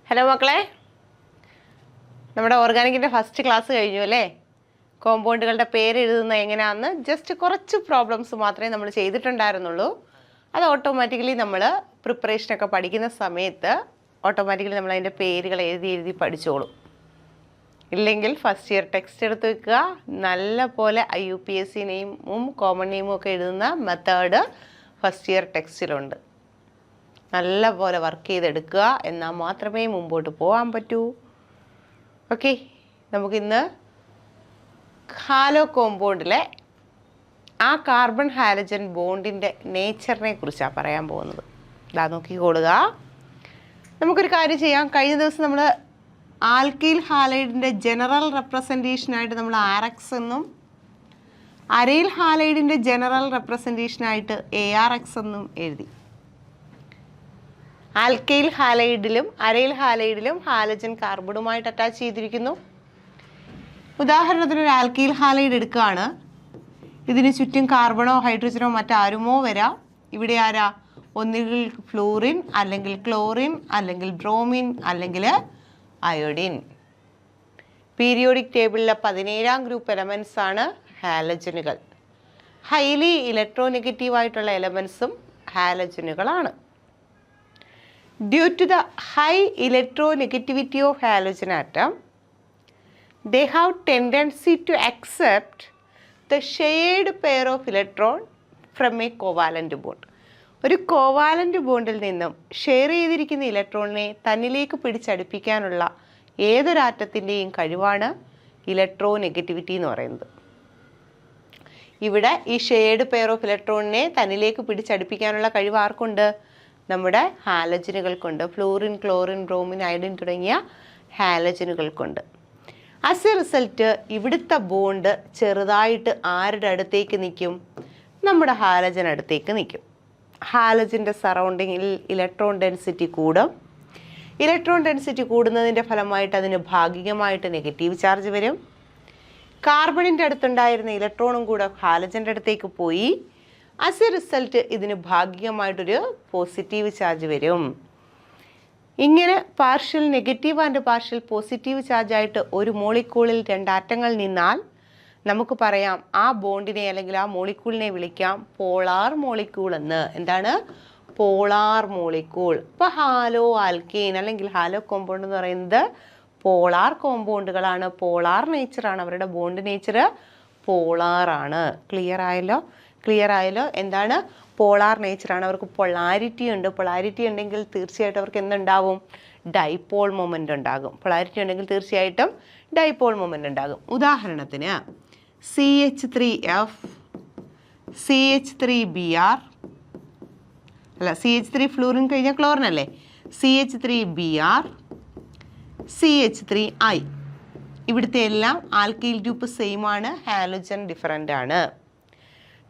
Hello മക്കളെ, നമ്മുടെ ഓർഗാനിക്കിൻ്റെ first class കഴിഞ്ഞു അല്ലേ? കോമ്പൗണ്ടുകളുടെ പേര് എഴുതുന്നത് എങ്ങനെയാണെന്ന് ജസ്റ്റ് കുറച്ച് പ്രോബ്ലംസ് മാത്രമേ നമ്മൾ ചെയ്തിട്ടുണ്ടായിരുന്നുള്ളൂ. അത് ഓട്ടോമാറ്റിക്കലി നമ്മൾ പ്രിപ്പറേഷനൊക്കെ പഠിക്കുന്ന സമയത്ത് ഓട്ടോമാറ്റിക്കലി നമ്മൾ അതിൻ്റെ പേരുകൾ എഴുതി പഠിച്ചോളും. ഇല്ലെങ്കിൽ ഫസ്റ്റ് ഇയർ ടെക്സ്റ്റ് എടുത്ത് വെക്കുക. നല്ല പോലെ IUPAC നെയിമും കോമൺ നെയിമും ഒക്കെ എഴുതുന്ന മെത്തേഡ് ഫസ്റ്റ് ഇയർ ടെക്സ്റ്റിലുണ്ട്. നല്ല പോലെ വർക്ക് ചെയ്തെടുക്കുക, എന്നാൽ മാത്രമേ മുമ്പോട്ട് പോകാൻ പറ്റൂ. ഓക്കെ, നമുക്കിന്ന് ഹാലോ കോമ്പൗണ്ടിലെ ആ കാർബൺ ഹാലജൻ ബോണ്ടിൻ്റെ നേച്ചറിനെ കുറിച്ചാണ് പറയാൻ പോകുന്നത്. ഇതാ നോക്കിക്കൊള്ളുക. നമുക്കൊരു കാര്യം ചെയ്യാം. കഴിഞ്ഞ ദിവസം നമ്മൾ ആൽക്കൈൽ ഹാലൈഡിൻ്റെ ജനറൽ റെപ്രസെൻറ്റേഷനായിട്ട് നമ്മൾ RX എന്നും അരൈൽ ഹാലൈഡിൻ്റെ ജനറൽ റെപ്രസെൻറ്റേഷനായിട്ട് ARX എന്നും എഴുതി. ആൽക്കൈൽ ഹാലൈഡിലും അരൈൽ ഹാലൈഡിലും ഹാലജൻ കാർബണുമായിട്ട് അറ്റാച്ച് ചെയ്തിരിക്കുന്നു. ഉദാഹരണത്തിന് ഒരു ആൽക്കൈൽ ഹാലൈഡ് എടുക്കുകയാണ്. ഇതിന് ചുറ്റും കാർബണോ ഹൈഡ്രജനോ മറ്റാരുമോ വരാം. ഇവിടെ ആരാ? ഒന്നുകിൽ ഫ്ലൂറിൻ, അല്ലെങ്കിൽ ക്ലോറിൻ, അല്ലെങ്കിൽ ബ്രോമിൻ, അല്ലെങ്കിൽ അയോഡിൻ. പീരിയോഡിക് ടേബിളിലെ 17ാം ഗ്രൂപ്പ് എലമെൻറ്റ്സ് ആണ് ഹാലജനുകൾ. Highly ഇലക്ട്രോനെഗറ്റീവായിട്ടുള്ള എലമെൻറ്റ്സും ഹാലജനുകളാണ്. Due to the high electronegativity of halogen atom, they have tendency to accept the shared pair of electron from a covalent bond. ഒരു കോവാലൻ്റ് ബോണ്ടിൽ നിന്നും share ചെയ്തിരിക്കുന്ന ഇലക്ട്രോണിനെ തന്നിലേക്ക് പിടിച്ചടുപ്പിക്കാനുള്ള ഏതൊരാറ്റത്തിൻ്റെയും കഴിവാണ് electronegativity എന്ന് പറയുന്നത്. ഇവിടെ ഈ ഷെയർഡ് പെയർ ഓഫ് ഇലക്ട്രോണിനെ തന്നിലേക്ക് പിടിച്ചടുപ്പിക്കാനുള്ള കഴിവ് ആർക്കുണ്ട്? നമ്മുടെ ഹാലജനുകൾക്കുണ്ട്. ഫ്ലൂറിൻ, ക്ലോറിൻ, ബ്രോമിൻ, അയോഡിൻ തുടങ്ങിയ ഹാലജനുകൾക്കുണ്ട്. ആസ് എ റിസൾട്ട് ഇവിടുത്തെ ബോണ്ട് ചെറുതായിട്ട് ആരുടെ അടുത്തേക്ക് നിൽക്കും? നമ്മുടെ ഹാലജൻ അടുത്തേക്ക് നിൽക്കും. ഹാലജൻ്റെ സറൗണ്ടിങ്ങിൽ ഇലക്ട്രോൺ ഡെൻസിറ്റി കൂടും. ഇലക്ട്രോൺ ഡെൻസിറ്റി കൂടുന്നതിൻ്റെ ഫലമായിട്ട് അതിന് ഭാഗികമായിട്ട് നെഗറ്റീവ് ചാർജ് വരും. കാർബണിൻ്റെ അടുത്തുണ്ടായിരുന്ന ഇലക്ട്രോണും കൂടെ ഹാലജൻ്റെ അടുത്തേക്ക് പോയി. ആസ് എ റിസൾട്ട് ഇതിന് ഭാഗികമായിട്ടൊരു പോസിറ്റീവ് ചാർജ് വരും. ഇങ്ങനെ partial negative and partial positive ചാർജായിട്ട് ഒരു മോളിക്യൂളിൽ 2 ആറ്റങ്ങൾ നിന്നാൽ നമുക്ക് പറയാം ആ ബോണ്ടിനെ അല്ലെങ്കിൽ ആ മോളിക്യൂളിനെ വിളിക്കാം പോളാർ മോളിക്യൂൾ എന്ന്. എന്താണ്? Polar molecule. ഇപ്പോൾ ഹാലോ ആൽക്കെയിൻ അല്ലെങ്കിൽ ഹാലോ കോമ്പൗണ്ട് എന്ന് പറയുന്നത് പോളാർ കോമ്പൗണ്ടുകളാണ്. പോളാർ നേച്ചറാണ് അവരുടെ ബോണ്ട് നേച്ചർ. പോളാറാണ്. ക്ലിയർ ആയല്ലോ? എന്താണ്? പോളാർ നേച്ചറാണ്. അവർക്ക് പൊളാരിറ്റി ഉണ്ട്. പൊളാരിറ്റി ഉണ്ടെങ്കിൽ തീർച്ചയായിട്ടും അവർക്ക് എന്തുണ്ടാവും? ഡൈപോൾ മൊമെൻ്റ് ഉണ്ടാകും. പൊളാരിറ്റി ഉണ്ടെങ്കിൽ തീർച്ചയായിട്ടും ഡൈപോൾ മൊമെൻ്റ് ഉണ്ടാകും. ഉദാഹരണത്തിന് CH3F, CH3Br, അല്ല CH3 ഫ്ലൂറിൻ കഴിഞ്ഞാൽ ക്ലോറിൻ അല്ലേ? CH3Br, CH3I. ഇവിടുത്തെ എല്ലാം ആൽക്കൈൽ ഗ്രൂപ്പ് സെയിം ആണ്, ഹാലോജൻ ഡിഫറൻ്റ് ആണ്.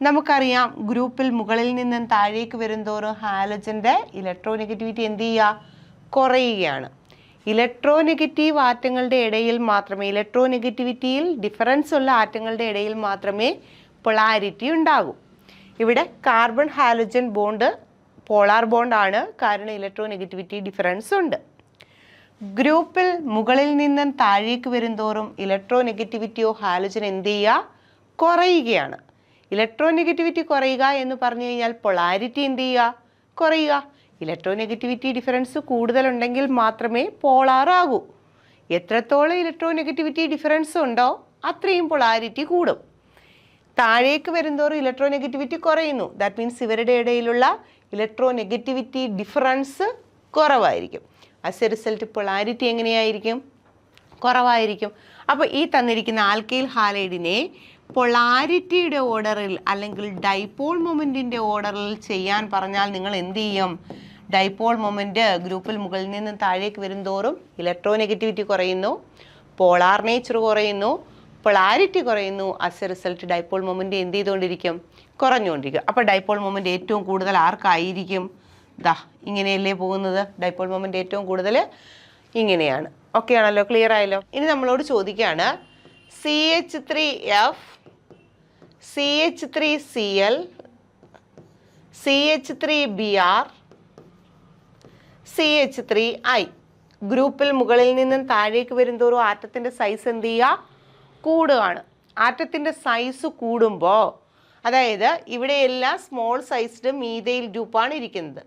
നമുക്കറിയാം ഗ്രൂപ്പിൽ മുകളിൽ നിന്നും താഴേക്ക് വരുന്തോറും ഹാലജൻ്റെ ഇലക്ട്രോനെഗറ്റിവിറ്റി എന്ത് ചെയ്യുക? കുറയുകയാണ്. ഇലക്ട്രോനെഗറ്റീവ് ആറ്റങ്ങളുടെ ഇടയിൽ മാത്രമേ, ഇലക്ട്രോനെഗറ്റിവിറ്റിയിൽ ഡിഫറൻസ് ഉള്ള ആറ്റങ്ങളുടെ ഇടയിൽ മാത്രമേ പൊളാരിറ്റി ഉണ്ടാകൂ. ഇവിടെ കാർബൺ ഹാലജൻ ബോണ്ട് പോളാർ ബോണ്ടാണ്, കാരണം ഇലക്ട്രോനെഗറ്റിവിറ്റി ഡിഫറൻസ് ഉണ്ട്. ഗ്രൂപ്പിൽ മുകളിൽ നിന്നും താഴേക്ക് വരുന്തോറും ഇലക്ട്രോനെഗറ്റിവിറ്റി ഓഫ് ഹാലജൻ എന്ത് ചെയ്യുക? കുറയുകയാണ്. ഇലക്ട്രോനെഗറ്റിവിറ്റി കുറയുക എന്ന് പറഞ്ഞു കഴിഞ്ഞാൽ പൊളാരിറ്റി എന്ത് ചെയ്യുക? കുറയുക. ഇലക്ട്രോനെഗറ്റിവിറ്റി ഡിഫറൻസ് കൂടുതലുണ്ടെങ്കിൽ മാത്രമേ പോളാർ ആകൂ. എത്രത്തോളം ഇലക്ട്രോനെഗറ്റിവിറ്റി ഡിഫറൻസ് ഉണ്ടോ അത്രയും പൊളാരിറ്റി കൂടും. താഴേക്ക് വരുന്തോറും ഇലക്ട്രോനെഗറ്റിവിറ്റി കുറയുന്നു. ദാറ്റ് മീൻസ് ഇവരുടെ ഇടയിലുള്ള ഇലക്ട്രോനെഗറ്റിവിറ്റി ഡിഫറൻസ് കുറവായിരിക്കും. ആസ് എ റിസൾട്ട് പൊളാരിറ്റി എങ്ങനെയായിരിക്കും? കുറവായിരിക്കും. അപ്പോൾ ഈ തന്നിരിക്കുന്ന ആൽക്കൈൽ ഹാലൈഡിനെ പൊളാരിറ്റിയുടെ ഓർഡറിൽ അല്ലെങ്കിൽ ഡൈപോൾ മൊമെൻറ്റിൻ്റെ ഓർഡറിൽ ചെയ്യാൻ പറഞ്ഞാൽ നിങ്ങൾ എന്ത് ചെയ്യും? ഡൈപോൾ മൊമെൻറ്റ് ഗ്രൂപ്പിൽ മുകളിൽ നിന്ന് താഴേക്ക് വരുന്തോറും ഇലക്ട്രോനെഗറ്റിവിറ്റി കുറയുന്നു, പോളാർ നേച്ചർ കുറയുന്നു, പൊളാരിറ്റി കുറയുന്നു. As a result dipole moment എന്ത് ചെയ്തുകൊണ്ടിരിക്കും? കുറഞ്ഞുകൊണ്ടിരിക്കും. അപ്പോൾ ഡൈപോൾ മൊമെൻറ്റ് ഏറ്റവും കൂടുതൽ ആർക്കായിരിക്കും? ഇങ്ങനെയല്ലേ പോകുന്നത്. ഡൈപോൾ മൊമെൻറ്റ് ഏറ്റവും കൂടുതൽ ഇങ്ങനെയാണ്. ഓക്കെ ആണല്ലോ? ക്ലിയർ ആയല്ലോ? ഇനി നമ്മളോട് ചോദിക്കുകയാണ് CH3F, CH3Cl, CH3Br, CH3I. ഗ്രൂപ്പിൽ മുകളിൽ നിന്നും താഴേക്ക് വരുന്തോറും ആറ്റത്തിൻ്റെ സൈസ് എന്ത് ചെയ്യുക? കൂടുകയാണ്. ആറ്റത്തിൻ്റെ സൈസ് കൂടുമ്പോൾ, അതായത് ഇവിടെയെല്ലാം സ്മോൾ സൈസ്ഡ് മീഥൈൽ ഗ്രൂപ്പാണ് ഇരിക്കുന്നത്.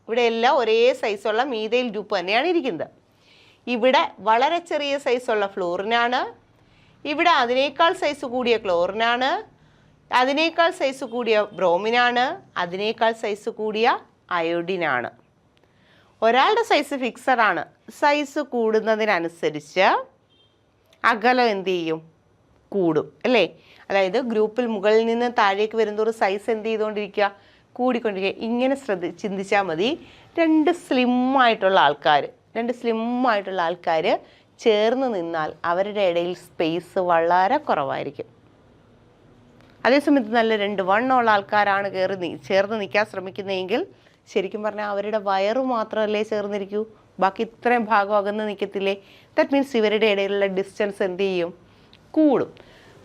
ഇവിടെയെല്ലാം ഒരേ സൈസുള്ള മീഥൈൽ ഗ്രൂപ്പ് തന്നെയാണ് ഇരിക്കുന്നത്. ഇവിടെ വളരെ ചെറിയ സൈസുള്ള ഫ്ലൂറിനാണ്, ഇവിടെ അതിനേക്കാൾ സൈസ് കൂടിയ ക്ലോറിനാണ്, അതിനേക്കാൾ സൈസ് കൂടിയ ബ്രോമിനാണ്, അതിനേക്കാൾ സൈസ് കൂടിയ അയോഡിനാണ്. ഒരാളുടെ സൈസ് ഫിക്സഡ് ആണ്. സൈസ് കൂടുന്നതിനനുസരിച്ച് അകലം എന്ത് ചെയ്യും? കൂടും അല്ലേ? അതായത് ഗ്രൂപ്പിൽ മുകളിൽ നിന്ന് താഴേക്ക് വരുന്നതോറും സൈസ് എന്ത് ചെയ്തുകൊണ്ടിരിക്കുക? കൂടിക്കൊണ്ടിരിക്കുക. ഇങ്ങനെ ചിന്തിച്ചാൽ മതി. രണ്ട് സ്ലിം ആയിട്ടുള്ള ആൾക്കാർ ചേർന്ന് നിന്നാൽ അവരുടെ ഇടയിൽ സ്പേസ് വളരെ കുറവായിരിക്കും. അതേസമയത്ത് നല്ല രണ്ട് വണ്ണമുള്ള ആൾക്കാരാണ് ചേർന്ന് നിൽക്കാൻ ശ്രമിക്കുന്നതെങ്കിൽ ശരിക്കും പറഞ്ഞാൽ അവരുടെ വയറ് മാത്രമല്ലേ ചേർന്നിരിക്കൂ, ബാക്കി ഇത്രയും ഭാഗം അകന്ന് നിൽക്കത്തില്ലേ? ദാറ്റ് മീൻസ് ഇവരുടെ ഇടയിലുള്ള ഡിസ്റ്റൻസ് എന്ത് ചെയ്യും? കൂടും.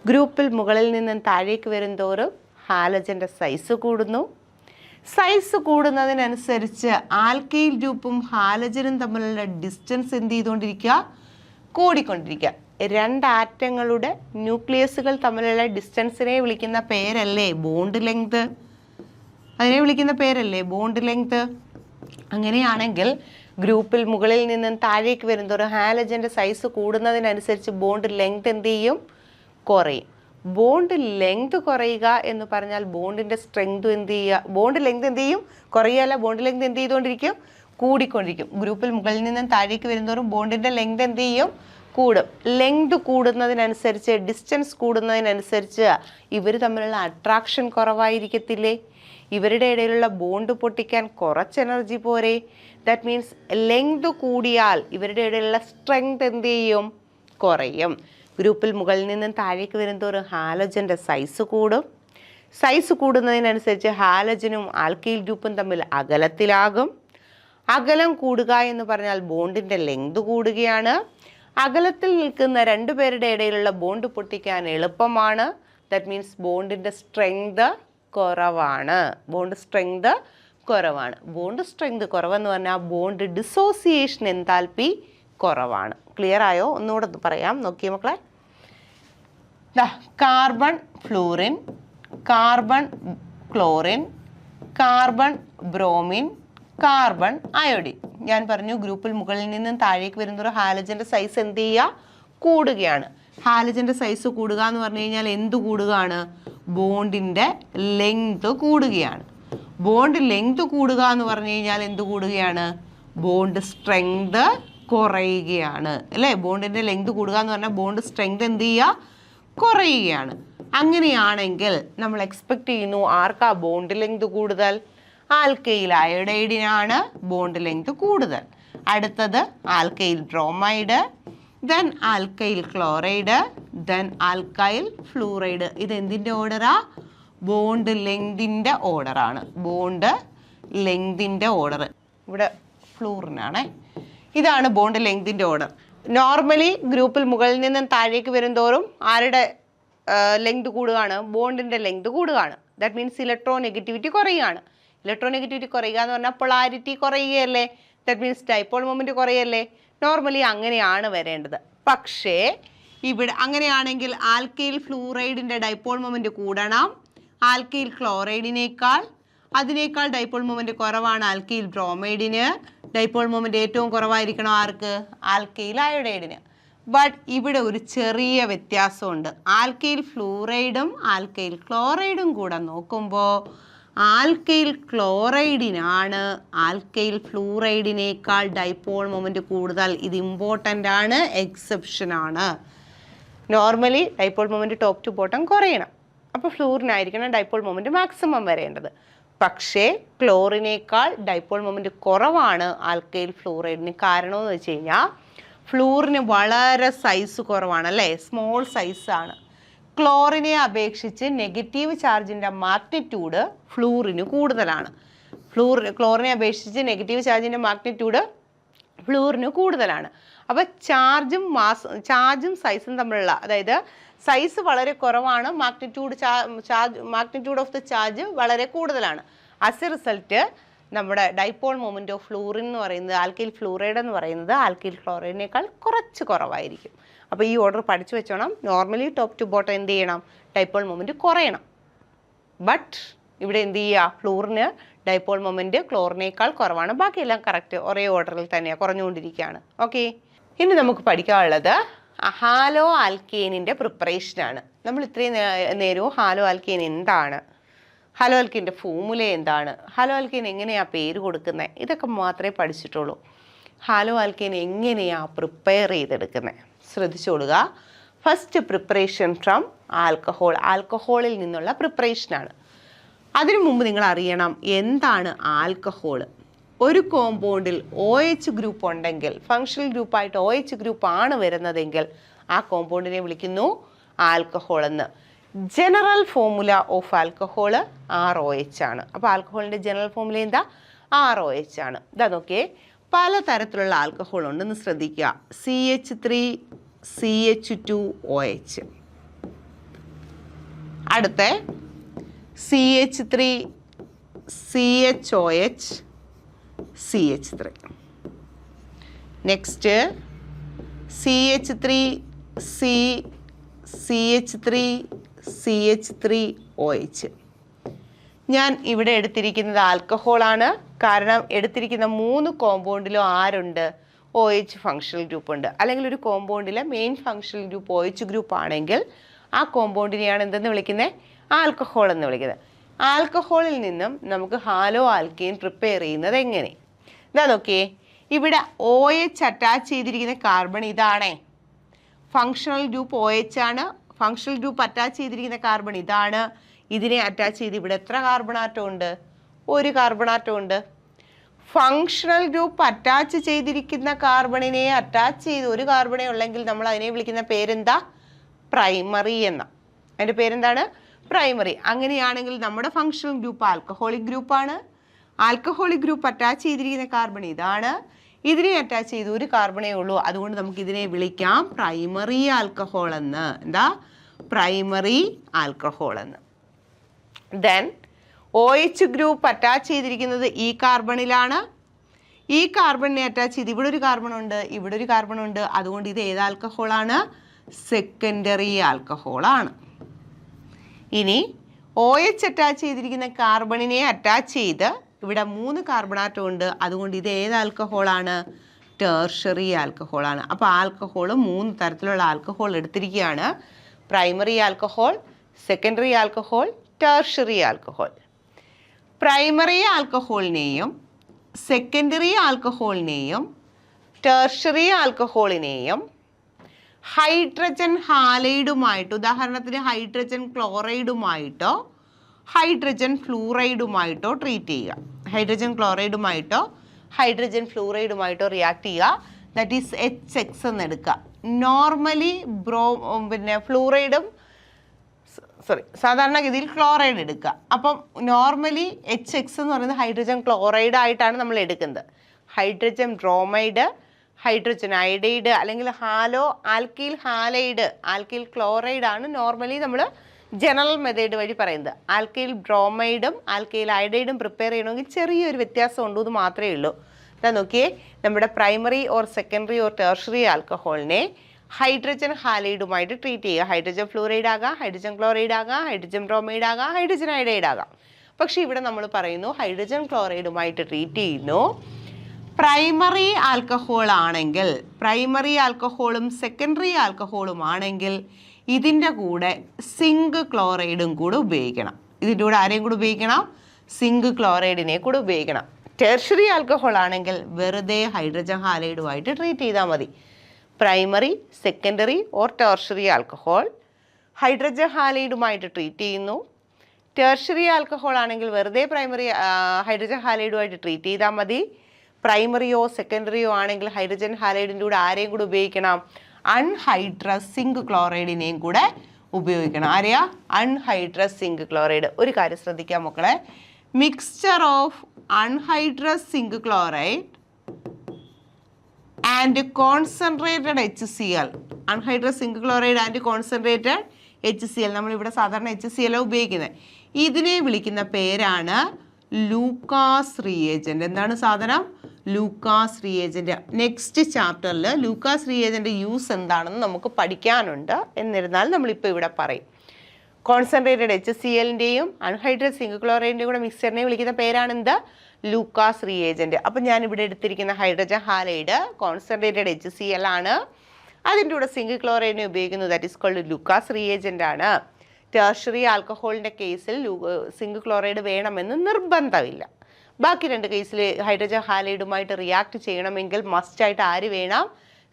ഗ്രൂപ്പിൽ മുകളിൽ നിന്നും താഴേക്ക് വരുന്തോറും ഹാലജൻ്റെ സൈസ് കൂടുന്നു. സൈസ് കൂടുന്നതിനനുസരിച്ച് ആൽക്കൈൽ ഗ്രൂപ്പും ഹാലജനും തമ്മിലുള്ള ഡിസ്റ്റൻസ് എന്ത് ചെയ്തുകൊണ്ടിരിക്കുക? കൂടിക്കൊണ്ടിരിക്കുക. രണ്ട് ആറ്റങ്ങളുടെ ന്യൂക്ലിയസുകൾ തമ്മിലുള്ള ഡിസ്റ്റൻസിനെ വിളിക്കുന്ന പേരല്ലേ ബോണ്ട് ലെങ്ത്? അതിനെ വിളിക്കുന്ന പേരല്ലേ ബോണ്ട് ലെങ്ത്? അങ്ങനെയാണെങ്കിൽ ഗ്രൂപ്പിൽ മുകളിൽ നിന്നും താഴേക്ക് വരുന്നതോറും ഹാലജൻ്റെ സൈസ് കൂടുന്നതിനനുസരിച്ച് ബോണ്ട് ലെങ്ത് എന്ത് ചെയ്യും? കുറയും. ബോണ്ട് ലെങ്ത് കുറയുക എന്ന് പറഞ്ഞാൽ ബോണ്ടിൻ്റെ സ്ട്രെങ്ത് എന്ത് ചെയ്യുക? ബോണ്ട് ലെങ്ത് എന്ത് ചെയ്യും? കുറയുകയല്ല, ബോണ്ട് ലെങ്ത് എന്ത് ചെയ്തുകൊണ്ടിരിക്കും? കൂടിക്കൊണ്ടിരിക്കും. ഗ്രൂപ്പിൽ മുകളിൽ നിന്നും താഴേക്ക് വരുന്നതോറും ബോണ്ടിൻ്റെ ലെങ്ത് എന്ത് ചെയ്യും? കൂടും. ലെങ്ത് കൂടുന്നതിനനുസരിച്ച്, ഡിസ്റ്റൻസ് കൂടുന്നതിനനുസരിച്ച് ഇവർ തമ്മിലുള്ള അട്രാക്ഷൻ കുറവായിരിക്കത്തില്ലേ? ഇവരുടെ ഇടയിലുള്ള ബോണ്ട് പൊട്ടിക്കാൻ കുറച്ച് എനർജി പോരെ? ദാറ്റ് മീൻസ് ലെങ്ത് കൂടിയാൽ ഇവരുടെ ഇടയിലുള്ള സ്ട്രെങ്ത് എന്ത് ചെയ്യും? കുറയും. ഗ്രൂപ്പിൽ മുകളിൽ നിന്നും താഴേക്ക് വരുന്നതോറും ഹാലജൻ്റെ സൈസ് കൂടും. സൈസ് കൂടുന്നതിനനുസരിച്ച് ഹാലജനും ആൽക്കൈൽ ഗ്രൂപ്പും തമ്മിൽ അകലത്തിലാകും. അകലം കൂടുക എന്ന് പറഞ്ഞാൽ ബോണ്ടിൻ്റെ ലെങ്ത് കൂടുകയാണ്. അകലത്തിൽ നിൽക്കുന്ന രണ്ടുപേരുടെ ഇടയിലുള്ള ബോണ്ട് പൊട്ടിക്കാൻ എളുപ്പമാണ്. ദാറ്റ് മീൻസ് ബോണ്ടിൻ്റെ സ്ട്രെങ്ത് കുറവാണ്. ബോണ്ട് സ്ട്രെങ്ത് കുറവെന്ന് പറഞ്ഞാൽ ബോണ്ട് ഡിസോസിയേഷൻ എൻതാൽപ്പി കുറവാണ്. ക്ലിയർ ആയോ? ഒന്നുകൂടെ പറയാം, നോക്കിയേ മക്കളെ. Carbon fluorine, carbon chlorine, carbon bromine, carbon iodine. ഞാൻ പറഞ്ഞു ഗ്രൂപ്പിൽ മുകളിൽ നിന്നും താഴേക്ക് വരുന്നതോറും ഹാലജൻ്റെ സൈസ് എന്ത് ചെയ്യുക? കൂടുകയാണ്. ഹാലജൻ്റെ സൈസ് കൂടുക എന്ന് പറഞ്ഞു കഴിഞ്ഞാൽ എന്ത് കൂടുകയാണ്? ബോണ്ടിൻ്റെ ലെങ്ത് കൂടുകയാണ്. ബോണ്ട് ലെങ്ത് കൂടുക എന്ന് പറഞ്ഞു കഴിഞ്ഞാൽ എന്ത് കൂടുകയാണ്? ബോണ്ട് സ്ട്രെങ്ത് കുറയുകയാണ് അല്ലേ? ബോണ്ടിൻ്റെ ലെങ്ത് കൂടുക എന്ന് പറഞ്ഞാൽ ബോണ്ട് സ്ട്രെങ്ത് എന്ത് ചെയ്യുക? കുറയുകയാണ്. അങ്ങനെയാണെങ്കിൽ നമ്മൾ എക്സ്പെക്ട് ചെയ്യുന്നു ആർക്കാ ബോണ്ട് ലെങ്ത് കൂടുതൽ? ആൽക്കൈൽ അയോഡൈഡിനാണ് ബോണ്ട് ലെങ്ത് കൂടുതൽ. അടുത്തത് alkyl bromide, then alkyl chloride, then alkyl fluoride. ഇത് എന്തിൻ്റെ ഓർഡറാ? ബോണ്ട് ലെങ്തിൻ്റെ ഓർഡറാണ്. ബോണ്ട് ലെങ്തിൻ്റെ ഓർഡർ ഇവിടെ ഫ്ലൂറിനാണേ. ഇതാണ് ബോണ്ട് ലെങ്തിൻ്റെ ഓർഡർ. നോർമലി ഗ്രൂപ്പിൽ മുകളിൽ നിന്നും താഴേക്ക് വരുന്തോറും ആരുടെ ലെങ്ത് കൂടുകയാണ്? ബോണ്ടിൻ്റെ ലെങ്ത് കൂടുകയാണ്. ദാറ്റ് മീൻസ് ഇലക്ട്രോ നെഗറ്റിവിറ്റി കുറയുകയാണ്. ഇലക്ട്രോ നെഗറ്റിവിറ്റി കുറയുക എന്ന് പറഞ്ഞാൽ പൊളാരിറ്റി കുറയുകയല്ലേ? ദാറ്റ് മീൻസ് ഡൈപോൾ മൊമെൻറ്റ് കുറയല്ലേ? നോർമലി അങ്ങനെയാണ് വരേണ്ടത്. പക്ഷേ ഇവിടെ അങ്ങനെയാണെങ്കിൽ ആൽക്കൈൽ ഫ്ലൂറൈഡിൻ്റെ ഡൈപോൾ മൊമെൻറ്റ് കൂടണം ആൽക്കൈൽ ക്ലോറൈഡിനേക്കാൾ. അതിനേക്കാൾ ഡൈപോൾ മൊമെൻറ്റ് കുറവാണ് ആൽക്കൈൽ ബ്രോമൈഡിന്. ഡൈപോൾ മൊമെൻറ്റ് ഏറ്റവും കുറവായിരിക്കണം ആർക്ക്? ആൽക്കൈൽ അയോഡൈഡിന്. ബട്ട് ഇവിടെ ഒരു ചെറിയ വ്യത്യാസമുണ്ട്. ആൽക്കൈൽ ഫ്ലൂറൈഡും ആൽക്കൈൽ ക്ലോറൈഡും കൂടെ നോക്കുമ്പോൾ ആൽക്കൈൽ ക്ലോറൈഡിനാണ് ആൽക്കൈൽ ഫ്ലൂറൈഡിനേക്കാൾ ഡൈപോൾ മൊമെൻറ്റ് കൂടുതൽ. ഇത് ഇമ്പോർട്ടൻ്റ് ആണ്, എക്സെപ്ഷൻ ആണ്. Normally dipole moment top to bottom കുറയണം. അപ്പോൾ ഫ്ലൂറിനായിരിക്കണം ഡൈപോൾ മൊമെൻറ്റ് മാക്സിമം വരേണ്ടത്. പക്ഷേ ക്ലോറിനേക്കാൾ ഡൈപോൾ മൊമെൻറ്റ് കുറവാണ് ആൽക്കൈൽ ഫ്ലൂറൈഡിന്. കാരണമെന്ന് വെച്ച് കഴിഞ്ഞാൽ ഫ്ലൂറിന് വളരെ സൈസ് കുറവാണ് അല്ലേ? സ്മോൾ സൈസാണ്. ക്ലോറിനെ അപേക്ഷിച്ച് നെഗറ്റീവ് ചാർജിൻ്റെ മാഗ്നിറ്റ്യൂഡ് ഫ്ലൂറിന് കൂടുതലാണ്. ക്ലോറിനെ അപേക്ഷിച്ച് നെഗറ്റീവ് ചാർജിൻ്റെ മാഗ്നിറ്റ്യൂഡ് ഫ്ലൂറിന് കൂടുതലാണ്. അപ്പോൾ ചാർജും സൈസും തമ്മിലുള്ള, അതായത് സൈസ് വളരെ കുറവാണ്, മാഗ്നിറ്റ്യൂഡ് ഓഫ് ദ ചാർജ് വളരെ കൂടുതലാണ്. ആസ് എ റിസൾട്ട് നമ്മുടെ ഡൈപോൾ മൊമെൻറ്റ് ഓഫ് ഫ്ലൂറിൻ എന്ന് പറയുന്നത് ആൽക്കൈൽ ഫ്ലൂറൈഡ് എന്ന് പറയുന്നത് ആൽക്കൈൽ ക്ലോറൈഡിനേക്കാൾ കുറച്ച് കുറവായിരിക്കും. അപ്പോൾ ഈ ഓർഡർ പഠിച്ചു വെച്ചോണം. നോർമലി ടോപ്പ് ടു ബോട്ടം എന്ത് ചെയ്യണം? Dipole moment കുറയണം. ബട്ട് ഇവിടെ എന്ത് ചെയ്യുക? ഫ്ലൂറിന് ഡൈപോൾ മൊമെൻറ്റ് ക്ലോറിനേക്കാൾ കുറവാണ്. ബാക്കിയെല്ലാം കറക്റ്റ് ഒരേ ഓർഡറിൽ തന്നെയാണ്, കുറഞ്ഞുകൊണ്ടിരിക്കുകയാണ്. ഓക്കെ, ഇനി നമുക്ക് പഠിക്കാനുള്ളത് ഹാലോ ആൽക്കെയിനിൻ്റെ പ്രിപ്പറേഷനാണ്. നമ്മൾ ഇത്രയും നേരവും ഹാലോ ആൽക്കെയിൻ എന്താണ്, ഹാലോ ആൽക്കെയിൻ്റെ ഫോമുല എന്താണ്, ഹാലോ ആൽക്കെയിൻ എങ്ങനെയാണ് പേര് കൊടുക്കുന്നത്, ഇതൊക്കെ മാത്രമേ പഠിച്ചിട്ടുള്ളൂ. ഹാലോ ആൽക്കെയിൻ എങ്ങനെയാണ് പ്രിപ്പയർ ചെയ്തെടുക്കുന്നത് ശ്രദ്ധിച്ചോളുക. ഫസ്റ്റ് പ്രിപ്പറേഷൻ ഫ്രം ആൽക്കഹോൾ, ആൽക്കഹോളിൽ നിന്നുള്ള പ്രിപ്പറേഷനാണ്. അതിനു മുമ്പ് നിങ്ങൾ അറിയണം എന്താണ് ആൽക്കഹോൾ. ഒരു കോമ്പൗണ്ടിൽ OH ഗ്രൂപ്പ് ഉണ്ടെങ്കിൽ, ഫങ്ഷണൽ ഗ്രൂപ്പായിട്ട് OH ഗ്രൂപ്പ് ആണ് വരുന്നതെങ്കിൽ ആ കോമ്പൗണ്ടിനെ വിളിക്കുന്നു ആൽക്കഹോൾ എന്ന്. General formula of alcohol ROH ആണ്. അപ്പോൾ ആൽക്കഹോളിൻ്റെ ജനറൽ ഫോമുല എന്താ? ROH ആണ്. ഇതാ നോക്കിയേ, പലതരത്തിലുള്ള ആൽക്കഹോൾ ഉണ്ടെന്ന് ശ്രദ്ധിക്കുക. CH3CH2OH, അടുത്ത CH3CHOH CH3, നെക്സ്റ്റ് CH3CH3OH. ഞാൻ ഇവിടെ എടുത്തിരിക്കുന്നത് ആൽക്കഹോളാണ്. കാരണം എടുത്തിരിക്കുന്ന 3 കോമ്പൗണ്ടിലും ആരുണ്ട്? OH ഫങ്ഷണൽ ഗ്രൂപ്പ് ഉണ്ട്. അല്ലെങ്കിൽ ഒരു കോമ്പൗണ്ടിലെ main functional group OH group ആണെങ്കിൽ ആ കോമ്പൗണ്ടിനെയാണ് എന്തെന്ന് വിളിക്കുന്നത്? ആൽക്കഹോൾ എന്ന് വിളിക്കുന്നത്. ആൽക്കഹോളിൽ നിന്നും നമുക്ക് ഹാലോ ആൽക്കെയിൻ പ്രിപ്പയർ ചെയ്യുന്നത് എങ്ങനെ? ഇതാ നോക്കിയേ, ഇവിടെ OH അറ്റാച്ച് ചെയ്തിരിക്കുന്ന കാർബൺ ഇതാണേ, ഫങ്ഷണൽ ഗ്രൂപ്പ് OH ആണ്. ഫങ്ഷണൽ ഗ്രൂപ്പ് അറ്റാച്ച് ചെയ്തിരിക്കുന്ന കാർബൺ ഇതാണ്. ഇതിനെ അറ്റാച്ച് ചെയ്ത് ഇവിടെ എത്ര കാർബൺ ആറ്റം ഉണ്ട്? ഒരു കാർബൺ ആറ്റം ഉണ്ട്. ഫങ്ഷണൽ ഗ്രൂപ്പ് അറ്റാച്ച് ചെയ്തിരിക്കുന്ന കാർബണിനെ അറ്റാച്ച് ചെയ്ത് ഒരു കാർബണേ ഉള്ളെങ്കിൽ നമ്മൾ അതിനെ വിളിക്കുന്ന പേരെന്താ? പ്രൈമറി എന്ന. അതിൻ്റെ പേരെന്താണ്? പ്രൈമറി. അങ്ങനെയാണെങ്കിൽ നമ്മുടെ ഫങ്ഷണൽ ഗ്രൂപ്പ് ആൽക്കഹോളിക് ഗ്രൂപ്പാണ്. ആൽക്കഹോളിക് ഗ്രൂപ്പ് അറ്റാച്ച് ചെയ്തിരിക്കുന്ന കാർബൺ ഇതാണ്. ഇതിനെ അറ്റാച്ച് ചെയ്ത് ഒരു കാർബണേ ഉള്ളൂ. അതുകൊണ്ട് നമുക്ക് ഇതിനെ വിളിക്കാം പ്രൈമറി ആൽക്കഹോൾ എന്ന്. എന്താ? പ്രൈമറി ആൽക്കഹോൾ എന്ന്. ദെൻ OH ഗ്രൂപ്പ് അറ്റാച്ച് ചെയ്തിരിക്കുന്നത് ഈ കാർബണിലാണ്. ഈ കാർബണിനെ അറ്റാച്ച് ചെയ്ത് ഇവിടെ ഒരു കാർബൺ ഉണ്ട്, ഇവിടെ ഒരു കാർബൺ ഉണ്ട്. അതുകൊണ്ട് ഇത് ഏത് ആൽക്കഹോളാണ്? സെക്കൻഡറി ആൽക്കഹോളാണ്. ഇനി OH അറ്റാച്ച് ചെയ്തിരിക്കുന്ന കാർബണിനെ അറ്റാച്ച് ചെയ്ത് ഇവിടെ 3 കാർബണാറ്റം ഉണ്ട്. അതുകൊണ്ട് ഇത് ഏത് ആൽക്കഹോളാണ്? ടെർഷറി ആൽക്കഹോളാണ്. അപ്പോൾ ആൽക്കഹോൾ 3 തരത്തിലുള്ള ആൽക്കഹോൾ എടുത്തിരിക്കുകയാണ്. Primary alcohol, secondary alcohol, tertiary alcohol. Primary ആൽക്കഹോളിനെയും സെക്കൻഡറി ആൽക്കഹോളിനെയും ടെർഷറി ആൽക്കഹോളിനെയും ഹൈഡ്രജൻ ഹാലൈഡുമായിട്ട്, ഉദാഹരണത്തിന് ഹൈഡ്രജൻ ക്ലോറൈഡുമായിട്ടോ ഹൈഡ്രജൻ ഫ്ലൂറൈഡുമായിട്ടോ ട്രീറ്റ് ചെയ്യുക. ഹൈഡ്രജൻ ക്ലോറൈഡുമായിട്ടോ ഹൈഡ്രജൻ ഫ്ലൂറൈഡുമായിട്ടോ റിയാക്ട് ചെയ്യുക. ദാറ്റ് ഈസ് HX എന്ന് എടുക്കുക. നോർമലി ഫ്ലൂറൈഡും സാധാരണഗതിയിൽ ക്ലോറൈഡ് എടുക്കുക. അപ്പം നോർമലി HX എന്ന് പറയുന്നത് ഹൈഡ്രജൻ ക്ലോറൈഡ് ആയിട്ടാണ് നമ്മൾ എടുക്കുന്നത്. ഹൈഡ്രജൻ ബ്രോമൈഡ്, ഹൈഡ്രജൻ അയഡൈഡ് അല്ലെങ്കിൽ ആൽക്കൈൽ ഹാലൈഡ്, ആൽക്കൈൽ ക്ലോറൈഡ് ആണ് നോർമലി നമ്മൾ ജനറൽ മെത്തേഡ് വഴി പറയുന്നത്. ആൽക്കൈൽ ബ്രോമൈഡും ആൽക്കൈൽ അയഡൈഡും പ്രിപ്പയർ ചെയ്യണമെങ്കിൽ ചെറിയൊരു വ്യത്യാസം ഉണ്ടെന്ന് മാത്രമേ ഉള്ളൂ. ഇതാ നോക്കിയേ, നമ്മുടെ primary or secondary or tertiary ആൽക്കഹോളിനെ ഹൈഡ്രജൻ ഹാലൈഡുമായിട്ട് ട്രീറ്റ് ചെയ്യുക. ഹൈഡ്രജൻ ഫ്ലൂറൈഡ് ആകാം, ഹൈഡ്രജൻ ക്ലോറൈഡ് ആകാം, ഹൈഡ്രജൻ ബ്രോമൈഡ് ആകാം, ഹൈഡ്രജൻ അയഡൈഡ് ആകാം. പക്ഷേ ഇവിടെ നമ്മൾ പറയുന്നു ഹൈഡ്രജൻ ക്ലോറൈഡുമായിട്ട് ട്രീറ്റ് ചെയ്യുന്നു. പ്രൈമറി ആൽക്കഹോൾ ആണെങ്കിൽ, പ്രൈമറി ആൽക്കഹോളും സെക്കൻഡറി ആൽക്കഹോളും ആണെങ്കിൽ ഇതിൻ്റെ കൂടെ സിങ്ക് ക്ലോറൈഡും കൂടെ ഉപയോഗിക്കണം. ഇതിൻ്റെ കൂടെ ആരെയും കൂടെ ഉപയോഗിക്കണം? സിങ്ക് ക്ലോറൈഡിനെ കൂടെ ഉപയോഗിക്കണം. ടെർഷറി ആൽക്കഹോൾ ആണെങ്കിൽ വെറുതെ ഹൈഡ്രജൻ ഹാലൈഡുമായിട്ട് ട്രീറ്റ് ചെയ്താൽ മതി. Primary, secondary or tertiary alcohol hydrogen ഹാലൈഡുമായിട്ട് ട്രീറ്റ് ചെയ്യുന്നു. ടെർഷറി ആൽക്കഹോൾ ആണെങ്കിൽ വെറുതെ പ്രൈമറി ഹൈഡ്രജൻ ഹാലൈഡുമായിട്ട് ട്രീറ്റ് ചെയ്താൽ മതി. പ്രൈമറിയോ സെക്കൻഡറിയോ ആണെങ്കിൽ ഹൈഡ്രജൻ ഹാലൈഡിൻ്റെ കൂടെ ആരെയും കൂടെ ഉപയോഗിക്കണം? അൺഹൈഡ്രസ് സിങ്ക് ക്ലോറൈഡിനെയും കൂടെ ഉപയോഗിക്കണം. ആരെയാ? Anhydrous zinc chloride. ഒരു കാര്യം ശ്രദ്ധിക്കാം മക്കളെ, mixture of anhydrous zinc chloride and concentrated HCl, anhydrous zinc chloride and concentrated HCl, നമ്മളിവിടെ സാധാരണ HCl ഉപയോഗിക്കുന്നത്. ഇതിനെ വിളിക്കുന്ന പേരാണ് ലൂക്കാസ് റിയേജന്റ്. എന്താണ് സാധനം? Lucas reagent. നെക്സ്റ്റ് ചാപ്റ്ററിൽ ലൂക്കാസ് റിയേജന്റ് യൂസ് എന്താണെന്ന് നമുക്ക് പഠിക്കാനുണ്ട്. എന്നിരുന്നാൽ നമ്മളിപ്പോൾ ഇവിടെ പറയും. കോൺസെൻട്രേറ്റഡ് HCl-ൻ്റെയും അൺഹൈഡ്രേറ്റഡ് സിങ്ക് ക്ലോറൈഡിൻ്റെയും കൂടെ മിക്സ്ചറിനെ വിളിക്കുന്ന പേരാണ് എന്ത്? Lucas reagent. അപ്പം ഞാൻ ഇവിടെ എടുത്തിരിക്കുന്ന ഹൈഡ്രജൻ ഹാലൈഡ് കോൺസെൻട്രേറ്റഡ് HCl ആണ്. അതിൻ്റെ കൂടെ സിങ്ക് ക്ലോറൈഡിനെ ഉപയോഗിക്കുന്നത് that is called Lucas reagent ആണ്. ടെർഷ്യറി ആൽക്കഹോളിൻ്റെ കേസിൽ സിങ്ക് ക്ലോറൈഡ് വേണമെന്ന് നിർബന്ധമില്ല. ബാക്കി 2 കേസിൽ ഹൈഡ്രജൻ ഹാലൈഡുമായിട്ട് റിയാക്ട് ചെയ്യണമെങ്കിൽ മസ്റ്റായിട്ട് ആര് വേണം?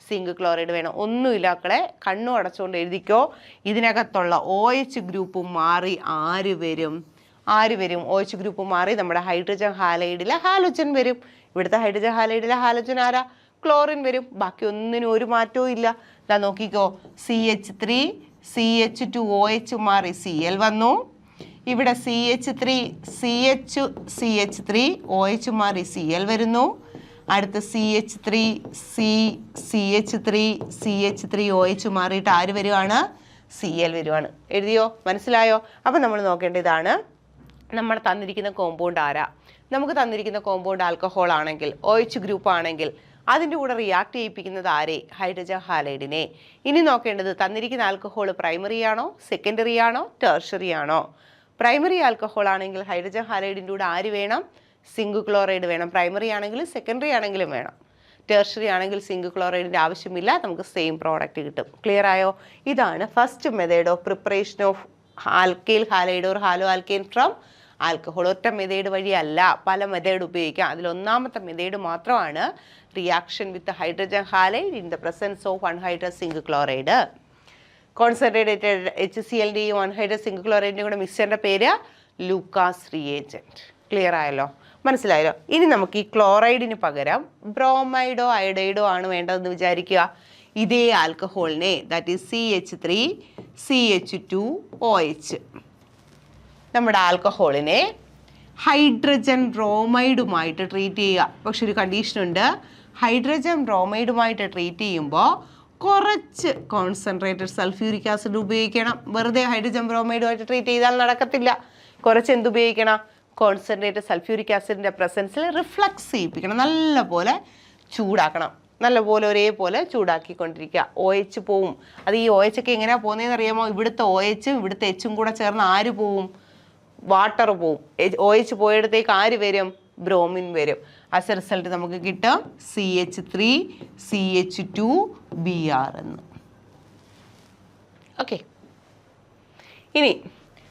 സിങ്ക് ക്ലോറൈഡ് വേണം. ഒന്നുമില്ല മക്കളെ, കണ്ണു അടച്ചുകൊണ്ട് എഴുതിക്കോ. ഇതിനകത്തുള്ള OH ഗ്രൂപ്പ് മാറി ആര് വരും? OH ഗ്രൂപ്പ് മാറി നമ്മുടെ ഹൈഡ്രജൻ ഹാലൈഡിലെ ഹാലോജൻ വരും. ഇവിടുത്തെ ഹൈഡ്രജൻ ഹാലൈഡിലെ ഹാലോജൻ ആരാ? ക്ലോറിൻ വരും. ബാക്കി ഒന്നിനും ഒരു മാറ്റവും ഇല്ല. ഇതാ നോക്കിക്കോ, CH3 CH2OH മാറി Cl വന്നു. ഇവിടെ CH3OH മാറി Cl വരുന്നു. അടുത്ത CH3OH മാറിയിട്ട് ആര് വരുവാണ്? Cl വരുവാണ്. എഴുതിയോ? മനസ്സിലായോ? അപ്പം നമ്മൾ നോക്കേണ്ട ഇതാണ്, നമ്മൾ തന്നിരിക്കുന്ന കോമ്പൗണ്ട് ആരാ? നമുക്ക് തന്നിരിക്കുന്ന കോമ്പൗണ്ട് ആൽക്കഹോൾ ആണെങ്കിൽ, OH ഗ്രൂപ്പ് ആണെങ്കിൽ അതിൻ്റെ കൂടെ റിയാക്ട് ചെയ്യിപ്പിക്കുന്നത് ആരെ? ഹൈഡ്രജൻ ഹാലൈഡിനെ. ഇനി നോക്കേണ്ടത് തന്നിരിക്കുന്ന ആൽക്കഹോൾ പ്രൈമറി ആണോ, സെക്കൻഡറി ആണോ, ടെർഷ്യറി ആണോ? പ്രൈമറി ആൽക്കഹോൾ ആണെങ്കിൽ ഹൈഡ്രജൻ ഹാലൈഡിൻ്റെ കൂടെ ആര് വേണം? സിങ്ക് ക്ലോറൈഡ് വേണം. പ്രൈമറി ആണെങ്കിലും സെക്കൻഡറി ആണെങ്കിലും വേണം. ടെർഷ്യറി ആണെങ്കിൽ സിങ്ക് ക്ലോറൈഡിൻ്റെ ആവശ്യമില്ല, നമുക്ക് സെയിം പ്രോഡക്റ്റ് കിട്ടും. ക്ലിയർ ആയോ? ഇതാണ് first method of preparation of alkyl halide or halo alkane from alcohol. ഒറ്റ മെത്തേഡ് വഴിയല്ല, പല മെത്തേഡ് ഉപയോഗിക്കാം. അതിലൊന്നാമത്തെ മെത്തേഡ് മാത്രമാണ് reaction with hydrogen halide in the presence of anhydrous zinc chloride. Concentrated HCl-ൻ്റെയും അൺഹൈഡ്രസ് സിങ്ക് ക്ലോറൈഡിൻ്റെയും കൂടെ മിക്സ്ചറിൻ്റെ പേര് ലൂക്കാസ് റിയേജന്റ്. ക്ലിയർ ആയല്ലോ? മനസ്സിലായല്ലോ? ഇനി നമുക്ക് ഈ ക്ലോറൈഡിന് പകരം ബ്രോമൈഡോ അയഡൈഡോ ആണ് വേണ്ടതെന്ന് വിചാരിക്കുക. ഇതേ ആൽക്കഹോളിനെ, ദാറ്റ് ഈസ് CH3 CH2OH, നമ്മുടെ ആൽക്കഹോളിനെ ഹൈഡ്രജൻ ബ്രോമൈഡുമായിട്ട് ട്രീറ്റ് ചെയ്യുക. പക്ഷെ ഒരു കണ്ടീഷനുണ്ട്. ഹൈഡ്രജൻ ബ്രോമൈഡുമായിട്ട് ട്രീറ്റ് ചെയ്യുമ്പോൾ കുറച്ച് കോൺസെൻട്രേറ്റഡ് സൾഫ്യൂരിക് ആസിഡ് ഉപയോഗിക്കണം. വെറുതെ ഹൈഡ്രജൻ ബ്രോമൈഡുമായിട്ട് ട്രീറ്റ് ചെയ്താൽ നടക്കത്തില്ല. കുറച്ച് എന്തുപയോഗിക്കണം? കോൺസെൻട്രേറ്റഡ് സൾഫ്യൂരിക് ആസിഡിൻ്റെ പ്രസൻസിൽ റിഫ്ലക്സ് ചെയ്യിപ്പിക്കണം. നല്ലപോലെ ചൂടാക്കണം. നല്ലപോലെ ഒരേപോലെ ചൂടാക്കിക്കൊണ്ടിരിക്കുക. OH പോവും. അത് ഈ OH ഒക്കെ എങ്ങനെയാണ് പോകുന്നതെന്ന് അറിയാമോ? ഇവിടുത്തെ OH ഇവിടുത്തെ H കൂടെ ചേർന്ന് ആര് പോവും? വാട്ടർ പോവും. OH പോയിടത്തേക്ക് ആര് വരും? ബ്രോമിൻ വരും. ആസ് എ റിസൾട്ട് നമുക്ക് കിട്ടും CH3 CH2Br എന്ന്. ഓക്കെ, ഇനി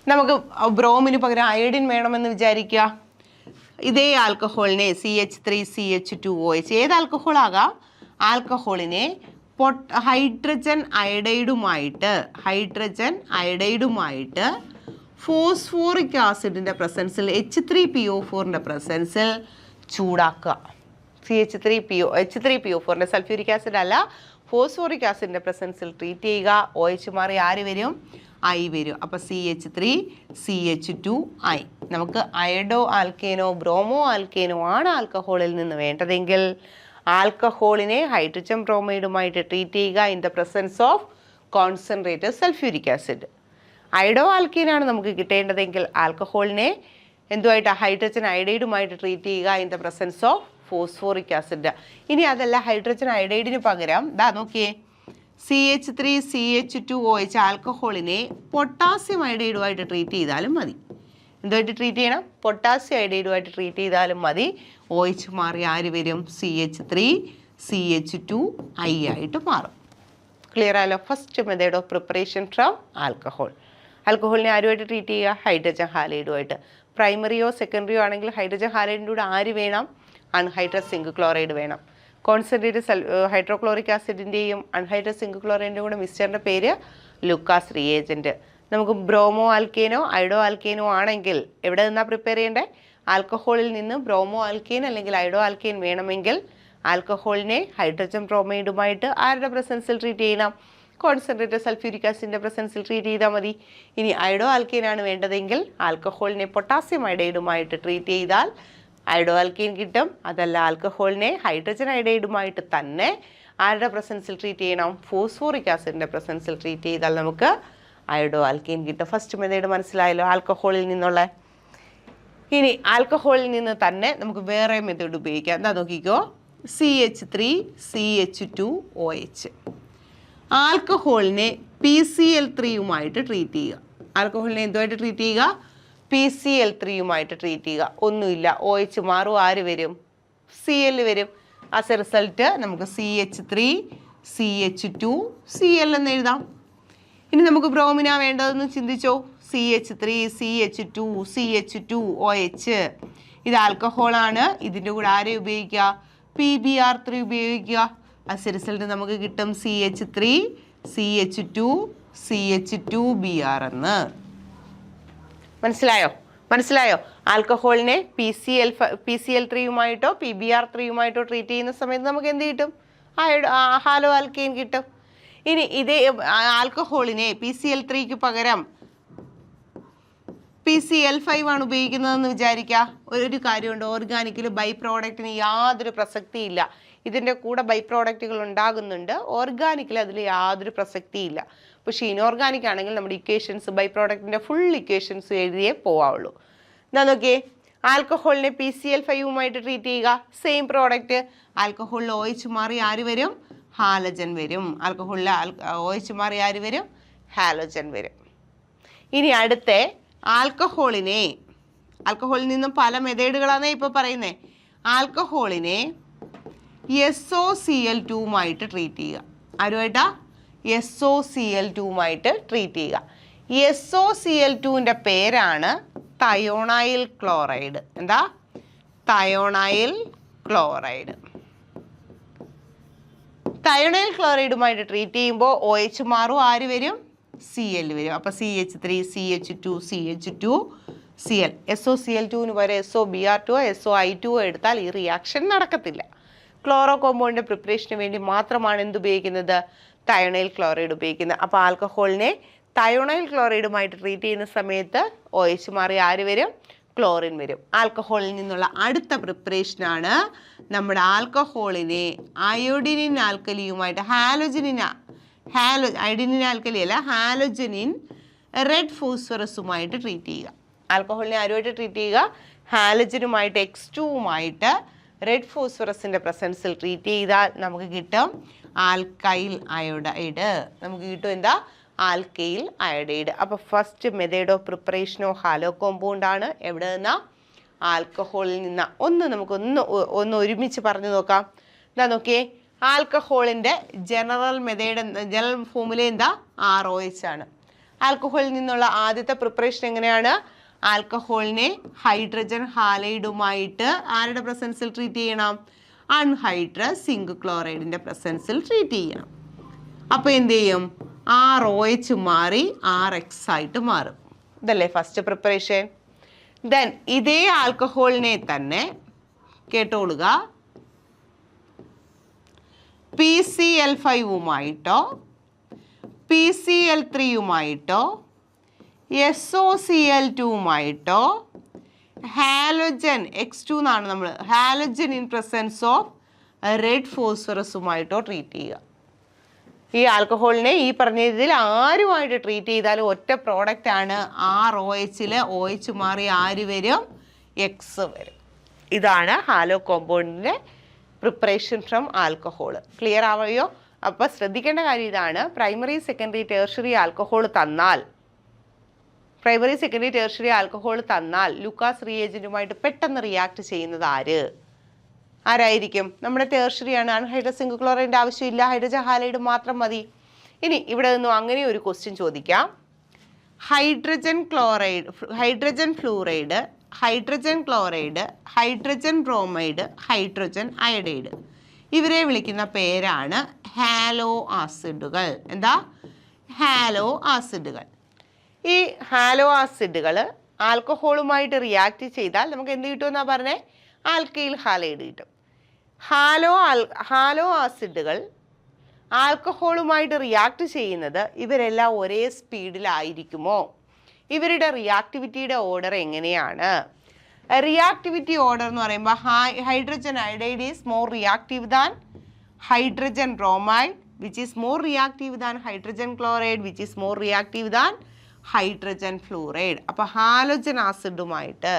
നമുക്ക് ബ്രോമിന് പകരം അയഡിൻ വേണമെന്ന് വിചാരിക്കുക. ഇതേ ആൽക്കഹോളിനെ CH3 CH2OH, ഏത് ആൽക്കഹോൾ ആകാം, ആൽക്കഹോളിനെ ഹൈഡ്രജൻ അയഡൈഡുമായിട്ട് ഫോസ്ഫോറിക് ആസിഡിൻ്റെ പ്രസൻസിൽ H3PO4ൻ്റെ പ്രസൻസിൽ ചൂടാക്കുക. H3PO4ൻ്റെ സൾഫ്യൂരിക് ആസിഡ് അല്ല, ഫോസ്ഫോറിക് ആസിഡിൻ്റെ പ്രസൻസിൽ ട്രീറ്റ് ചെയ്യുക. OH മാറി ആര് വരും? I വരും. അപ്പോൾ CH3 CH2I. നമുക്ക് അയഡോ ആൽക്കേനോ ബ്രോമോ ആൽക്കേനോ ആണ് ആൽക്കഹോളിൽ നിന്ന് വേണ്ടതെങ്കിൽ ആൽക്കഹോളിനെ ഹൈഡ്രജൻ ബ്രോമൈഡുമായിട്ട് ട്രീറ്റ് ചെയ്യുക in the presence of concentrated sulphuric acid. Iodo ആൽക്കീനാണ് നമുക്ക് കിട്ടേണ്ടതെങ്കിൽ ആൽക്കഹോളിനെ എന്തുമായിട്ട് ഹൈഡ്രജൻ അയഡൈഡുമായിട്ട് ട്രീറ്റ് ചെയ്യുക in the presence of phosphoric acid. ഇനി അതല്ല, ഹൈഡ്രജൻ അയഡൈഡിന് പകരം ദാ നോക്കിയേ, CH3 CH2OH ആൽക്കഹോളിനെ പൊട്ടാസ്യം അയഡൈഡുമായിട്ട് ട്രീറ്റ് ചെയ്താലും മതി. എന്തുമായിട്ട് ട്രീറ്റ് ചെയ്യണം? പൊട്ടാസ്യം അയഡൈഡുമായിട്ട് ട്രീറ്റ് ചെയ്താലും മതി. OH മാറി ആര് വരും? CH3 CH2I ആയിട്ട് മാറും. ക്ലിയർ ആയല്ലോ? First method of preparation from alcohol. ആൽക്കഹോളിനെ ആരുമായിട്ട് ട്രീറ്റ് ചെയ്യുക? ഹൈഡ്രജൻ ഹാലൈഡുമായിട്ട്. പ്രൈമറിയോ സെക്കൻഡറിയോ ആണെങ്കിൽ ഹൈഡ്രജൻ ഹാലൈഡിൻ്റെ കൂടെ ആര് വേണം? അൺഹൈഡ്രസ് സിങ്ക് ക്ലോറൈഡ് വേണം. കോൺസെൻട്രേറ്റഡ് ഹൈഡ്രോക്ലോറിക് ആസിഡിൻ്റെയും അൺഹൈഡ്രസ് സിങ്ക് ക്ലോറൈഡിൻ്റെയും കൂടെ മിക്സ്ചറിൻ്റെ പേര് ലൂക്കാസ് റിയേജൻറ്റ്. നമുക്ക് ബ്രോമോ ആൽക്കേനോ അയഡോ ആൽക്കേനോ ആണെങ്കിൽ എവിടെ നിന്നാണ് പ്രിപ്പയർ ചെയ്യേണ്ടത്? ആൽക്കഹോളിൽ നിന്ന് ബ്രോമോ ആൽക്കെയിൻ അല്ലെങ്കിൽ അയഡോ ആൽക്കെയിൻ വേണമെങ്കിൽ ആൽക്കഹോളിനെ ഹൈഡ്രജൻ ബ്രോമൈഡുമായിട്ട് ആരുടെ പ്രസൻസിൽ ട്രീറ്റ് ചെയ്യണം? കോൺസെൻട്രേറ്റഡ് സൾഫ്യൂരിക് ആസിഡിൻ്റെ പ്രസൻസിൽ ട്രീറ്റ് ചെയ്താൽ മതി. ഇനി അയഡോ ആൽക്കെയിനാണ് വേണ്ടതെങ്കിൽ ആൽക്കഹോളിനെ പൊട്ടാസ്യം അയഡൈഡുമായിട്ട് ട്രീറ്റ് ചെയ്താൽ അയഡോ ആൽക്കെയിൻ കിട്ടും. അതല്ല, ആൽക്കഹോളിനെ ഹൈഡ്രജൻ അയഡൈഡുമായിട്ട് തന്നെ ആരുടെ പ്രസൻസിൽ ട്രീറ്റ് ചെയ്യണം? ഫോസ്ഫോറിക് ആസിഡിൻ്റെ പ്രസൻസിൽ ട്രീറ്റ് ചെയ്താൽ നമുക്ക് അയഡോ ആൽക്കെയിൻ കിട്ടും. ഫസ്റ്റ് മെത്തേഡ് മനസ്സിലായല്ലോ ആൽക്കഹോളിൽ നിന്നുള്ള. ഇനി ആൽക്കഹോളിൽ നിന്ന് തന്നെ നമുക്ക് വേറെ മെത്തേഡ് ഉപയോഗിക്കാം. എന്താ നോക്കിക്കോ, CH3CH2OH. ആൽക്കഹോളിനെ PCl3യുമായിട്ട് ട്രീറ്റ് ചെയ്യുക. ആൽക്കഹോളിനെ എന്തുമായിട്ട് ട്രീറ്റ് ചെയ്യുക? PCl3യുമായിട്ട് ട്രീറ്റ് ചെയ്യുക. ഒന്നുമില്ല, OH മാറും, ആര് വരും? Cl വരും. ആസ് എ റിസൾട്ട് നമുക്ക് CH3CH2Cl എന്ന് എഴുതാം. ഇനി നമുക്ക് ബ്രോമിനാ വേണ്ടതെന്ന് ചിന്തിച്ചോ. CH3CH2CH2OH. ഇത് ആൽക്കഹോളാണ്. ഇതിൻ്റെ കൂടെ ആരെ ഉപയോഗിക്കുക? PbR3 ഉപയോഗിക്കുക. ആസ് എ റിസൾട്ട് നമുക്ക് കിട്ടും CH3CH2CH2Br എന്ന്. മനസ്സിലായോ? ആൽക്കഹോളിനെ PCl3യുമായിട്ടോ PbR3യുമായിട്ടോ ട്രീറ്റ് ചെയ്യുന്ന സമയത്ത് നമുക്ക് എന്ത് കിട്ടും? ഹാലോ ആൽക്കെയിൻ കിട്ടും. ഇനി ഇതേ ആൽക്കഹോളിനെ PCl3ക്ക് പകരം PCl5 ആണ് ഉപയോഗിക്കുന്നതെന്ന് വിചാരിക്കുക. ഒരു കാര്യമുണ്ട്, ഓർഗാനിക്കിൽ ബൈ പ്രോഡക്റ്റിന് യാതൊരു പ്രസക്തിയില്ല. ഇതിൻ്റെ കൂടെ ബൈ പ്രോഡക്റ്റുകൾ ഉണ്ടാകുന്നുണ്ട്, ഓർഗാനിക്കിൽ അതിൽ യാതൊരു പ്രസക്തിയില്ല. പക്ഷേ ഇനോർഗാനിക് ആണെങ്കിൽ നമ്മുടെ ഇക്വേഷൻസ്, ബൈ പ്രോഡക്റ്റിൻ്റെ ഫുൾ ഇക്വേഷൻസ് എഴുതിയേ പോവാവുള്ളൂ. എന്താ നോക്കിയേ, ആൽക്കഹോളിനെ PCl5യുമായിട്ട് ട്രീറ്റ് ചെയ്യുക. Same product. ആൽക്കഹോളിൽ OH മാറി ആര് വരും? ഹാലജൻ വരും. ആൽക്കഹോളിൽ OH മാറി ആര് വരും? ഹാലജൻ വരും. ഇനി അടുത്ത ആൽക്കഹോളിൽ നിന്നും പല മെത്തേഡുകളാണ് ഇപ്പോൾ പറയുന്നത്. ആൽക്കഹോളിനെ SOCl2യുമായിട്ട് ട്രീറ്റ് ചെയ്യുക. ആരുമായിട്ടാ? SOCl2യുമായിട്ട് ട്രീറ്റ് ചെയ്യുക. SOCl2ൻ്റെ പേരാണ് തയോണൈൽ ക്ലോറൈഡ്. എന്താ? Thionyl chloride. തയോണൈൽ ക്ലോറൈഡുമായിട്ട് ട്രീറ്റ് ചെയ്യുമ്പോൾ OH മാറും, ആര് വരും? Cl വരും. അപ്പോൾ CH3CH2CH2Cl. SOCl2ന് പകരം SOBr2 SOI2 എടുത്താൽ ഈ റിയാക്ഷൻ നടക്കത്തില്ല. ക്ലോറോ കോമ്പൗണ്ടിൻ്റെ പ്രിപ്പറേഷന് വേണ്ടി മാത്രമാണ് എന്തുപയോഗിക്കുന്നത്? തയോണൈൽ ക്ലോറൈഡ് ഉപയോഗിക്കുന്നത്. അപ്പോൾ ആൽക്കഹോളിനെ തയോണൈൽ ക്ലോറൈഡുമായിട്ട് ട്രീറ്റ് ചെയ്യുന്ന സമയത്ത് OH മാറി ആര് വരും? ക്ലോറിൻ വരും. ആൽക്കഹോളിൽ നിന്നുള്ള അടുത്ത പ്രിപ്പറേഷനാണ് നമ്മുടെ ആൽക്കഹോളിനെ അയോഡിനിൻ ആൽക്കലിയുമായിട്ട് അയോഡിനിൻ ആൽക്കലി അല്ല, ഹാലോജനിൻ റെഡ് ഫോസ്ഫറസുമായിട്ട് ട്രീറ്റ് ചെയ്യുക. ആൽക്കഹോളിനെ ആരുമായിട്ട് ട്രീറ്റ് ചെയ്യുക? ഹാലജനുമായിട്ട് X2വുമായിട്ട് റെഡ് ഫോസ്ഫറസിൻ്റെ പ്രസൻസിൽ ട്രീറ്റ് ചെയ്താൽ നമുക്ക് കിട്ടും ആൽക്കൈൽ അയോഡൈഡ്. നമുക്ക് കിട്ടും എന്താ? Alkyl iodide. അപ്പോൾ ഫസ്റ്റ് മെത്തേഡ് ഓഫ് പ്രിപ്പറേഷനോ ഹാലോ കോമ്പൗണ്ട് ആണ്. എവിടെ നിന്നാ? ആൽക്കഹോളിൽ നിന്ന്. ഒന്ന് ഒരുമിച്ച് പറഞ്ഞു നോക്കാം. എന്താ നോക്കിയേ, ആൽക്കഹോളിൻ്റെ ജനറൽ ഫോമുല എന്താ? ROH ആണ്. ആൽക്കഹോളിൽ നിന്നുള്ള ആദ്യത്തെ പ്രിപ്പറേഷൻ എങ്ങനെയാണ്? ആൽക്കഹോളിനെ ഹൈഡ്രജൻ ഹാലൈഡുമായിട്ട് ആരുടെ പ്രസൻസിൽ ട്രീറ്റ് ചെയ്യണം? അൺഹൈഡ്രസ് സിങ്ക് ക്ലോറൈഡിൻ്റെ പ്രസൻസിൽ ട്രീറ്റ് ചെയ്യണം. അപ്പോൾ എന്ത് ചെയ്യും? ROH മാറി RX ആയിട്ട് മാറും. ഇതല്ലേ ഫസ്റ്റ് പ്രിപ്പറേഷൻ. ദെൻ ഇതേ ആൽക്കഹോളിനെ തന്നെ കേട്ടോളുക, PCl5വുമായിട്ടോ PCl3യുമായിട്ടോ SOCl2വുമായിട്ടോ ഹാലോജൻ X2 എന്നാണ് നമ്മൾ halogen in presence of red ഫോസ്ഫറസുമായിട്ടോ ട്രീറ്റ് ചെയ്യുക. ഈ ആൽക്കഹോളിനെ ഈ പറഞ്ഞതിൽ ആരുമായിട്ട് ട്രീറ്റ് ചെയ്താലും ഒറ്റ പ്രോഡക്റ്റ് ആണ്. ROHൽ OH മാറി ആര് വരും? X വരും. ഇതാണ് ഹാലോ കോമ്പൗണ്ടിൻ്റെ പ്രിപ്പറേഷൻ ഫ്രം ആൽക്കഹോൾ. ക്ലിയർ ആവുകയോ? അപ്പോൾ ശ്രദ്ധിക്കേണ്ട കാര്യം ഇതാണ്, പ്രൈമറി സെക്കൻഡറി ടെർഷ്യറി ആൽക്കഹോൾ തന്നാൽ ലൂക്കാസ് റിയേജൻറ്റുമായിട്ട് പെട്ടെന്ന് റിയാക്ട് ചെയ്യുന്നത് ആരായിരിക്കും? നമ്മുടെ ടെർഷ്യറിയാണ്. അൺഹൈഡ്രസ് സിങ്ക് ക്ലോറൈഡിൻ്റെ ആവശ്യമില്ല, ഹൈഡ്രജൻ ഹാലൈഡ് മാത്രം മതി. ഇനി ഇവിടെ നിന്നും അങ്ങനെ ഒരു ക്വസ്റ്റ്യൻ ചോദിക്കാം. Hydrogen fluoride, hydrogen chloride, hydrogen bromide, hydrogen iodide, ഇവരെ വിളിക്കുന്ന പേരാണ് ഹാലോ ആസിഡുകൾ. എന്താ? ഹാലോ ആസിഡുകൾ. ഈ ഹാലോ ആസിഡുകൾ ആൽക്കഹോളുമായിട്ട് റിയാക്ട് ചെയ്താൽ നമുക്ക് എന്ത് കിട്ടുമെന്നാണ് പറഞ്ഞത്? ആൽക്കൈൽ ഹാലൈഡ് കിട്ടും. ഹാലോ ആസിഡുകൾ ആൽക്കഹോളുമായിട്ട് റിയാക്ട് ചെയ്യുന്നത് ഇവരെല്ലാം ഒരേ സ്പീഡിലായിരിക്കുമോ? ഇവരുടെ റിയാക്ടിവിറ്റിയുടെ ഓർഡർ എങ്ങനെയാണ്? റിയാക്ടിവിറ്റി ഓർഡർ എന്ന് പറയുമ്പോൾ hydrogen iodide is more reactive than hydrogen bromide, which is more reactive than hydrogen chloride, which is more reactive than hydrogen fluoride. അപ്പോൾ ഹാലോജൻ ആസിഡുമായിട്ട്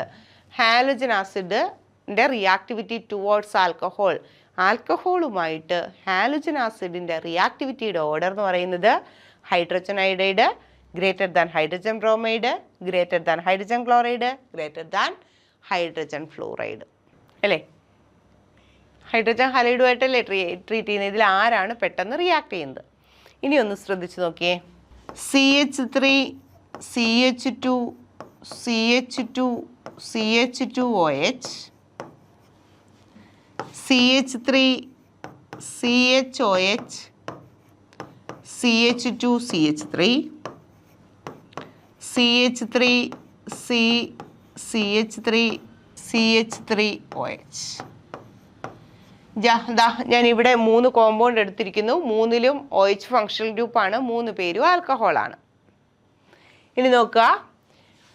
ഹാലോജൻ ആസിഡിൻ്റെ റിയാക്ടിവിറ്റി ടുവേർഡ്സ് ആൽക്കഹോൾ. ആൽക്കഹോളുമായിട്ട് ഹാലോജൻ ആസിഡിൻ്റെ റിയാക്ടിവിറ്റിയുടെ order എന്ന് പറയുന്നത് hydrogen iodide greater than hydrogen bromide greater than hydrogen chloride greater than hydrogen fluoride അല്ലേ? Hydrogen ഹാലൈഡുമായിട്ടല്ലേ ട്രീറ്റ് ചെയ്യുന്നത്. ഇതിൽ ആരാണ് പെട്ടെന്ന് റിയാക്ട് ചെയ്യുന്നത്? ഇനി ഒന്ന് ശ്രദ്ധിച്ച് നോക്കിയേ. CH3 CH2 CH2 CH2OH CH3 CHOH CH2 CH3 CH3 C CH3 CH3OH. ഞാനിവിടെ 3 കോമ്പൗണ്ട് എടുത്തിരിക്കുന്നു. 3ലും OH ഫങ്ഷണൽ ഗ്രൂപ്പാണ്, 3 പേരും ആൽക്കഹോളാണ്. ഇനി നോക്കുക,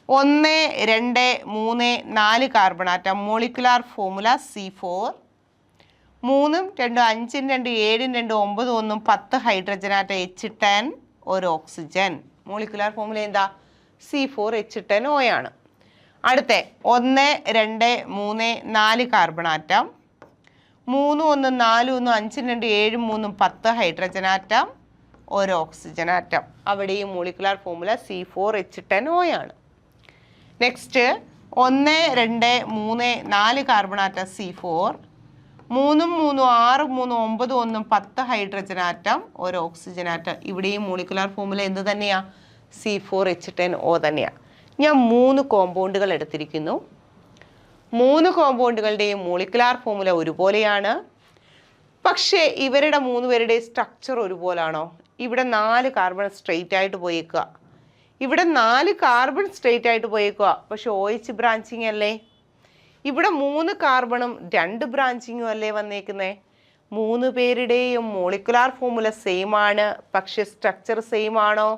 1 2 3 4 carbon atom molecular formula C4. 3 2 5 2 7 2 9 1 10 hydrogen atom H10 ഒരു ഓക്സിജൻ. മോളിക്കുലാർ ഫോർമുല എന്താ? C4H10O ആണ്. അടുത്ത 1 2 3 4 കാർബൺ ആറ്റം 3 1 4 1 5 2 7 3 10 ഹൈഡ്രജൻ ആറ്റം ഒരു ഓക്സിജൻ ആറ്റം. അവിടെയും മോളിക്കുലാർ ഫോർമുല C4H10O ആണ്. Next 1 2 3 4 carbon atom C4 3 3 6 3 9 1 10 hydrogen atom ഒരു ഓക്സിജൻ ആറ്റം. ഇവിടെയും മോളിക്കുലാർ ഫോർമുല എന്ത് തന്നെയാ? C4H10O തന്നെയാണ്. ഞാൻ 3 കോമ്പൗണ്ടുകൾ എടുത്തിരിക്കുന്നു. 3 കോമ്പൗണ്ടുകളുടെയും മോളിക്കുലാർ ഫോർമുല ഒരുപോലെയാണ്. പക്ഷേ ഇവരുടെ 3 പേരുടെയും സ്ട്രക്ചർ ഒരുപോലാണോ? ഇവിടെ 4 കാർബൺ സ്ട്രെയിറ്റ് ആയിട്ട് പോയേക്കുക, ഇവിടെ 4 കാർബൺ സ്ട്രെയിറ്റ് ആയിട്ട് പോയേക്കുക. പക്ഷെ OH ബ്രാഞ്ചിങ് അല്ലേ? ഇവിടെ 3 കാർബണും 2 ബ്രാഞ്ചിങ്ങും അല്ലേ വന്നേക്കുന്നേ? 3 പേരുടെയും മോളിക്കുലാർ ഫോർമുല സെയിം ആണ്, പക്ഷെ സ്ട്രക്ചർ സെയിം ആണോ?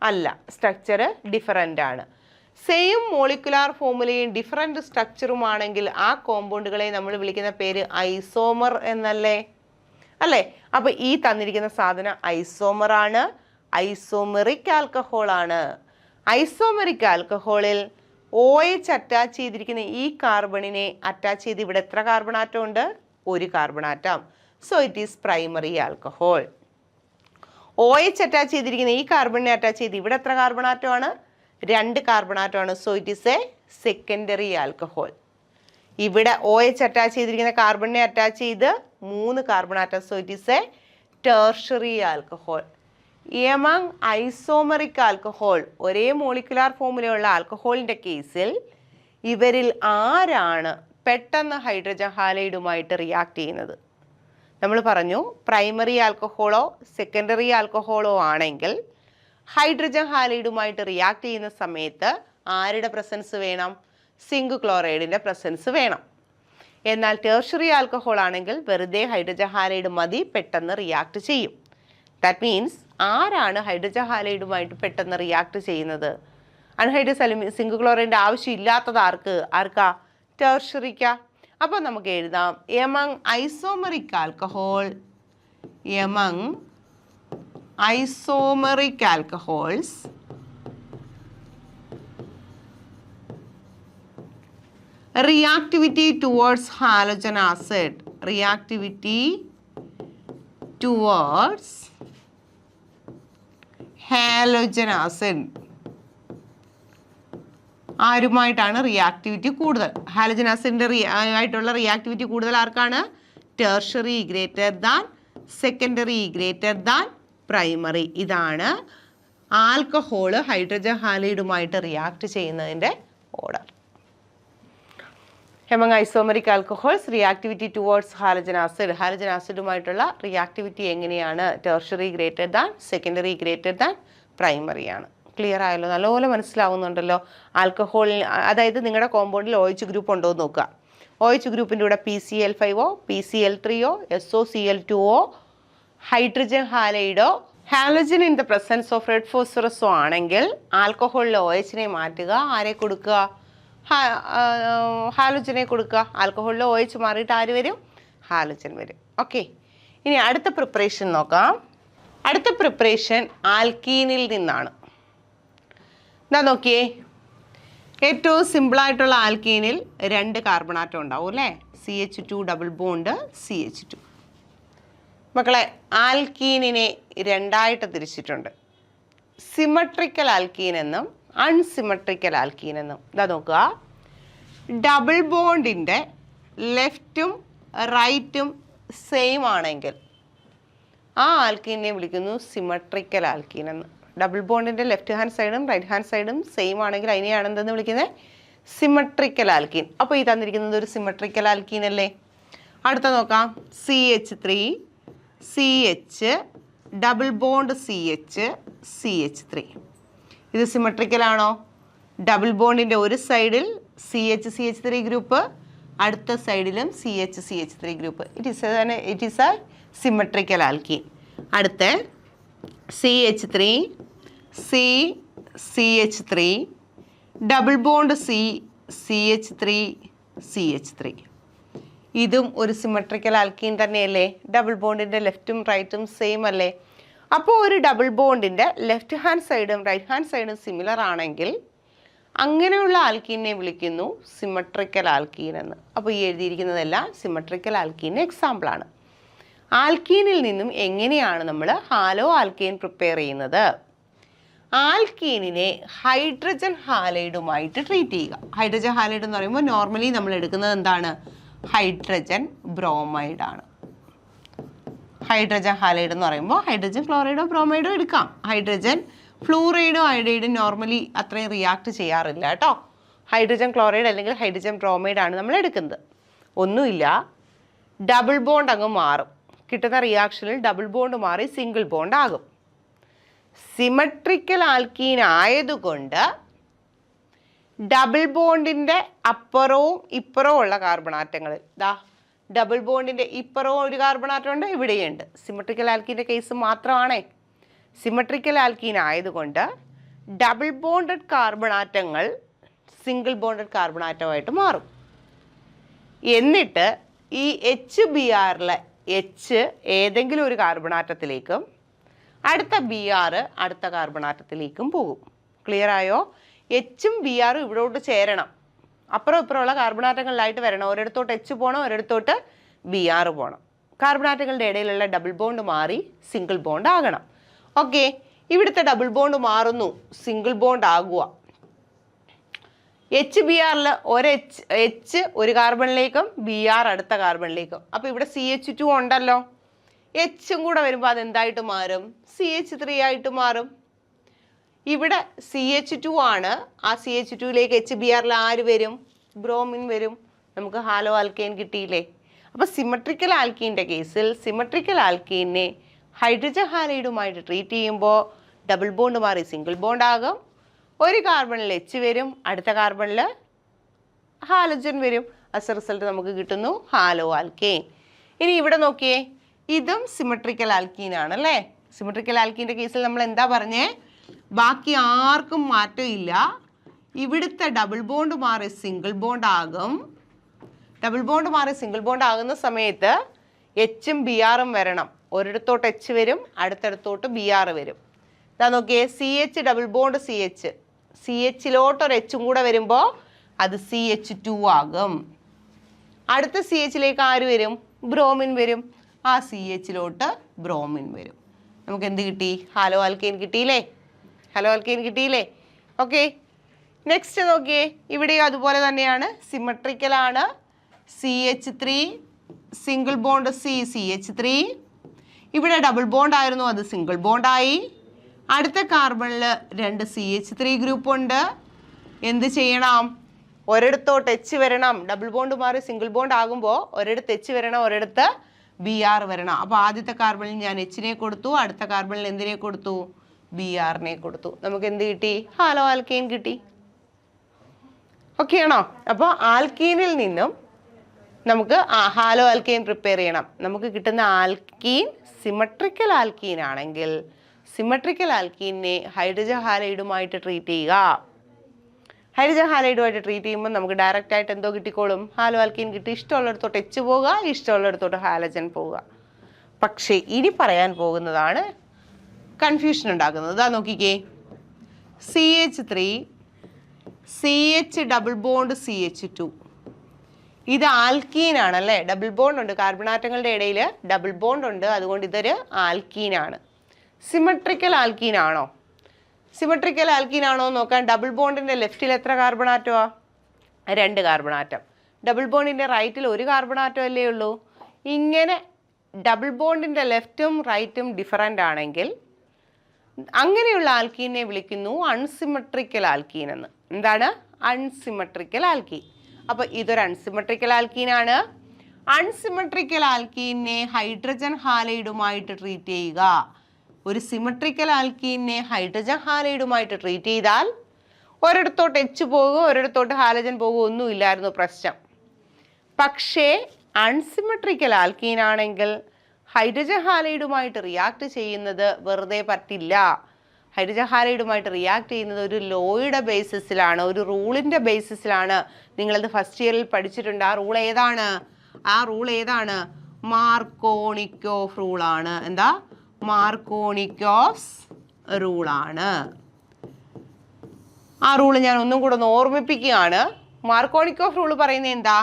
അല്ല, സ്ട്രക്ചർ ഡിഫറൻ്റ് ആണ്. സെയിം മോളിക്കുലാർ ഫോർമുലയും ഡിഫറൻറ്റ് സ്ട്രക്ചറുമാണെങ്കിൽ ആ കോമ്പൗണ്ടുകളെ നമ്മൾ വിളിക്കുന്ന പേര് ഐസോമർ എന്നല്ലേ? അല്ലേ? അപ്പോൾ ഈ തന്നിരിക്കുന്ന സാധനം ഐസോമർ ആണ്, ഐസോമെറിക് ആൽക്കഹോൾ ആണ്. ഐസോമെറിക് ആൽക്കഹോളിൽ OH അറ്റാച്ച് ചെയ്തിരിക്കുന്ന ഈ കാർബണിനെ അറ്റാച്ച് ചെയ്ത് ഇവിടെ എത്ര കാർബൺ ആറ്റം ഉണ്ട്? 1 carbon atom. So it is primary alcohol. OH attach ചെയ്തിരിക്കുന്ന ഈ കാർബണിനെ അറ്റാച്ച് ചെയ്ത് ഇവിടെ എത്ര കാർബൺ ആറ്റമാണ്? 2 കാർബൺ ആറ്റമാണ്. So it is a secondary alcohol. ഇവിടെ OH അറ്റാച്ച് ചെയ്തിരിക്കുന്ന കാർബണിനെ അറ്റാച്ച് ചെയ്ത് 3 carbon atom. So it is a tertiary alcohol. Among isomeric alcohol, ഒരേ മോളിക്കുലാർ ഫോർമുലയുള്ള ആൽക്കഹോളിൻ്റെ കേസിൽ ഇവരിൽ ആരാണ് പെട്ടെന്ന് ഹൈഡ്രജൻ ഹാലൈഡുമായിട്ട് റിയാക്ട് ചെയ്യുന്നത്? നമ്മൾ പറഞ്ഞു പ്രൈമറി ആൽക്കഹോളോ സെക്കൻഡറി ആൽക്കഹോളോ ആണെങ്കിൽ ഹൈഡ്രജൻ ഹാലൈഡുമായിട്ട് റിയാക്ട് ചെയ്യുന്ന സമയത്ത് ആരുടെ പ്രസൻസ് വേണം? സിങ്ക് ക്ലോറൈഡിൻ്റെ പ്രസൻസ് വേണം. എന്നാൽ ടെർഷ്യറി ആൽക്കഹോൾ ആണെങ്കിൽ വെറുതെ ഹൈഡ്രജൻ ഹാലൈഡ് മതി, പെട്ടെന്ന് റിയാക്ട് ചെയ്യും. ദാറ്റ് മീൻസ് ആരാണ് ഹൈഡ്രജൻ ഹാലൈഡുമായിട്ട് പെട്ടെന്ന് റിയാക്ട് ചെയ്യുന്നത്? അൺഹൈഡ്രസ് സിങ്ക് ക്ലോറൈഡിൻ്റെ ആവശ്യമില്ലാത്തത് ആർക്കാ? ടെർഷ്യറിക്കാ. അപ്പോൾ നമുക്ക് എഴുതാം among isomeric alcohol, among isomeric alcohols reactivity towards halogen acid, reactivity towards halogen acid ആരുമായിട്ടാണ് റിയാക്ടിവിറ്റി കൂടുതൽ? ഹാലജൻ ആസിഡിൻ്റെ ആയിട്ടുള്ള റിയാക്ടിവിറ്റി കൂടുതൽ ആർക്കാണ്? Tertiary greater than secondary greater than primary. ഇതാണ് ആൽക്കഹോള് ഹൈഡ്രജൻ ഹാലൈഡുമായിട്ട് റിയാക്ട് ചെയ്യുന്നതിൻ്റെ order. Among isomeric alcohols reactivity towards halogen acid, halogen ആസിഡുമായിട്ടുള്ള റിയാക്ടിവിറ്റി എങ്ങനെയാണ്? Tertiary greater than secondary greater than primary ആണ്. ക്ലിയർ ആയല്ലോ? നല്ലപോലെ മനസ്സിലാവുന്നുണ്ടല്ലോ. ആൽക്കഹോളിൽ, അതായത് നിങ്ങളുടെ കോമ്പൗണ്ടിൽ OH ഗ്രൂപ്പ് ഉണ്ടോ എന്ന് നോക്കുക. OH ഗ്രൂപ്പിൻ്റെ കൂടെ PCl5O PCl3O SOCl2O ഹൈഡ്രജൻ ഹാലൈഡോ halogen in the presence of red ഫോസ്ഫറസോ ആണെങ്കിൽ ആൽക്കഹോളിലെ OHനെ മാറ്റുക. ആരെ കൊടുക്കുക? ഹാലജനെ കൊടുക്കുക. ആൽക്കഹോളിലെ OH മാറിയിട്ട് ആര് വരും? ഹാലജൻ വരും. ഓക്കെ, ഇനി അടുത്ത പ്രിപ്പറേഷൻ നോക്കാം. അടുത്ത പ്രിപ്പറേഷൻ ആൽക്കീനിൽ നിന്നാണ്. എന്താ നോക്കിയേ, ഏറ്റവും സിമ്പിളായിട്ടുള്ള ആൽക്കീനിൽ 2 കാർബൺ ആറ്റം ഉണ്ടാവും അല്ലേ? CH2 double bond CH2. മക്കളെ, ആൽക്കീനിനെ 2ആയിട്ട് തിരിച്ചിട്ടുണ്ട്. സിമട്രിക്കൽ ആൽക്കീൻ എന്നും അൺസിമട്രിക്കൽ ആൽക്കീൻ എന്നും. ഇതാ നോക്കുക, ഡബിൾ ബോണ്ടിൻ്റെ ലെഫ്റ്റും റൈറ്റും സെയിം ആണെങ്കിൽ ആ ആൽക്കീനെ വിളിക്കുന്നു സിമട്രിക്കൽ ആൽക്കീൻ എന്ന്. ഡബിൾ ബോണ്ടിൻ്റെ ലെഫ്റ്റ് ഹാൻഡ് സൈഡും റൈറ്റ് ഹാൻഡ് സൈഡും സെയിം ആണെങ്കിൽ അതിനെയാണ് എന്തെന്ന് വിളിക്കുന്നത്? Symmetrical alkene. അപ്പോൾ ഈ തന്നിരിക്കുന്നത് ഒരു സിമട്രിക്കൽ ആൽക്കീൻ അല്ലേ? അടുത്ത നോക്കാം, CH3 CH double bond CH3. ഇത് സിമട്രിക്കൽ ആണോ? ഡബിൾ ബോണ്ടിൻ്റെ ഒരു സൈഡിൽ CH3 ഗ്രൂപ്പ്, അടുത്ത സൈഡിലും CH3 group. It is A symmetrical alkene. അടുത്ത CH3 CH3 double bond CH3. ഇതും ഒരു സിമട്രിക്കൽ ആൽക്കീൻ തന്നെയല്ലേ? ഡബിൾ ബോണ്ടിൻ്റെ ലെഫ്റ്റും റൈറ്റും സെയിം അല്ലേ? അപ്പോൾ ഒരു ഡബിൾ ബോണ്ടിൻ്റെ ലെഫ്റ്റ് ഹാൻഡ് സൈഡും റൈറ്റ് ഹാൻഡ് സൈഡും സിമിലർ ആണെങ്കിൽ അങ്ങനെയുള്ള ആൽക്കീനെ വിളിക്കുന്നു സിമട്രിക്കൽ ആൽക്കീൻ എന്ന്. അപ്പോൾ ഈ എഴുതിയിരിക്കുന്നതെല്ലാം സിമട്രിക്കൽ ആൽക്കീൻ്റെ എക്സാമ്പിളാണ്. ആൽക്കീനിൽ നിന്നും എങ്ങനെയാണ് നമ്മൾ ഹാലോ ആൽക്കീൻ പ്രിപ്പയർ ചെയ്യുന്നത്? ആൽക്കീനിനെ ഹൈഡ്രജൻ ഹാലൈഡുമായിട്ട് ട്രീറ്റ് ചെയ്യുക. ഹൈഡ്രജൻ ഹാലൈഡ് എന്ന് പറയുമ്പോൾ നോർമലി നമ്മൾ എടുക്കുന്നത് എന്താണ്? ഹൈഡ്രജൻ ബ്രോമൈഡാണ്. ഹൈഡ്രജൻ ഹാലൈഡ് എന്ന് പറയുമ്പോൾ ഹൈഡ്രജൻ ക്ലോറൈഡോ ബ്രോമൈഡോ എടുക്കാം. ഹൈഡ്രജൻ ഫ്ലൂറൈഡോ അയഡൈഡും നോർമലി അത്രയും റിയാക്ട് ചെയ്യാറില്ല കേട്ടോ. ഹൈഡ്രജൻ ക്ലോറൈഡ് അല്ലെങ്കിൽ ഹൈഡ്രജൻ ബ്രോമൈഡാണ് നമ്മൾ എടുക്കുന്നത്. ഒന്നുമില്ല, ഡബിൾ ബോണ്ട് അങ്ങ് മാറും. കിട്ടുന്ന റിയാക്ഷനിൽ ഡബിൾ ബോണ്ട് മാറി സിംഗിൾ ബോണ്ട് ആകും. സിമട്രിക്കൽ ആൽക്കീൻ ആയതുകൊണ്ട് ഡബിൾ ബോണ്ടിൻ്റെ അപ്പുറവും ഇപ്പുറവും ഉള്ള കാർബൺ ആറ്റങ്ങൾ, ദാ ഡബിൾ ബോണ്ടിൻ്റെ ഇപ്പുറവും ഒരു കാർബൺ ആറ്റം ഉണ്ട്, ഇവിടെയുണ്ട്. സിമട്രിക്കൽ ആൽക്കീൻ്റെ കേസ് മാത്രമാണേ. സിമട്രിക്കൽ ആൽക്കീൻ ആയതുകൊണ്ട് ഡബിൾ ബോണ്ടഡ് കാർബൺ ആറ്റങ്ങൾ സിംഗിൾ ബോണ്ടഡ് കാർബൺ ആറ്റമായിട്ട് മാറും. എന്നിട്ട് ഈ HBrലെ H ഏതെങ്കിലും ഒരു കാർബൺ ആറ്റത്തിലേക്കും അടുത്ത Br അടുത്ത കാർബൺ ആറ്റത്തിലേക്കും പോകും. ക്ലിയർ ആയോ? Hഉം Brഉം ഇവിടോട്ട് ചേരണം. അപ്പുറം ഇപ്പുറമുള്ള കാർബൺ ആറ്റങ്ങളിലായിട്ട് വരണം. ഒരിടത്തോട്ട് H പോകണം, ഒരിടത്തോട്ട് Br പോകണം. കാർബൺ ആറ്റങ്ങളുടെ ഇടയിലുള്ള ഡബിൾ ബോണ്ട് മാറി സിംഗിൾ ബോണ്ട് ആകണം. ഓക്കെ, ഇവിടുത്തെ ഡബിൾ ബോണ്ട് മാറുന്നു, സിംഗിൾ ബോണ്ട് ആകുക. HBrൽ H ഒരു കാർബണിലേക്കും Br അടുത്ത കാർബണിലേക്കും. അപ്പോൾ ഇവിടെ CH2 ഉണ്ടല്ലോ, Hഉം കൂടെ വരുമ്പോൾ അതെന്തായിട്ട് മാറും? CH3 ആയിട്ട് മാറും. ഇവിടെ CH2 ആണ്, ആ CH2ലേക്ക് HBrൽ ആര് വരും? ബ്രോമിൻ വരും. നമുക്ക് ഹാലോ ആൽക്കൈൻ കിട്ടിയില്ലേ? അപ്പോൾ സിമട്രിക്കൽ ആൽക്കീൻ്റെ കേസിൽ സിമട്രിക്കൽ ആൽക്കീനെ ഹൈഡ്രജൻ ഹാലൈഡുമായിട്ട് ട്രീറ്റ് ചെയ്യുമ്പോൾ ഡബിൾ ബോണ്ട് മാറി സിംഗിൾ ബോണ്ട് ആകും. ഒരു കാർബണിൽ H വരും, അടുത്ത കാർബണിൽ ഹാലജൻ വരും. ആസ് എ റിസൾട്ട് നമുക്ക് കിട്ടുന്നു ഹാലോ ആൽക്കൈൻ. ഇനി ഇവിടെ നോക്കിയേ, ഇതും സിമട്രിക്കൽ ആൽക്കീൻ ആണ് അല്ലേ? സിമട്രിക്കൽ ആൽക്കീൻ്റെ കേസിൽ നമ്മൾ എന്താ പറഞ്ഞേ? ബാക്കി ആർക്കും മാറ്റമില്ല. ഇവിടുത്തെ ഡബിൾ ബോണ്ട് മാറി സിംഗിൾ ബോണ്ട് ആകും. ഡബിൾ ബോണ്ട് മാറി സിംഗിൾ ബോണ്ട് ആകുന്ന സമയത്ത് Hഉം Brഉം വരണം. ഒരിടത്തോട്ട് H വരും, അടുത്തടുത്തോട്ട് Br വരും. ഇതാ നോക്കിയേ, CH ഡബിൾ ബോണ്ട് CHലോട്ടൊരു Hഉം കൂടെ വരുമ്പോൾ അത് CH2 ആകും. അടുത്ത CHലേക്ക് ആര് വരും? ബ്രോമിൻ വരും. ആ CHലോട്ട് ബ്രോമിൻ വരും. നമുക്ക് എന്ത് കിട്ടി? ഹാലോ ആൽക്കൈൻ കിട്ടിയില്ലേ? ഹാലോ ആൽക്കൈൻ കിട്ടിയില്ലേ? ഓക്കെ, നെക്സ്റ്റ് നോക്കിയേ, ഇവിടെയും അതുപോലെ തന്നെയാണ്, സിമട്രിക്കലാണ്. CH3 single bond CH3. ഇവിടെ ഡബിൾ ബോണ്ട് ആയിരുന്നു, അത് സിംഗിൾ ബോണ്ടായി. അടുത്ത കാർബണിൽ 2 CH3 ഗ്രൂപ്പ് ഉണ്ട്. എന്ത് ചെയ്യണം? ഒരിടത്തോട്ട് H വരണം. ഡബിൾ ബോണ്ട് മാറി സിംഗിൾ ബോണ്ട് ആകുമ്പോൾ ഒരിടത്ത് H വരണം, ഒരിടത്ത് Br വരണം. അപ്പോൾ ആദ്യത്തെ കാർബണിൽ ഞാൻ Hനെ കൊടുത്തു, അടുത്ത കാർബണിൽ എന്തിനെ കൊടുത്തു? Brനെ കൊടുത്തു. നമുക്ക് എന്ത് കിട്ടി? ഹാലോ ആൽക്കൈൻ കിട്ടി. ഓക്കെ ആണോ? അപ്പോൾ ആൽക്കീനിൽ നിന്നും നമുക്ക് ഹാലോ ആൽക്കൈൻ പ്രിപ്പയർ ചെയ്യണം. നമുക്ക് കിട്ടുന്ന ആൽക്കീൻ സിമട്രിക്കൽ ആൽക്കീൻ ആണെങ്കിൽ സിമട്രിക്കൽ ആൽക്കീനെ ഹൈഡ്രജൻ ഹാലൈഡുമായിട്ട് ട്രീറ്റ് ചെയ്യുക. ഹൈഡ്രജൻ ഹാലൈഡുമായിട്ട് ട്രീറ്റ് ചെയ്യുമ്പോൾ നമുക്ക് ഡയറക്റ്റ് ആയിട്ട് എന്തോ കിട്ടിക്കോളും? ഹാലോ ആൽക്കീൻ കിട്ടി. ഇഷ്ടമുള്ളിടത്തോട്ട് H പോവുക, ഇഷ്ടമുള്ളിടത്തോട്ട് ഹാലജൻ പോവുക. പക്ഷേ ഇനി പറയാൻ പോകുന്നതാണ് കൺഫ്യൂഷൻ ഉണ്ടാക്കുന്നത്. ഇതാ നോക്കിക്കേ, CH3 CH double bond CH2. ഇത് ആൽക്കീനാണ് അല്ലേ? ഡബിൾ ബോണ്ട് ഉണ്ട്, കാർബണാറ്റങ്ങളുടെ ഇടയിൽ ഡബിൾ ബോണ്ട് ഉണ്ട്, അതുകൊണ്ട് ഇതൊരു ആൽക്കീനാണ്. സിമെട്രിക്കൽ ആൽക്കീനാണോ? സിമെട്രിക്കൽ ആൽക്കീനാണോ നോക്കാൻ ഡബിൾ ബോണ്ടിൻ്റെ ലെഫ്റ്റിൽ എത്ര കാർബണാറ്റമാ? 2 കാർബണാറ്റം. ഡബിൾ ബോണ്ടിൻ്റെ റൈറ്റിൽ 1 കാർബണാറ്റം അല്ലേ ഉള്ളൂ. ഇങ്ങനെ ഡബിൾ ബോണ്ടിൻ്റെ ലെഫ്റ്റും റൈറ്റും ഡിഫറൻ്റ് ആണെങ്കിൽ അങ്ങനെയുള്ള ആൽക്കീനെ വിളിക്കുന്നു അൺസിമെട്രിക്കൽ ആൽക്കീൻ എന്ന്. എന്താണ്? Unsymmetrical alkene. അപ്പോൾ ഇതൊരു അൺസിമെട്രിക്കൽ ആൽക്കീനാണ്. അൺസിമെട്രിക്കൽ ആൽക്കീനെ ഹൈഡ്രജൻ ഹാലൈഡുമായിട്ട് ട്രീറ്റ് ചെയ്യുക. ഒരു സിമെട്രിക്കൽ ആൽക്കീനെ ഹൈഡ്രജൻ ഹാലൈഡുമായിട്ട് ട്രീറ്റ് ചെയ്താൽ ഒരിടത്തോട്ട് H പോകുക, ഒരിടത്തോട്ട് ഹാലജൻ പോകുക, ഒന്നുമില്ലായിരുന്നു പ്രശ്നം. പക്ഷേ അൺസിമെട്രിക്കൽ ആൽക്കീൻ ആണെങ്കിൽ ഹൈഡ്രജൻ ഹാലൈഡുമായിട്ട് റിയാക്ട് ചെയ്യുന്നത് വെറുതെ പറ്റില്ല. ഹൈഡ്രജൻ ഹാലൈഡുമായിട്ട് റിയാക്ട് ചെയ്യുന്നത് ഒരു ലോയുടെ ബേസിസിലാണ്, ഒരു റൂളിൻ്റെ ബേസിസിലാണ്. നിങ്ങളത് ഫസ്റ്റ് ഇയറിൽ പഠിച്ചിട്ടുണ്ട്. ആ റൂൾ ഏതാണ്? മാർക്കോണിക്കോഫ് റൂളാണ്. എന്താ? മാർക്കോണിക്കോഫ്സ് റൂളാണ്. ആ റൂള് ഞാൻ ഒന്നും കൂടെ ഒന്ന് ഓർമ്മിപ്പിക്കുകയാണ്. മാർക്കോണിക്കോഫ് റൂള് പറയുന്നത് എന്താ?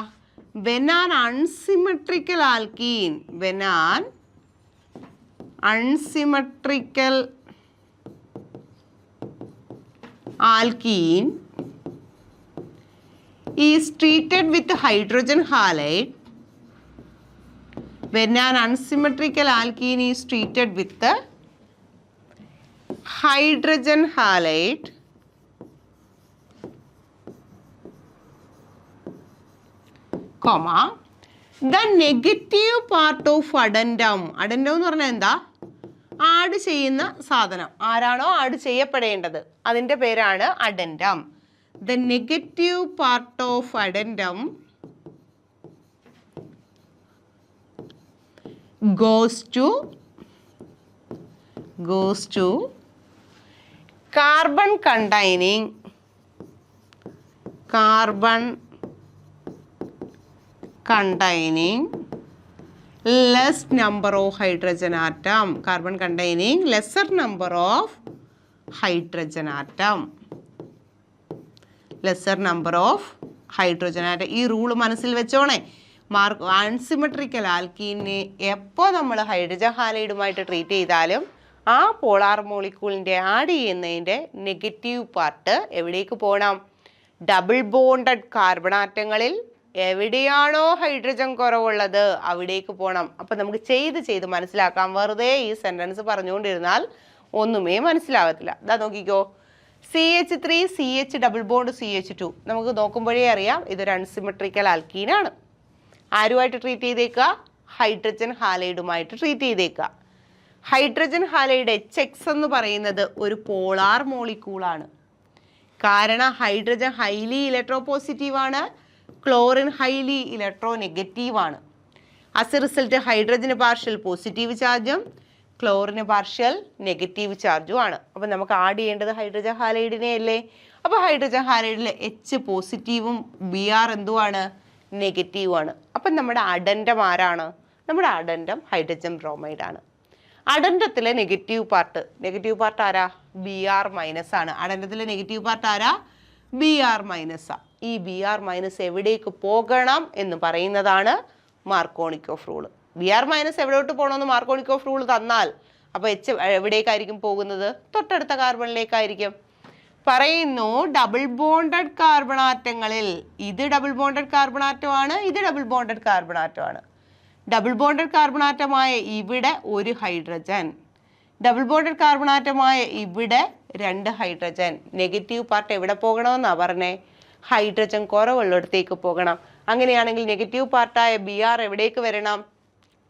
when an unsymmetrical alkene is treated with hydrogen halide, when an unsymmetrical alkene is treated with the hydrogen halide, comma, the negative part of addendum. Addendum എന്ന് പറഞ്ഞാൽ എന്താ? ആഡ് ചെയ്യുന്ന സാധനം. ആരാണോ ആഡ് ചെയ്യപ്പെടേണ്ടത് അതിൻ്റെ പേരാണ് addendum. The negative part of addendum goes to carbon containing less number of hydrogen atom. Carbon containing lesser number of hydrogen atom. Lesser number of hydrogen atom. ഈ rule മനസ്സിൽ വെച്ചോണേ. അൺസിമെട്രിക്കൽ ആൽക്കീനെ എപ്പോൾ നമ്മൾ hydrogen ഹാലൈഡുമായിട്ട് treat ചെയ്താലും ആ polar മോളിക്യൂളിൻ്റെ add ചെയ്യുന്നതിൻ്റെ negative part എവിടേക്ക് പോകണം? ഡബിൾ ബോണ്ടഡ് കാർബണാറ്റങ്ങളിൽ എവിടെയാണോ ഹൈഡ്രജൻ കുറവുള്ളത് അവിടേക്ക് പോകണം. അപ്പം നമുക്ക് ചെയ്ത് മനസ്സിലാക്കാം. വെറുതെ ഈ സെൻറ്റൻസ് പറഞ്ഞുകൊണ്ടിരുന്നാൽ ഒന്നുമേ മനസ്സിലാകത്തില്ല. ഇതാ നോക്കിക്കോ, CH3 CH double bond CH2 നമുക്ക് നോക്കുമ്പോഴേ അറിയാം ഇതൊരു അൺസിമെട്രിക്കൽ ആൽക്കീനാണ്. ആരുമായിട്ട് ട്രീറ്റ് ചെയ്തേക്കുക? ഹൈഡ്രജൻ ഹാലൈഡുമായിട്ട് ട്രീറ്റ് ചെയ്തേക്കുക. ഹൈഡ്രജൻ ഹാലൈഡ് HX എന്ന് പറയുന്നത് ഒരു പോളാർ മോളിക്യൂളാണ്. കാരണം ഹൈഡ്രജൻ ഹൈലി ഇലക്ട്രോപോസിറ്റീവാണ്, ക്ലോറിൻ ഹൈലി ഇലക്ട്രോ നെഗറ്റീവാണ്. ആസ് എ റിസൾട്ട് ഹൈഡ്രജന് പാർഷ്യൽ പോസിറ്റീവ് ചാർജും ക്ലോറിന് പാർഷ്യൽ നെഗറ്റീവ് ചാർജും ആണ്. അപ്പം നമുക്ക് ആഡ് ചെയ്യേണ്ടത് ഹൈഡ്രജൻ ഹാലൈഡിനെ അല്ലേ? അപ്പോൾ ഹൈഡ്രജൻ ഹാലൈഡിൽ H പോസിറ്റീവും Br എന്തുമാണ്? നെഗറ്റീവാണ്. അപ്പം നമ്മുടെ അഡൻഡം ആരാണ്? നമ്മുടെ അഡൻഡം ഹൈഡ്രജൻ ബ്രോമൈഡാണ്. അഡൻഡത്തിലെ നെഗറ്റീവ് പാർട്ട് ആരാ? Br മൈനസ് ആണ്. അഡൻഡത്തിലെ നെഗറ്റീവ് പാർട്ട് ആരാ? Br മൈനസാ. ഈ Br മൈനസ് എവിടേക്ക് പോകണം എന്ന് പറയുന്നതാണ് മാർക്കോണിക്കോഫ് റൂള്. Br മൈനസ് എവിടോട്ട് പോകണമെന്ന് മാർക്കോണിക്കോഫ് റൂൾ തന്നാൽ അപ്പോൾ H എവിടേക്കായിരിക്കും പോകുന്നത്? തൊട്ടടുത്ത കാർബണിലേക്കായിരിക്കും. പറയുന്നു ഡബിൾ ബോണ്ടഡ് കാർബണാറ്റങ്ങളിൽ ഇത് ഡബിൾ ബോണ്ടഡ് കാർബണാറ്റമാണ്, ഇത് ഡബിൾ ബോണ്ടഡ് കാർബണാറ്റമാണ്. ഡബിൾ ബോണ്ടഡ് കാർബണാറ്റമായ ഇവിടെ ഒരു ഹൈഡ്രജൻ, ഡബിൾ ബോണ്ടഡ് കാർബണാറ്റമായ ഇവിടെ 2 ഹൈഡ്രജൻ. നെഗറ്റീവ് പാർട്ട് എവിടെ പോകണമെന്നാണ് പറഞ്ഞേ? ഹൈഡ്രജൻ കുറവുള്ളിടത്തേക്ക് പോകണം. അങ്ങനെയാണെങ്കിൽ നെഗറ്റീവ് പാർട്ടായ Br എവിടേക്ക് വരണം?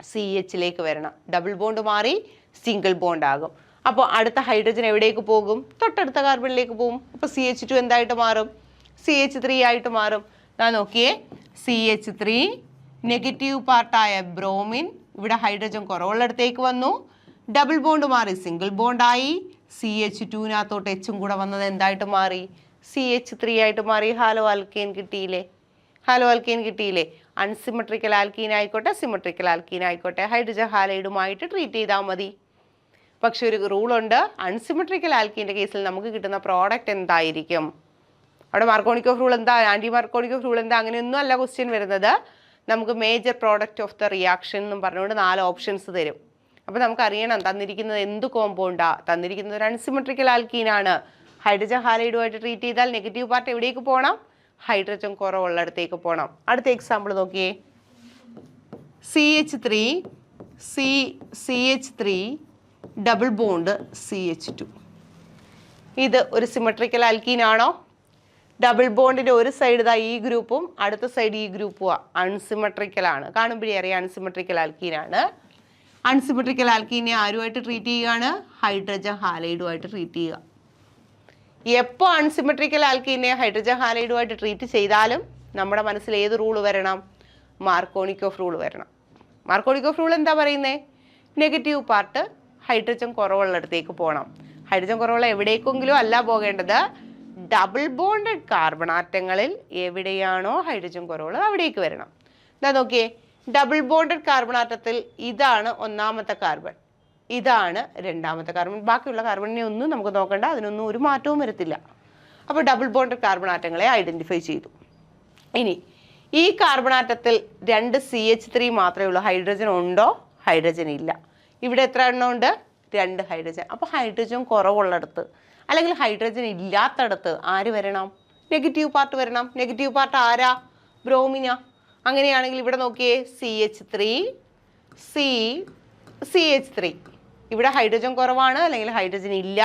CHലേക്ക് വരണം. ഡബിൾ ബോണ്ട് മാറി സിംഗിൾ ബോണ്ട് ആകും. അപ്പോൾ അടുത്ത ഹൈഡ്രജൻ എവിടേക്ക് പോകും? തൊട്ടടുത്ത കാർബണിലേക്ക് പോകും. അപ്പോൾ CH2 എന്തായിട്ട് മാറും? CH3 ആയിട്ട് മാറും. ഞാൻ നോക്കിയേ, CH3 നെഗറ്റീവ് പാർട്ടായ ബ്രോമിൻ ഇവിടെ ഹൈഡ്രജൻ കുറവുള്ളിടത്തേക്ക് വന്നു, ഡബിൾ ബോണ്ട് മാറി സിംഗിൾ ബോണ്ടായി. CH2നകത്തോട്ട് Hഉം കൂടെ വന്നത് എന്തായിട്ട് മാറി? CH3 ആയിട്ട് മാറി. ഹാലോ ആൽക്കീൻ കിട്ടിയില്ലേ? അൺസിമെട്രിക്കൽ ആൽക്കീൻ ആയിക്കോട്ടെ സിമെട്രിക്കൽ ആൽക്കീൻ ആയിക്കോട്ടെ ഹൈഡ്രജൻ ഹാലൈഡുമായിട്ട് ട്രീറ്റ് ചെയ്താൽ മതി. പക്ഷെ ഒരു റൂളുണ്ട്, അൺസിമെട്രിക്കൽ ആൽക്കീൻ്റെ കേസിൽ നമുക്ക് കിട്ടുന്ന പ്രോഡക്റ്റ് എന്തായിരിക്കും? അവിടെ മാർക്കോണിക്കോഫ് റൂൾ എന്താ, ആൻറ്റി മാർക്കോണിക്കോഫ് റൂൾ എന്താ, അങ്ങനെയൊന്നും അല്ല ക്വസ്റ്റ്യൻ വരുന്നത്. നമുക്ക് major product of the reaction എന്നും പറഞ്ഞുകൊണ്ട് 4 ഓപ്ഷൻസ് തരും. അപ്പോൾ നമുക്കറിയണം തന്നിരിക്കുന്നത് എന്ത് കോമ്പൗണ്ടാ, തന്നിരിക്കുന്നത് ഒരു അൺസിമെട്രിക്കൽ ആൽക്കീനാണ്. ഹൈഡ്രജൻ ഹാലൈഡുമായിട്ട് ട്രീറ്റ് ചെയ്താൽ നെഗറ്റീവ് പാർട്ട് എവിടേക്ക് പോകണം, ഹൈഡ്രജൻ കുറവുള്ളിടത്തേക്ക് പോകണം. അടുത്ത എക്സാമ്പിൾ നോക്കിയേ, CH3 ഡബിൾ ബോണ്ട് CH2. ഇത് ഒരു സിമെട്രിക്കൽ ആൽക്കീനാണോ? ഡബിൾ ബോണ്ടിൻ്റെ ഒരു സൈഡ് ഇതാ ഈ ഗ്രൂപ്പും അടുത്ത സൈഡ് ഈ ഗ്രൂപ്പും അൺസിമെട്രിക്കൽ ആണ്. കാണുമ്പോഴേ അറിയാം അൺസിമെട്രിക്കൽ ആൽക്കീനാണ്. അൺസിമെട്രിക്കൽ ആൽക്കീനെ ആരുമായിട്ട് ട്രീറ്റ് ചെയ്യുകയാണ്, ഹൈഡ്രജൻ ഹാലൈഡുമായിട്ട് ട്രീറ്റ് ചെയ്യുക. എപ്പോൾ അൺസിമെട്രിക്കൽ ആൽക്കീനെ ഹൈഡ്രജൻ ഹാലൈഡുമായിട്ട് ട്രീറ്റ് ചെയ്താലും നമ്മുടെ മനസ്സിൽ ഏത് റൂൾ വരണം, മാർക്കോണിക്കോഫ് റൂൾ വരണം. മാർക്കോണിക്കോഫ് റൂൾ എന്താ പറയുന്നത്, നെഗറ്റീവ് പാർട്ട് ഹൈഡ്രജൻ കുറവുള്ളിടത്തേക്ക് പോകണം. ഹൈഡ്രജൻ കുറവുള്ള എവിടേക്കെങ്കിലും അല്ല പോകേണ്ടത്, ഡബിൾ ബോണ്ടഡ് കാർബൺ ആറ്റങ്ങളിൽ എവിടെയാണോ ഹൈഡ്രജൻ കുറവുള്ളത് അവിടേക്ക് വരണം. എന്താ നോക്കിയേ, ഡബിൾ ബോണ്ടഡ് കാർബൺ ആറ്റത്തിൽ ഇതാണ് ഒന്നാമത്തെ കാർബൺ, ഇതാണ് രണ്ടാമത്തെ കാർബൺ. ബാക്കിയുള്ള കാർബണിനെ ഒന്നും നമുക്ക് നോക്കണ്ട, അതിനൊന്നും ഒരു മാറ്റവും വരത്തില്ല. അപ്പോൾ ഡബിൾ ബോണ്ടഡ് കാർബൺ ആറ്റങ്ങളെ ഐഡൻറ്റിഫൈ ചെയ്തു. ഇനി ഈ കാർബൺ ആറ്റത്തിൽ 2 CH3 മാത്രമേ ഉള്ളൂ, ഹൈഡ്രജൻ ഉണ്ടോ, ഹൈഡ്രജൻ ഇല്ല. ഇവിടെ എത്ര എണ്ണം ഉണ്ട്, 2 ഹൈഡ്രജൻ. അപ്പോൾ ഹൈഡ്രജൻ കുറവുള്ളിടത്ത് അല്ലെങ്കിൽ ഹൈഡ്രജൻ ഇല്ലാത്തടത്ത് ആര് വരണം, നെഗറ്റീവ് പാർട്ട് വരണം. നെഗറ്റീവ് പാർട്ട് ആരാ, ബ്രോമിന. അങ്ങനെയാണെങ്കിൽ ഇവിടെ നോക്കിയേ, CH3 ഇവിടെ ഹൈഡ്രജൻ കുറവാണ് അല്ലെങ്കിൽ ഹൈഡ്രജൻ ഇല്ല,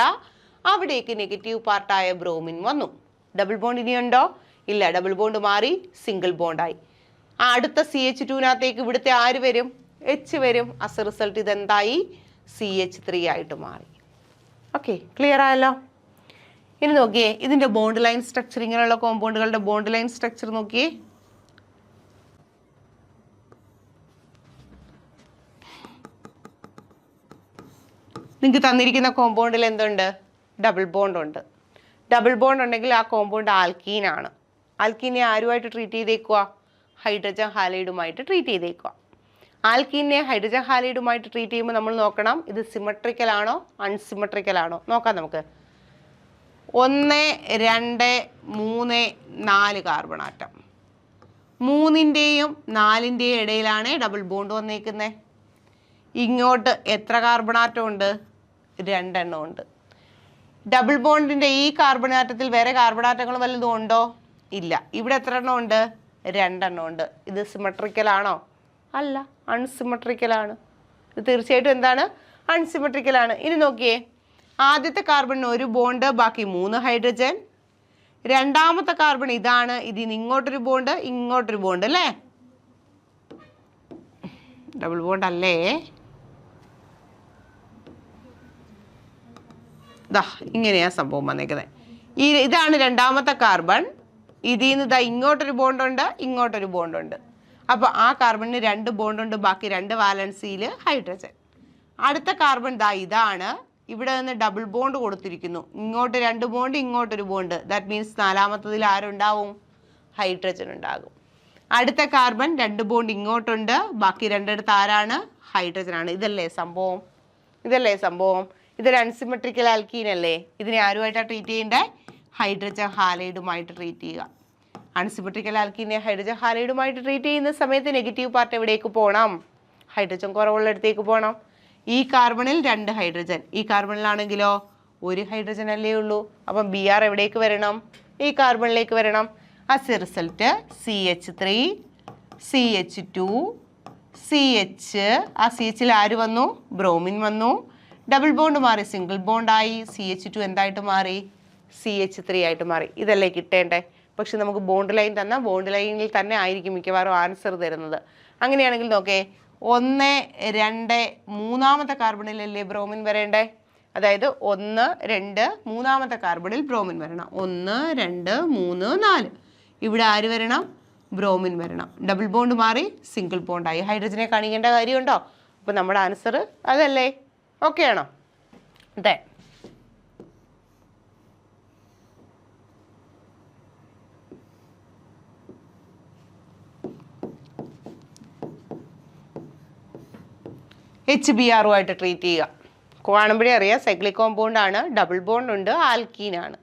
അവിടേക്ക് നെഗറ്റീവ് പാർട്ടായ ബ്രോമിൻ വന്നു. ഡബിൾ ബോണ്ട് ഇനിയുണ്ടോ, ഇല്ല, ഡബിൾ ബോണ്ട് മാറി സിംഗിൾ ബോണ്ടായി. അടുത്ത CH2നകത്തേക്ക് ഇവിടുത്തെ ആര് വരും, H വരും. ആസ് എ റിസൾട്ട് ഇതെന്തായി, CH3 ആയിട്ട് മാറി. ഓക്കെ, ക്ലിയർ ആയല്ലോ. ഇനി നോക്കിയേ ഇതിൻ്റെ ബോണ്ട് ലൈൻ സ്ട്രക്ചർ, ഇങ്ങനെയുള്ള കോമ്പൗണ്ടുകളുടെ ബോണ്ട് ലൈൻ സ്ട്രക്ചർ നോക്കിയേ. നിങ്ങൾക്ക് തന്നിരിക്കുന്ന കോമ്പൗണ്ടിൽ എന്തുണ്ട്, ഡബിൾ ബോണ്ട് ഉണ്ട്. ഡബിൾ ബോണ്ട് ഉണ്ടെങ്കിൽ ആ കോമ്പൗണ്ട് ആൽക്കീനാണ്. ആൽക്കീനെ ആരുമായിട്ട് ട്രീറ്റ് ചെയ്തേക്കുക, ഹൈഡ്രജൻ ഹാലൈഡുമായിട്ട് ട്രീറ്റ് ചെയ്തേക്കുക. ആൽക്കീനെ ഹൈഡ്രജൻ ഹാലൈഡുമായിട്ട് ട്രീറ്റ് ചെയ്യുമ്പോൾ നമ്മൾ നോക്കണം ഇത് സിമെട്രിക്കൽ ആണോ അൺസിമെട്രിക്കൽ ആണോ നോക്കാം. നമുക്ക് 1, 2, 3, 4 കാർബൺ ആറ്റം, 3ൻ്റെയും 4ൻ്റെയും ഇടയിലാണ് ഡബിൾ ബോണ്ട് വന്നേക്കുന്നത്. ഇങ്ങോട്ട് എത്ര കാർബൺ ആറ്റം ഉണ്ട്, 2 എണ്ണം ഉണ്ട്. ഡബിൾ ബോണ്ടിൻ്റെ ഈ കാർബൺ ആറ്റത്തിൽ വേറെ കാർബൺ ആറ്റങ്ങൾ വല്ലതും ഉണ്ടോ, ഇല്ല. ഇവിടെ എത്ര എണ്ണം ഉണ്ട്, 2 എണ്ണം ഉണ്ട്. ഇത് സിമെട്രിക്കൽ ആണോ, അല്ല, അൺസിമെട്രിക്കൽ ആണ്. ഇത് തീർച്ചയായിട്ടും എന്താണ്, അൺസിമെട്രിക്കൽ ആണ്. ഇനി നോക്കിയേ, ആദ്യത്തെ കാർബണിന് ഒരു ബോണ്ട്, ബാക്കി 3 ഹൈഡ്രജൻ. രണ്ടാമത്തെ കാർബൺ ഇതാണ്, ഇതിന് ഇങ്ങോട്ടൊരു ബോണ്ട്, ഇങ്ങോട്ടൊരു ബോണ്ട് അല്ലേ, ഡബിൾ ബോണ്ട് അല്ലേ. ഇതാ ഇങ്ങനെയാ സംഭവം വന്നേക്കുന്നത്. ഇതാണ് രണ്ടാമത്തെ കാർബൺ, ഇതിൽ നിന്ന് ഇതാ ഇങ്ങോട്ടൊരു ബോണ്ടുണ്ട്, ഇങ്ങോട്ടൊരു ബോണ്ടുണ്ട്. അപ്പോൾ ആ കാർബണിന് 2 ബോണ്ടുണ്ട്, ബാക്കി 2 വാലൻസിയിൽ ഹൈഡ്രജൻ. അടുത്ത കാർബൺ ദാ ഇതാണ്, ഇവിടെ നിന്ന് ഡബിൾ ബോണ്ട് കൊടുത്തിരിക്കുന്നു, ഇങ്ങോട്ട് 2 ബോണ്ട്, ഇങ്ങോട്ടൊരു ബോണ്ട്. ദാറ്റ് മീൻസ് നാലാമത്തതിൽ ആരുണ്ടാവും, ഹൈഡ്രജൻ ഉണ്ടാകും. അടുത്ത കാർബൺ 2 ബോണ്ട് ഇങ്ങോട്ടുണ്ട്, ബാക്കി 2 ആരാണ്, ഹൈഡ്രജൻ ആണ്. ഇതല്ലേ സംഭവം, ഇതല്ലേ സംഭവം. ഇതൊരു അൺസിമെട്രിക്കൽ ആൽക്കീൻ അല്ലേ. ഇതിനെ ആരുമായിട്ടാണ് ട്രീറ്റ് ചെയ്യേണ്ടത്, ഹൈഡ്രജൻ ഹാലൈഡുമായിട്ട് ട്രീറ്റ് ചെയ്യുക. അൺസിമെട്രിക്കൽ ആൽക്കീനെ ഹൈഡ്രജൻ ഹാലൈഡുമായിട്ട് ട്രീറ്റ് ചെയ്യുന്ന സമയത്ത് നെഗറ്റീവ് പാർട്ട് എവിടേക്ക് പോകണം, ഹൈഡ്രജൻ കുറവുള്ളിടത്തേക്ക് പോകണം. ഈ കാർബണിൽ 2 ഹൈഡ്രജൻ, ഈ കാർബണിലാണെങ്കിലോ 1 ഹൈഡ്രജൻ അല്ലേ ഉള്ളൂ. അപ്പം Br എവിടേക്ക് വരണം, ഈ കാർബണിലേക്ക് വരണം. As a result CH3, CH2, CH, ആ CHൽ ആര് വന്നു, ബ്രോമിൻ വന്നു. ഡബിൾ ബോണ്ട് മാറി സിംഗിൾ ബോണ്ടായി, CH2 എന്തായിട്ട് മാറി, CH3 ആയിട്ട് മാറി. ഇതല്ലേ കിട്ടേണ്ടേ. പക്ഷെ നമുക്ക് ബോണ്ട് ലൈൻ തന്നാൽ ബോണ്ട് ലൈനിൽ തന്നെ ആയിരിക്കും മിക്കവാറും ആൻസർ തരുന്നത്. അങ്ങനെയാണെങ്കിൽ നോക്കേ, 1, 2, മൂന്നാമത്തെ കാർബണിലല്ലേ ബ്രോമിൻ വരേണ്ടേ. അതായത് 1, 2, മൂന്നാമത്തെ കാർബണിൽ ബ്രോമിൻ വരണം. 1, 2, 3, 4 ഇവിടെ ആര് വരണം, ബ്രോമിൻ വരണം. ഡബിൾ ബോണ്ട് മാറി സിംഗിൾ ബോണ്ടായി. ഹൈഡ്രജനെ കാണിക്കേണ്ട കാര്യമുണ്ടോ. അപ്പോൾ നമ്മുടെ ആൻസർ അതല്ലേ. ഓക്കെ ആണോ. അതെ. HBr ട്രീറ്റ് ചെയ്യുക. കാണുമ്പോഴേ അറിയാം സൈക്ലിക് കോമ്പൗണ്ട് ആണ്, ഡബിൾ ബോണ്ട് ഉണ്ട്, ആൽക്കീനാണ്.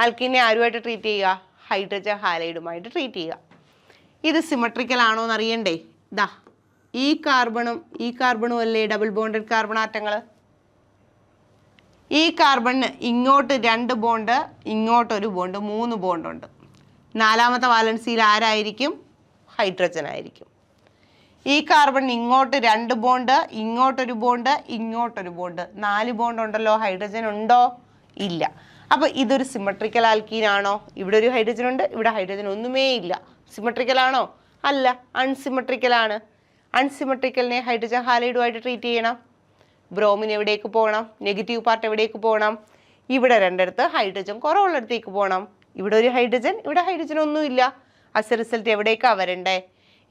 ആൽക്കീനെ ആരുമായിട്ട് ട്രീറ്റ് ചെയ്യുക? ഹൈഡ്രജൻ ഹാലൈഡുമായിട്ട് ട്രീറ്റ് ചെയ്യുക. ഇത് സിമെട്രിക്കൽ ആണോ എന്ന് അറിയണ്ടേ? ഇതാ ഈ കാർബണും അല്ലേ ഡബിൾ ബോണ്ടഡ് കാർബൺ ആറ്റങ്ങൾ. ഈ കാർബണിന് ഇങ്ങോട്ട് 2 ബോണ്ട്, ഇങ്ങോട്ടൊരു ബോണ്ട്, 3 ബോണ്ടുണ്ട്. 4ാമത്തെ വാലൻസിയിൽ ആരായിരിക്കും? ഹൈഡ്രജൻ ആയിരിക്കും. ഈ കാർബൺ ഇങ്ങോട്ട് 2 ബോണ്ട്, ഇങ്ങോട്ടൊരു ബോണ്ട്, ഇങ്ങോട്ടൊരു ബോണ്ട്, 4 ബോണ്ട് ഉണ്ടല്ലോ. ഹൈഡ്രജൻ ഉണ്ടോ? ഇല്ല. അപ്പോൾ ഇതൊരു സിമെട്രിക്കൽ ആൽക്കീനാണോ? ഇവിടെ ഒരു ഹൈഡ്രജൻ ഉണ്ട്, ഇവിടെ ഹൈഡ്രജൻ ഒന്നുമേ ഇല്ല. സിമെട്രിക്കൽ ആണോ? അല്ല, അൺസിമെട്രിക്കലാണ്. അൺസിമെട്രിക്കലിനെ ഹൈഡ്രജൻ ഹാലൈഡുമായിട്ട് ട്രീറ്റ് ചെയ്യണം. ബ്രോമിൻ എവിടേക്ക് പോകണം? നെഗറ്റീവ് പാർട്ട് എവിടേക്ക് പോകണം? ഇവിടെ 2 ഹൈഡ്രജൻ കുറവുള്ളിടത്തേക്ക് പോകണം. ഇവിടെ ഒരു ഹൈഡ്രജൻ, ഇവിടെ ഹൈഡ്രജൻ ഒന്നുമില്ല. ആസ് എ റിസൾട്ട് എവിടേക്കാണ് വരണ്ടേ?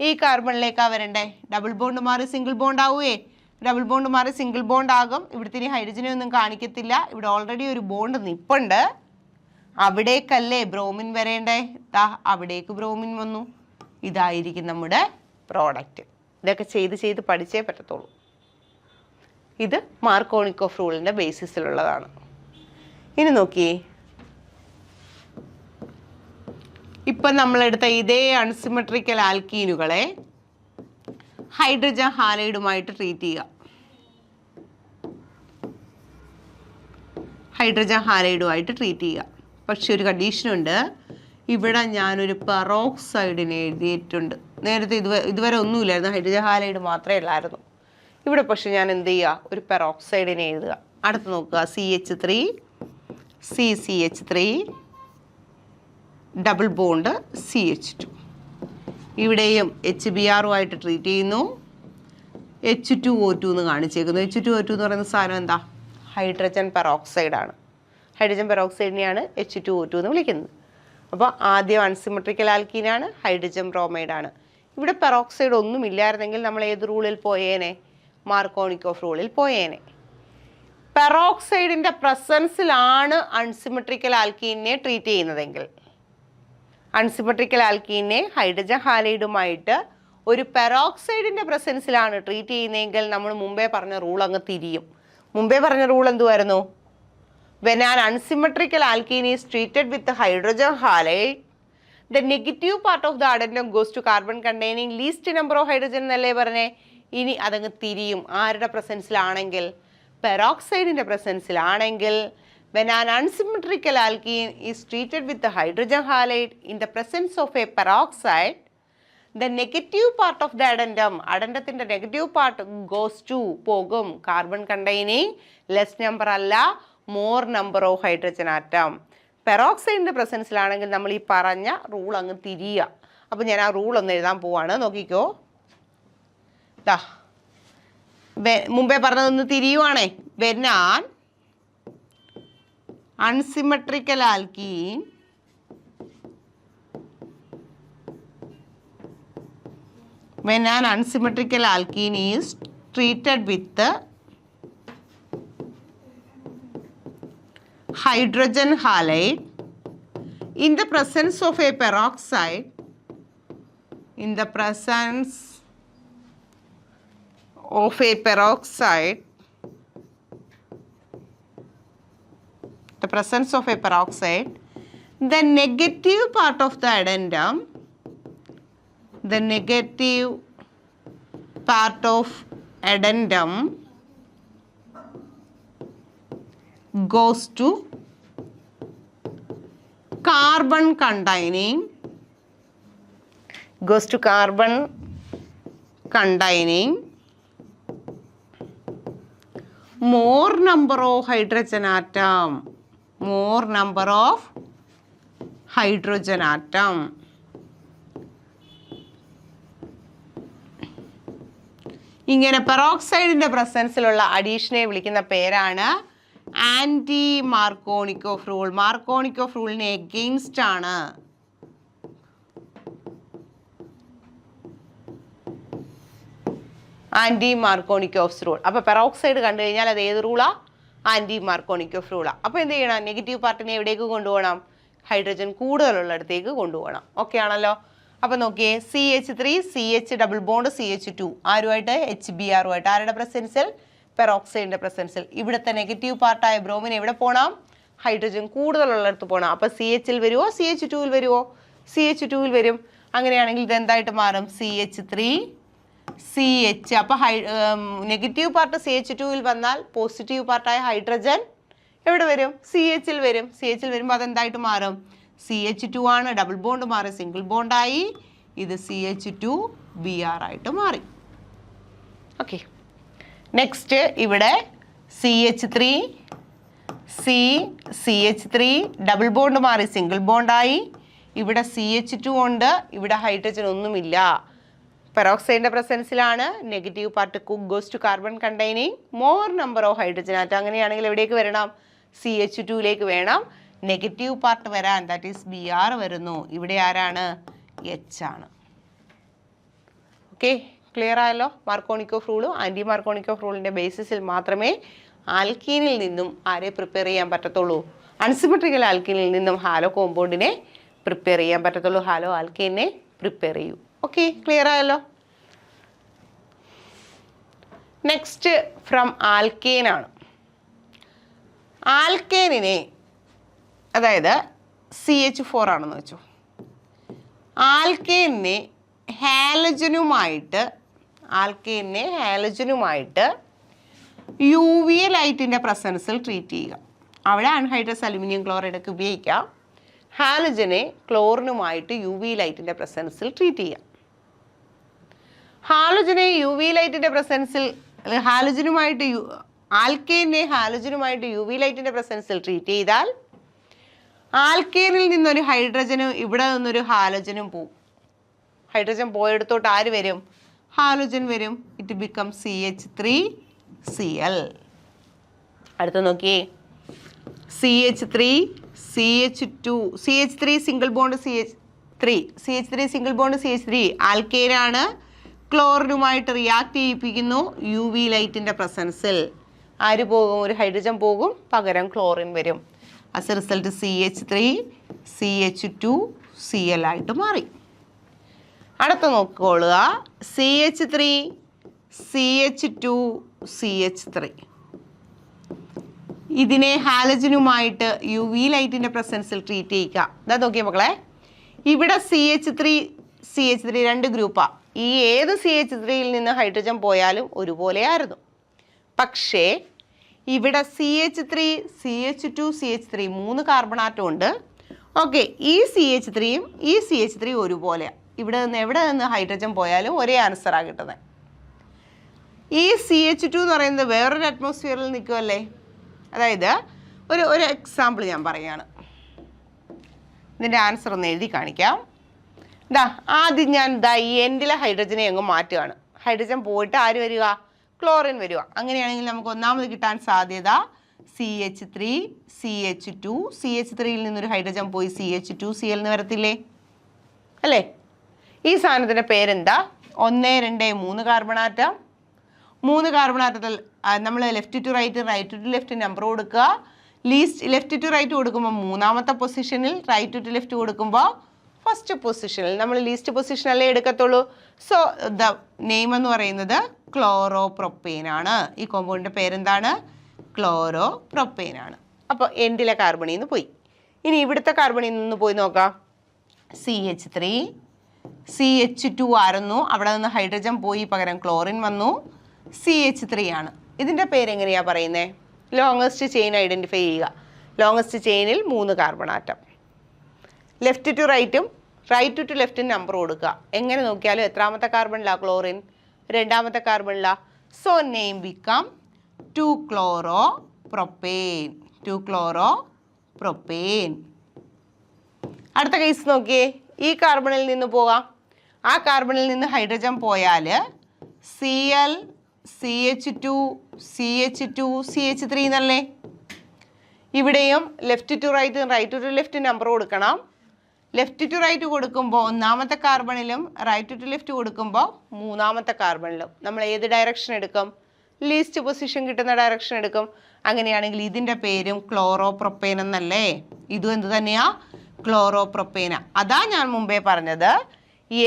ഈ കാർബണിലേക്കാണ് വരണ്ടേ. ഡബിൾ ബോണ്ട് മാറി സിംഗിൾ ബോണ്ട് ആവുകയെ. ഡബിൾ ബോണ്ട് മാറി സിംഗിൾ ബോണ്ട് ആകും. ഇവിടുത്തെ ഇനി ഹൈഡ്രജനെ ഒന്നും കാണിക്കത്തില്ല. ഇവിടെ ഓൾറെഡി ഒരു ബോണ്ട് നിപ്പുണ്ട്. അവിടേക്കല്ലേ ബ്രോമിൻ വരേണ്ടേ? അവിടേക്ക് ബ്രോമിൻ വന്നു. ഇതായിരിക്കും നമ്മുടെ പ്രോഡക്റ്റ്. ഇതൊക്കെ ചെയ്ത് പഠിച്ചേ പറ്റത്തുള്ളൂ. ഇത് മാർക്കോണിക്കോഫ് റൂളിൻ്റെ ബേസിസിലുള്ളതാണ്. ഇനി നോക്കിയേ, ഇപ്പം നമ്മളെടുത്ത ഇതേ അൺസിമെട്രിക്കൽ ആൽക്കീനുകളെ ഹൈഡ്രജൻ ഹാലൈഡുമായിട്ട് ട്രീറ്റ് ചെയ്യുക. ഹൈഡ്രജൻ ഹാലൈഡുമായിട്ട് ട്രീറ്റ് ചെയ്യുക. പക്ഷെ ഒരു കണ്ടീഷനുണ്ട്. ഇവിടെ ഞാനൊരു പെറോക്സൈഡിനെ എഴുതിയിട്ടുണ്ട്. നേരത്തെ ഇതുവരെ ഒന്നുമില്ലായിരുന്നു, ഹൈഡ്രജൻ ഹാലൈഡ് മാത്രമേ ഉള്ളായിരുന്നു. ഇവിടെ പക്ഷെ ഞാൻ എന്ത് ചെയ്യുക? ഒരു പെറോക്സൈഡിനെ എഴുതുക. അടുത്ത് നോക്കുക, CH3 CCH3 double bond CH2. ഇവിടെയും HBr ട്രീറ്റ് ചെയ്യുന്നു. H2O2 എന്ന് കാണിച്ചേക്കുന്നു. H2O2 എന്ന് പറയുന്ന സാധനം എന്താ? ഹൈഡ്രജൻ പെറോക്സൈഡാണ്. ഹൈഡ്രജൻ പെറോക്സൈഡിനെയാണ് H2O2 എന്ന് വിളിക്കുന്നത്. അപ്പോൾ ആദ്യം അൺസിമെട്രിക്കൽ ആൽക്കീനാണ്, ഹൈഡ്രജൻ ബ്രോമൈഡാണ്. ഇവിടെ പെറോക്സൈഡ് ഒന്നും ഇല്ലായിരുന്നെങ്കിൽ നമ്മൾ ഏത് റൂളിൽ പോയേനെ? മാർക്കോണിക്കോഫ് റൂളിൽ പോയേനെ. പെറോക്സൈഡിൻ്റെ പ്രസൻസിലാണ് അൺസിമെട്രിക്കൽ ആൽക്കീനെ ട്രീറ്റ് ചെയ്യുന്നതെങ്കിൽ, അൺസിമെട്രിക്കൽ ആൽക്കീനെ ഹൈഡ്രജൻ ഹാലൈഡുമായിട്ട് ഒരു പെറോക്സൈഡിൻ്റെ പ്രസൻസിലാണ് ട്രീറ്റ് ചെയ്യുന്നതെങ്കിൽ നമ്മൾ മുമ്പേ പറഞ്ഞ റൂൾ അങ്ങ് തിരിയും. മുമ്പേ പറഞ്ഞ റൂൾ എന്തുവായിരുന്നു? When an unsymmetrical alkene is treated with the hydrogen halide, the negative part of the addendum goes to carbon containing least number of hydrogen എന്നല്ലേ പറഞ്ഞേ? ഇനി അതങ്ങ് തിരിയും. ആരുടെ പ്രസൻസിലാണെങ്കിൽ? പെറോക്സൈഡിൻ്റെ പ്രസൻസിലാണെങ്കിൽ. When an unsymmetrical alkene is treated with the hydrogen halide in the presence of a peroxide, the negative part of the addendumത്തിൻ്റെ negative part goes to പോകും carbon containing less number അല്ല more number of hydrogen atom. പെറോക്സൈഡിൻ്റെ പ്രസൻസിലാണെങ്കിൽ നമ്മൾ ഈ പറഞ്ഞ rule അങ്ങ് തിരിയുക. അപ്പോൾ ഞാൻ ആ റൂൾ ഒന്ന് എഴുതാൻ പോവാണ്. നോക്കിക്കോ, മുമ്പേ പറഞ്ഞതൊന്ന് തിരിയുവാണേ. When an unsymmetrical alkene is treated with the hydrogen halide in the presence of a peroxide, the presence of a peroxide, the negative part of the addendum, goes to carbon containing more number of hydrogen atom. ഇങ്ങനെ പെറോക്സൈഡിൻ്റെ പ്രസൻസിലുള്ള അഡീഷനെ വിളിക്കുന്ന പേരാണ് anti Markovnikov rule. Markovnikov റൂളിന് against ആണ്. Anti Markovnikov rule. അപ്പോൾ peroxide കണ്ടു കഴിഞ്ഞാൽ അത് ഏത് റൂളാണ്? Anti Markovnikov റൂളാണ്. അപ്പോൾ എന്ത് ചെയ്യണം? നെഗറ്റീവ് പാർട്ടിനെ എവിടേക്ക് കൊണ്ടുപോകണം? ഹൈഡ്രജൻ കൂടുതലുള്ളിടത്തേക്ക് കൊണ്ടുപോകണം. ഓക്കെ ആണല്ലോ. അപ്പോൾ നോക്കിയേ, CH3 CH double bond CH2 ആരുമായിട്ട്? HBr ആരുടെ പ്രസൻസിൽ? പെറോക്സൈഡിൻ്റെ പ്രസൻസിൽ. ഇവിടുത്തെ നെഗറ്റീവ് പാർട്ടായ ബ്രോമിൻ എവിടെ പോകണം? ഹൈഡ്രജൻ കൂടുതലുള്ളിടത്ത് പോകണം. അപ്പോൾ CH വരുമോ CH2 വരുമോ? CH2 വരും. അങ്ങനെയാണെങ്കിൽ ഇതെന്തായിട്ട് മാറും? CH3CH. അപ്പോൾ നെഗറ്റീവ് പാർട്ട് CH2 വന്നാൽ പോസിറ്റീവ് പാർട്ടായ ഹൈഡ്രജൻ എവിടെ വരും? CH വരും. CH വരുമ്പോൾ അതെന്തായിട്ട് മാറും? CH2 ആണ്. ഡബിൾ ബോണ്ട് മാറി സിംഗിൾ ബോണ്ടായി. ഇത് CH2Br ആയിട്ട് മാറി. ഓക്കെ, നെക്സ്റ്റ് ഇവിടെ CH3 ഡബിൾ ബോണ്ട് മാറി സിംഗിൾ ബോണ്ടായി. ഇവിടെ CH2 ഉണ്ട്. ഇവിടെ ഹൈഡ്രജൻ ഒന്നുമില്ല. പെറോക്സൈഡിൻ്റെ പ്രസൻസിലാണ്. Negative part goes to carbon containing more number of hydrogen atom. അങ്ങനെയാണെങ്കിൽ എവിടേക്ക് വരണം? CH2ലേക്ക് വേണം നെഗറ്റീവ് പാർട്ട് വരാൻ. ദാറ്റ് ഈസ് Br വരുന്നു. ഇവിടെ ആരാണ്? H ആണ്. ഓക്കെ, ക്ലിയർ ആയല്ലോ? മാർക്കോണിക്കോഫ് റൂളും ആൻറ്റി മാർക്കോണിക്കോഫ് റൂളിൻ്റെ ബേസിസിൽ മാത്രമേ ആൽക്കീനിൽ നിന്നും ആരെ പ്രിപ്പയർ ചെയ്യാൻ പറ്റത്തുള്ളൂ? അൺസിമെട്രിക്കൽ ആൽക്കീനിൽ നിന്നും ഹാലോ കോമ്പൗണ്ടിനെ പ്രിപ്പയർ ചെയ്യാൻ പറ്റത്തുള്ളൂ. ഹാലോ ആൽക്കീനെ പ്രിപ്പയർ ചെയ്യൂ. ഓക്കെ, ക്ലിയർ ആയല്ലോ? നെക്സ്റ്റ് ഫ്രം ആൽക്കേൻ ആണ്. ആൽക്കേനിനെ, അതായത് CH4 ആണെന്ന് വെച്ചു, ആൽക്കേനിനെ ഹാലജനുമായിട്ട് UV ലൈറ്റിൻ്റെ പ്രസൻസിൽ ട്രീറ്റ് ചെയ്യുക. അവിടെ അൺഹൈഡ്രസ് അലുമിനിയം ക്ലോറൈഡ് ഒക്കെ ഉപയോഗിക്കാം. ഹാലജനെ ക്ലോറിനുമായിട്ട് UV ലൈറ്റിൻ്റെ പ്രസൻസിൽ ട്രീറ്റ് ചെയ്യാം. ഹാലജനെ UV ലൈറ്റിൻ്റെ പ്രസൻസിൽ ആൽക്കേനെ ഹാലജനുമായിട്ട് UV ലൈറ്റിൻ്റെ പ്രസൻസിൽ ട്രീറ്റ് ചെയ്താൽ ആൽക്കേനിൽ നിന്നൊരു ഹൈഡ്രജനും ഇവിടെ നിന്നൊരു ഹാലജനും പോവും. ഹൈഡ്രജൻ പോയെടുത്തോട്ട് ആര് വരും? ഹാലജൻ വരും. It become CH3Cl. അടുത്ത നോക്കിയേ, CH3 സിംഗിൾ ബോണ്ട് CH3 ആൽക്കേനാണ്. ക്ലോറിനുമായിട്ട് റിയാക്ട് ചെയ്യിപ്പിക്കുന്നു UV ലൈറ്റിൻ്റെ പ്രസൻസിൽ. ആര് പോകും? ഒരു ഹൈഡ്രജൻ പോകും, പകരം ക്ലോറിൻ വരും. ആസ് എ റിസൾട്ട് CH3CH2Cl ആയിട്ട് മാറി. അടുത്ത നോക്കിക്കൊള്ളുക, CH3CH2CH3. ഇതിനെ ഹാലജനുമായിട്ട് UV ലൈറ്റിൻ്റെ പ്രസൻസിൽ ട്രീറ്റ് ചെയ്യിക്കുക. ഇതാ നോക്കിയേ മക്കളെ, ഇവിടെ CH3 രണ്ട് ഗ്രൂപ്പാണ്. ഈ ഏത് CH3യിൽ നിന്ന് ഹൈഡ്രജൻ പോയാലും ഒരുപോലെയായിരുന്നു. പക്ഷേ ഇവിടെ CH3CH2CH3 മൂന്ന് കാർബൺ ആറ്റം ഉണ്ട്. ഓക്കെ, ഈ CH3യും ഈ CH3 ഒരുപോലെയാണ്. ഇവിടെ നിന്ന് എവിടെ നിന്ന് ഹൈഡ്രജൻ പോയാലും ഒരേ ആൻസറാണ് കിട്ടുന്നത്. ഈ CH2 എന്ന് പറയുന്നത് വേറൊരു അറ്റ്മോസ്ഫിയറിൽ നിൽക്കുമല്ലേ. അതായത് ഒരു എക്സാമ്പിൾ ഞാൻ പറയുകയാണ്. ഇതിൻ്റെ ആൻസർ ഒന്ന് എഴുതി കാണിക്കാം. ആദ്യം ഞാൻ ഈ എൻഡിലെ ഹൈഡ്രജനെ അങ്ങ് മാറ്റുകയാണ്. ഹൈഡ്രജൻ പോയിട്ട് ആര് വരിക? ക്ലോറിൻ വരിക. അങ്ങനെയാണെങ്കിൽ നമുക്ക് ഒന്നാമത് കിട്ടാൻ സാധ്യത CH3CH2. CH3യിൽ നിന്നൊരു ഹൈഡ്രജൻ പോയി CH2Cl എന്ന് വരത്തില്ലേ? അല്ലേ? ഈ സാധനത്തിൻ്റെ പേരെന്താ? 1, 2, 3 കാർബൺ ആറ്റം. 3 കാർബൺ ആറ്റത്തിൽ നമ്മൾ left to right, right to left number കൊടുക്കുക. ലെഫ്റ്റ് ടു റൈറ്റ് കൊടുക്കുമ്പോൾ മൂന്നാമത്തെ പൊസിഷനിൽ, റൈറ്റ് ടു ലെഫ്റ്റ് കൊടുക്കുമ്പോൾ ഫസ്റ്റ് പൊസിഷനിൽ. നമ്മൾ ലീസ്റ്റ് പൊസിഷനല്ലേ എടുക്കത്തുള്ളൂ. സോ ദ നെയിം എന്ന് പറയുന്നത് ക്ലോറോപ്രൊപ്പെയിൻ ആണ്. ഈ കോമ്പൗണ്ടിൻ്റെ പേരെന്താണ്? ക്ലോറോപ്രൊപ്പെയിൻ ആണ്. അപ്പോൾ എൻഡിലെ കാർബണിൽ നിന്ന് പോയി. ഇനി ഇവിടുത്തെ കാർബണിൽ നിന്ന് പോയി നോക്കാം. CH2 ആയിരുന്നു. അവിടെ നിന്ന് ഹൈഡ്രജൻ പോയി, പകരം ക്ലോറിൻ വന്നു. CH3 ആണ്. ഇതിൻ്റെ പേരെങ്ങനെയാണ് പറയുന്നത്? ലോങ്ങസ്റ്റ് ചെയിൻ ഐഡൻറ്റിഫൈ ചെയ്യുക. ലോങ്ങസ്റ്റ് ചെയിനിൽ 3 കാർബൺ ആറ്റം. ലെഫ്റ്റ് ടു റൈറ്റും റൈറ്റ് ടു ലെഫ്റ്റും നമ്പർ കൊടുക്കുക. എങ്ങനെ നോക്കിയാലും എത്രാമത്തെ കാർബണിലാണ്? ക്ലോറിൻ. രണ്ടാമത്തെ കാർബണിലാണ്. So name become 2-chloro-propane. അടുത്ത കേസ് നോക്കിയേ. ഈ കാർബണിൽ നിന്ന് പോകാം. ആ കാർബണിൽ നിന്ന് ഹൈഡ്രജൻ പോയാൽ Cl, CH2, CH2, CH3 എന്നല്ലേ? ഇവിടെയും left to right, right to left number കൊടുക്കണം. ലെഫ്റ്റ് ടു റൈറ്റ് കൊടുക്കുമ്പോൾ ഒന്നാമത്തെ കാർബണിലും റൈറ്റ് ടു ലെഫ്റ്റ് കൊടുക്കുമ്പോൾ മൂന്നാമത്തെ കാർബണിലും നമ്മൾ ഏത് ഡയറക്ഷൻ എടുക്കും? ലീസ്റ്റ് പൊസിഷൻ കിട്ടുന്ന ഡയറക്ഷൻ എടുക്കും. അങ്ങനെയാണെങ്കിൽ ഇതിൻ്റെ പേരും ക്ലോറോപ്രൊപ്പെയിൻ എന്നല്ലേ? ഇതും എന്ത് തന്നെയാ? ക്ലോറോപ്രൊപ്പെയിന. അതാ ഞാൻ മുമ്പേ പറഞ്ഞത്,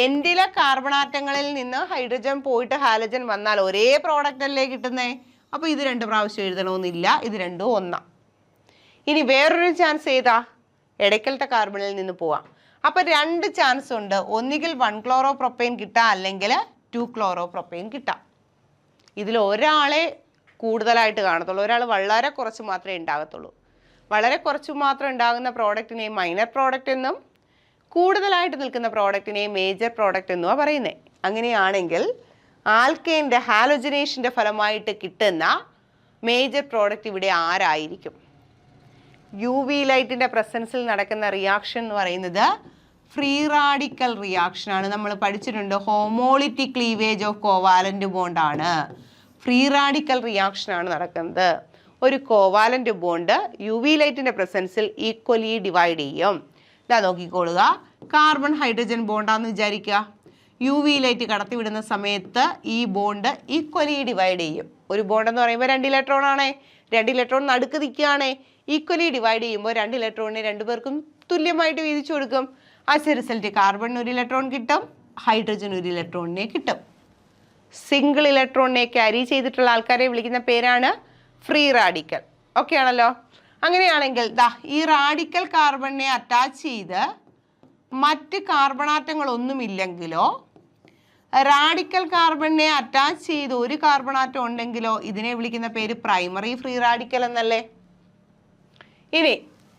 എൻഡിലെ കാർബണാറ്റങ്ങളിൽ നിന്ന് ഹൈഡ്രജൻ പോയിട്ട് ഹാലജൻ വന്നാൽ ഒരേ പ്രോഡക്റ്റ് അല്ലേ കിട്ടുന്നേ? അപ്പോൾ ഇത് 2 പ്രാവശ്യം എഴുതണമെന്നില്ല. ഇത് രണ്ടും ഒന്നാ. ഇനി വേറൊരു ചാൻസ് ഏതാ? ഇടയ്ക്കലത്തെ കാർബണിൽ നിന്ന് പോവാം. അപ്പം 2 ചാൻസ് ഉണ്ട്. ഒന്നുകിൽ 1 ക്ലോറോപ്രൊപ്പൈൻ കിട്ടാം, അല്ലെങ്കിൽ 2 ക്ലോറോപ്രൊപ്പൈൻ കിട്ടാം. ഇതിൽ ഒരാളെ കൂടുതലായിട്ട് കാണത്തുള്ളൂ, ഒരാൾ വളരെ കുറച്ച് മാത്രമേ ഉണ്ടാകത്തുള്ളൂ. വളരെ കുറച്ച് മാത്രം ഉണ്ടാകുന്ന പ്രോഡക്റ്റിനെ മൈനർ പ്രോഡക്റ്റ് എന്നും കൂടുതലായിട്ട് നിൽക്കുന്ന പ്രോഡക്റ്റിനെ മേജർ പ്രോഡക്റ്റ് എന്നുമാണ് പറയുന്നത്. അങ്ങനെയാണെങ്കിൽ ആൽക്കെയിൻ്റെ ഹാലോജനേഷൻ്റെ ഫലമായിട്ട് കിട്ടുന്ന മേജർ പ്രോഡക്റ്റ് ഇവിടെ ആരായിരിക്കും? UV ലൈറ്റിൻ്റെ പ്രസൻസിൽ നടക്കുന്ന റിയാക്ഷൻ എന്ന് പറയുന്നത് ഫ്രീ റാഡിക്കൽ റിയാക്ഷൻ ആണ്. നമ്മൾ പഠിച്ചിട്ടുണ്ട്, homolytic cleavage of covalent bond ആണ്. ഫ്രീ റാഡിക്കൽ റിയാക്ഷൻ ആണ് നടക്കുന്നത്. ഒരു കോവാലന്റ് ബോണ്ട് UV ലൈറ്റിൻ്റെ പ്രസൻസിൽ ഈക്വലി ഡിവൈഡ് ചെയ്യും. ഇതാ നോക്കിക്കൊള്ളുക, കാർബൺ ഹൈഡ്രജൻ ബോണ്ടാന്ന് വിചാരിക്കുക. UV ലൈറ്റ് കടത്തിവിടുന്ന സമയത്ത് ഈ ബോണ്ട് ഈക്വലി ഡിവൈഡ് ചെയ്യും. ഒരു ബോണ്ട് എന്ന് പറയുമ്പോൾ 2 ഇലക്ട്രോൺ ആണേ, 2 ഇലക്ട്രോൺ നടുക്ക് നിൽക്കുകയാണേ. ഈക്വലി ഡിവൈഡ് ചെയ്യുമ്പോൾ 2 ഇലക്ട്രോണിനെ 2 പേർക്കും തുല്യമായിട്ട് വീതിച്ചു കൊടുക്കും. ആസ് എ റിസൾട്ട് കാർബണിന് 1 ഇലക്ട്രോൺ കിട്ടും, ഹൈഡ്രജൻ 1 ഇലക്ട്രോണിനെ കിട്ടും. സിംഗിൾ ഇലക്ട്രോണിനെ ക്യാരി ചെയ്തിട്ടുള്ള ആൾക്കാരെ വിളിക്കുന്ന പേരാണ് ഫ്രീ റാഡിക്കൽ. ഓക്കെ ആണല്ലോ? അങ്ങനെയാണെങ്കിൽ ഈ റാഡിക്കൽ കാർബണിനെ അറ്റാച്ച് ചെയ്ത് മറ്റ് കാർബണാറ്റങ്ങളൊന്നുമില്ലെങ്കിലോ, റാഡിക്കൽ കാർബണിനെ അറ്റാച്ച് ചെയ്ത് ഒരു കാർബണാറ്റം ഉണ്ടെങ്കിലോ ഇതിനെ വിളിക്കുന്ന പേര് പ്രൈമറി ഫ്രീ റാഡിക്കൽ എന്നല്ലേ? ഇനി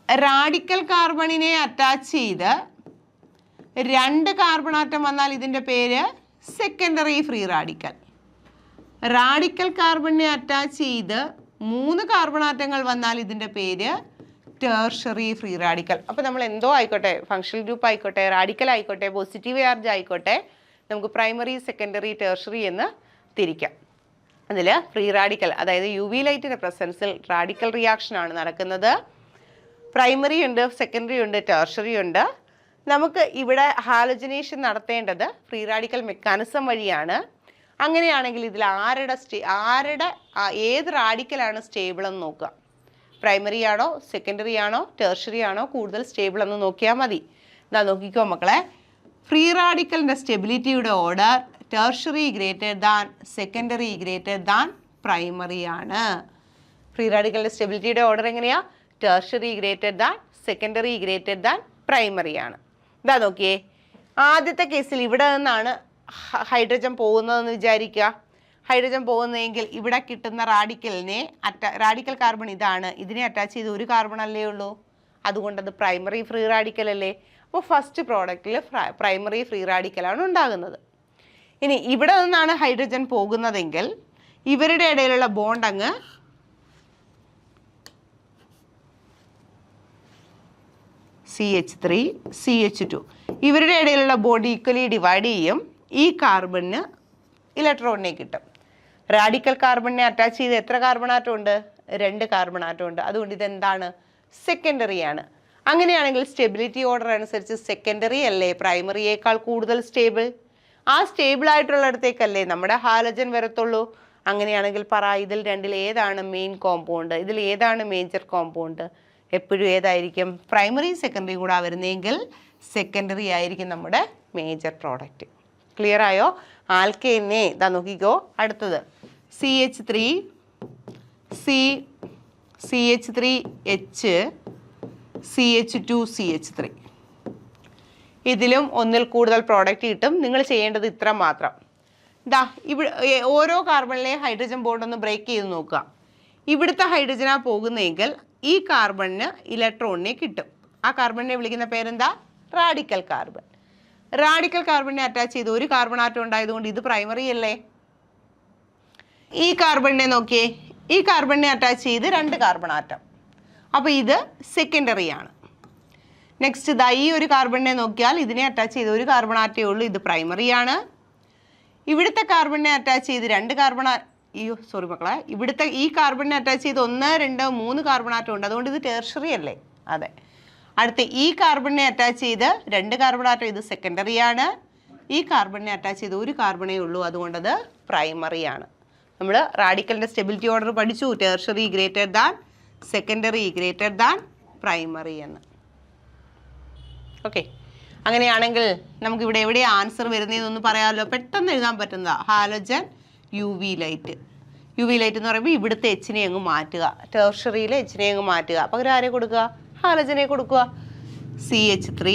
റാഡിക്കൽ കാർബണിനെ അറ്റാച്ച് ചെയ്ത് 2 കാർബണാറ്റം വന്നാൽ ഇതിൻ്റെ പേര് സെക്കൻഡറി ഫ്രീ റാഡിക്കൽ. റാഡിക്കൽ കാർബണിനെ അറ്റാച്ച് ചെയ്ത് 3 കാർബണാറ്റങ്ങൾ വന്നാൽ ഇതിൻ്റെ പേര് ടേർഷറി ഫ്രീ റാഡിക്കൽ. അപ്പോൾ നമ്മൾ എന്തോ ആയിക്കോട്ടെ, ഫങ്ഷണൽ ഗ്രൂപ്പ് ആയിക്കോട്ടെ, റാഡിക്കൽ ആയിക്കോട്ടെ, പോസിറ്റീവ് ചാർജ് ആയിക്കോട്ടെ, നമുക്ക് പ്രൈമറി, സെക്കൻഡറി, ടേർഷറി എന്ന് തിരിക്കാം. അതിൽ ഫ്രീ റാഡിക്കൽ, അതായത് UV ലൈറ്റിൻ്റെ പ്രസൻസിൽ റാഡിക്കൽ റിയാക്ഷനാണ് നടക്കുന്നത്. പ്രൈമറി ഉണ്ട്, സെക്കൻഡറി ഉണ്ട്, ടേർഷറി ഉണ്ട്. നമുക്ക് ഇവിടെ ഹാലോജനേഷൻ നടത്തേണ്ടത് ഫ്രീ റാഡിക്കൽ മെക്കാനിസം വഴിയാണ്. അങ്ങനെയാണെങ്കിൽ ഇതിൽ ഏത് റാഡിക്കലാണ് സ്റ്റേബിൾ എന്ന് നോക്കുക. പ്രൈമറി ആണോ, സെക്കൻഡറി ആണോ, ടേർഷറി ആണോ കൂടുതൽ സ്റ്റേബിൾ എന്ന് നോക്കിയാൽ മതി. ഇതാ നോക്കിക്കോ മക്കളെ, ഫ്രീ റാഡിക്കലിൻ്റെ സ്റ്റെബിലിറ്റിയുടെ order tertiary greater than, secondary greater than, primary ആണ്. ഫ്രീ റാഡിക്കലിൻ്റെ സ്റ്റെബിലിറ്റിയുടെ ഓർഡർ എങ്ങനെയാ? Tertiary greater than, secondary greater than, primary ആണ്. ഇതാ നോക്കിയേ, ആദ്യത്തെ കേസിൽ ഇവിടെ നിന്നാണ് ഹൈഡ്രജൻ പോകുന്നതെന്ന് വിചാരിക്കുക. ഹൈഡ്രജൻ പോകുന്നതെങ്കിൽ ഇവിടെ കിട്ടുന്ന റാഡിക്കൽ കാർബൺ ഇതാണ്, ഇതിനെ അറ്റാച്ച് ചെയ്ത് 1 കാർബൺ അല്ലേ ഉള്ളൂ, അതുകൊണ്ടത് പ്രൈമറി ഫ്രീ റാഡിക്കൽ അല്ലേ. അപ്പോൾ ഫസ്റ്റ് പ്രോഡക്റ്റിൽ പ്രൈമറി ഫ്രീ റാഡിക്കലാണ് ഉണ്ടാകുന്നത്. ഇനി ഇവിടെ നിന്നാണ് ഹൈഡ്രജൻ പോകുന്നതെങ്കിൽ ഇവരുടെ ഇടയിലുള്ള ബോണ്ട് അങ്ങ് CH3 CH2, ഇവരുടെ ഇടയിലുള്ള ബോണ്ട് ഈക്വലി ഡിവൈഡ് ചെയ്യും. ഈ കാർബണിന് ഇലക്ട്രോണിനെ കിട്ടും. റാഡിക്കൽ കാർബണിനെ അറ്റാച്ച് ചെയ്ത് എത്ര കാർബണാറ്റം ഉണ്ട്? 2 കാർബണാറ്റം ഉണ്ട്. അതുകൊണ്ട് ഇതെന്താണ്? സെക്കൻഡറി ആണ്. അങ്ങനെയാണെങ്കിൽ സ്റ്റെബിലിറ്റി ഓർഡർ അനുസരിച്ച് സെക്കൻഡറി അല്ലേ പ്രൈമറിയേക്കാൾ കൂടുതൽ സ്റ്റേബിൾ? ആ സ്റ്റേബിൾ ആയിട്ടുള്ളിടത്തേക്കല്ലേ നമ്മുടെ ഹാലജൻ വരത്തുള്ളൂ. അങ്ങനെയാണെങ്കിൽ പറ, ഇതിൽ രണ്ടിൽ ഏതാണ് മെയിൻ കോമ്പൗണ്ട്, ഇതിൽ ഏതാണ് മേജർ കോമ്പൗണ്ട്? എപ്പോഴും ഏതായിരിക്കും? പ്രൈമറി സെക്കൻഡറി കൂടെ വരുന്നതെങ്കിൽ സെക്കൻഡറി ആയിരിക്കും നമ്മുടെ മേജർ പ്രോഡക്റ്റ്. ക്ലിയർ ആയോ? ആൽക്കെയിനെ ഇതാ നോക്കിക്കോ, അടുത്തത് CH3 CH3H CH2 CH3. ഇതിലും ഒന്നിൽ കൂടുതൽ പ്രോഡക്റ്റ് കിട്ടും. നിങ്ങൾ ചെയ്യേണ്ടത് ഇത്ര മാത്രം. ഇതാ ഇവിടെ ഓരോ കാർബണിലെയും ഹൈഡ്രജൻ ബോണ്ട് ഒന്ന് ബ്രേക്ക് ചെയ്ത് നോക്കുക. ഇവിടുത്തെ ഹൈഡ്രജനാണ് പോകുന്നതെങ്കിൽ ഈ കാർബണിന് ഇലക്ട്രോണിനെ കിട്ടും. ആ കാർബണിനെ വിളിക്കുന്ന പേരെന്താ? Radical carbon. റാഡിക്കൽ കാർബണിനെ അറ്റാച്ച് ചെയ്ത് 1 കാർബൺ ആറ്റം ഉണ്ടായതുകൊണ്ട് ഇത് പ്രൈമറി അല്ലേ. ഈ കാർബണിനെ നോക്കിയേ, ഈ കാർബണിനെ അറ്റാച്ച് ചെയ്ത് 2 കാർബൺ ആറ്റം, അപ്പോൾ ഇത് സെക്കൻഡറി ആണ്. നെക്സ്റ്റ് ഇതാ ഈ ഒരു കാർബണിനെ നോക്കിയാൽ ഇതിനെ അറ്റാച്ച് ചെയ്ത് 1 കാർബൺ ആറ്റേ ഉള്ളൂ, ഇത് പ്രൈമറി ആണ്. ഇവിടുത്തെ കാർബണിനെ അറ്റാച്ച് ചെയ്ത് 2 കാർബൺ മക്കളെ, ഇവിടുത്തെ ഈ കാർബണിനെ അറ്റാച്ച് ചെയ്ത് 1, 2, 3 കാർബൺ ആറ്റം ഉണ്ട്, അതുകൊണ്ട് ഇത് ടേർഷറി അല്ലേ. അതെ. അടുത്ത ഈ കാർബണിനെ അറ്റാച്ച് ചെയ്ത് 2 കാർബൺ ആറ്റം, ഇത് സെക്കൻഡറി ആണ്. ഈ കാർബണിനെ അറ്റാച്ച് ചെയ്ത് 1 കാർബണേ ഉള്ളൂ, അതുകൊണ്ടത് പ്രൈമറി ആണ്. നമ്മൾ റാഡിക്കലിൻ്റെ സ്റ്റെബിലിറ്റി ഓർഡർ പഠിച്ചു, tertiary greater than, secondary greater than, primary എന്ന്. ഓക്കെ, അങ്ങനെയാണെങ്കിൽ നമുക്കിവിടെ എവിടെയാണ് ആൻസർ വരുന്നതെന്നൊന്ന് പറയാമല്ലോ. പെട്ടെന്ന് എഴുതാൻ പറ്റുന്നതാണ്. Halogen, UV light. UV light എന്ന് പറയുമ്പോൾ ഇവിടുത്തെ എച്ചിനെ അങ്ങ് മാറ്റുക, ടെർഷറിയിലെ എച്ചിനെ അങ്ങ് മാറ്റുക. പകരം ആരെ കൊടുക്കുക? ഹാലജനെ കൊടുക്കുക. CH3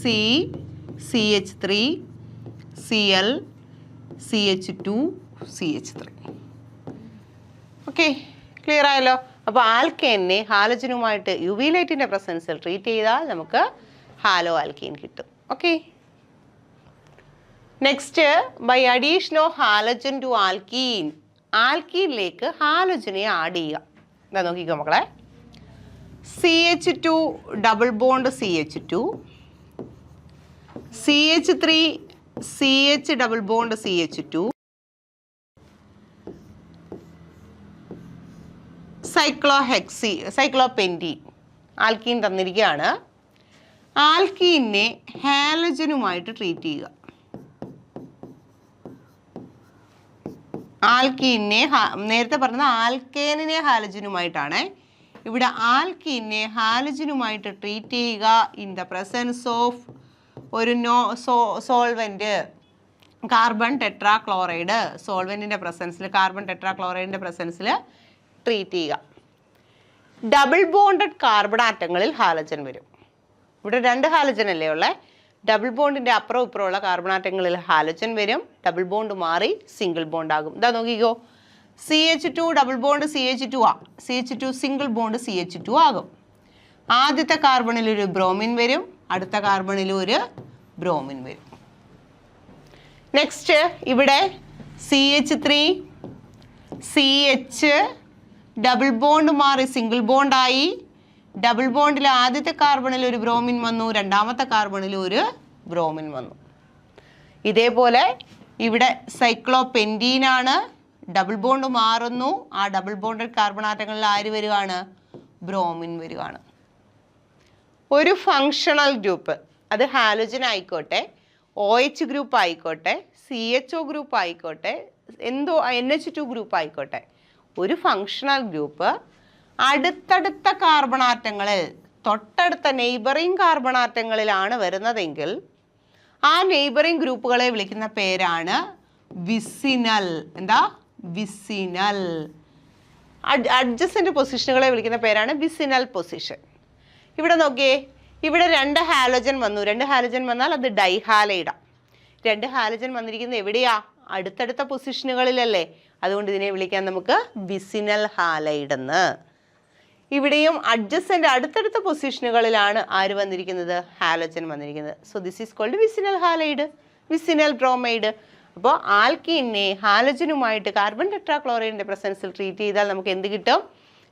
C CH3 Cl CH2 CH3. Okay, clear ആയല്ലോ. അപ്പോൾ ആൽക്കേനെ ഹാലജനുമായിട്ട് UV ലൈറ്റിൻ്റെ പ്രസൻസിൽ ട്രീറ്റ് ചെയ്താൽ നമുക്ക് ഹാലോ ആൽക്കീൻ കിട്ടും. Okay, next by addition of halogen to alkene, ആൽക്കീനിലേക്ക് ഹാലജനെ ആഡ് ചെയ്യുക. എന്താ നോക്കിക്കോ മക്കളെ, CH2 double bond CH2, CH3 CH double bond CH2, cyclopentene alkene തന്നിരിക്കുകയാണ്. ആൽക്കീനെ ഹാലജനുമായിട്ട് ട്രീറ്റ് ചെയ്യുക. ആൽക്കീനെ നേരത്തെ പറഞ്ഞത് ആൽക്കേനിനെ ഹാലജനുമായിട്ടാണ്. ഇവിടെ ആൽക്കീനെ ഹാലജനുമായിട്ട് ട്രീറ്റ് ചെയ്യുക ഇൻ ദ പ്രസൻസ് ഓഫ് ഒരു സോൾവെൻറ്റ്, കാർബൺ ടെട്രാക്ലോറൈഡ്. സോൾവെൻറ്റിൻ്റെ പ്രസൻസിൽ, കാർബൺ ടെട്രാക്ലോറൈഡിൻ്റെ പ്രസൻസിൽ ട്രീറ്റ് ചെയ്യുക. ഡബിൾ ബോണ്ടഡ് കാർബൺ ആറ്റങ്ങളിൽ ഹാലജൻ വരും. ഇവിടെ 2 ഹാലജൻ അല്ലേ ഉള്ളത്. ഡബിൾ ബോണ്ടിൻ്റെ അപ്പുറം ഇപ്പുറമുള്ള കാർബൺ ആറ്റങ്ങളിൽ ഹാലജൻ വരും. ഡബിൾ ബോണ്ട് മാറി സിംഗിൾ ബോണ്ട് ആകും. ഇതാ നോക്കിക്കോ, CH2 double bond CH2 CH2 single bond CH2 ആകും. ആദ്യത്തെ കാർബണിൽ ഒരു ബ്രോമിൻ വരും, അടുത്ത കാർബണിൽ ഒരു ബ്രോമിൻ വരും. നെക്സ്റ്റ് ഇവിടെ CH3 CH ഡബിൾ ബോണ്ട് മാറി സിംഗിൾ ബോണ്ടായി. ഡബിൾ ബോണ്ടിൽ ആദ്യത്തെ കാർബണിൽ ഒരു ബ്രോമിൻ വന്നു, രണ്ടാമത്തെ കാർബണിൽ ഒരു ബ്രോമിൻ വന്നു. ഇതേപോലെ ഇവിടെ സൈക്ലോപെൻറ്റീനാണ്, ഡബിൾ ബോണ്ട് മാറുന്നു. ആ ഡബിൾ ബോണ്ടഡ് കാർബൺ ആറ്റങ്ങളിൽ ആര് വരികയാണ്? ബ്രോമിൻ വരികയാണ്. ഒരു ഫങ്ഷണൽ ഗ്രൂപ്പ്, അത് ഹാലോജൻ ആയിക്കോട്ടെ, OH ഗ്രൂപ്പ് ആയിക്കോട്ടെ, CHO ഗ്രൂപ്പ് ആയിക്കോട്ടെ, എന്തോ NH2 ഗ്രൂപ്പ് ആയിക്കോട്ടെ, ഒരു ഫങ്ഷണൽ ഗ്രൂപ്പ് അടുത്തടുത്ത കാർബണാറ്റങ്ങളിൽ, തൊട്ടടുത്ത നെയ്ബറിങ് കാർബണാറ്റങ്ങളിലാണ് വരുന്നതെങ്കിൽ ആ നെയ്ബറിങ് ഗ്രൂപ്പുകളെ വിളിക്കുന്ന പേരാണ് വിസിനൽ. എന്താ? വിസിനൽ. അഡ്ജസൻ്റ് പൊസിഷനുകളെ വിളിക്കുന്ന പേരാണ് വിസിനൽ പൊസിഷൻ. ഇവിടെ നോക്കിയേ, ഇവിടെ 2 ഹാലോജൻ വന്നു. 2 ഹാലോജൻ വന്നാൽ അത് ഡൈഹാലൈഡാണ്. 2 ഹാലോജൻ വന്നിരിക്കുന്നത് എവിടെയാ? അടുത്തടുത്ത പൊസിഷനുകളിലല്ലേ. അതുകൊണ്ട് ഇതിനെ വിളിക്കാൻ നമുക്ക് വിസിനൽ ഹാലൈഡ് എന്ന്. ഇവിടെയും അഡ്ജസൻ്റ് അടുത്തടുത്ത പൊസിഷനുകളിലാണ് ആര് വന്നിരിക്കുന്നത്? ഹാലോജൻ വന്നിരിക്കുന്നത്. So this is called vicinal halide, vicinal bromide. അപ്പോൾ ആൽക്കീനെ ഹാലജനുമായിട്ട് കാർബൺ ടെട്രാക്ലോറൈഡിൻ്റെ പ്രസൻസിൽ ട്രീറ്റ് ചെയ്താൽ നമുക്ക് എന്ത് കിട്ടും?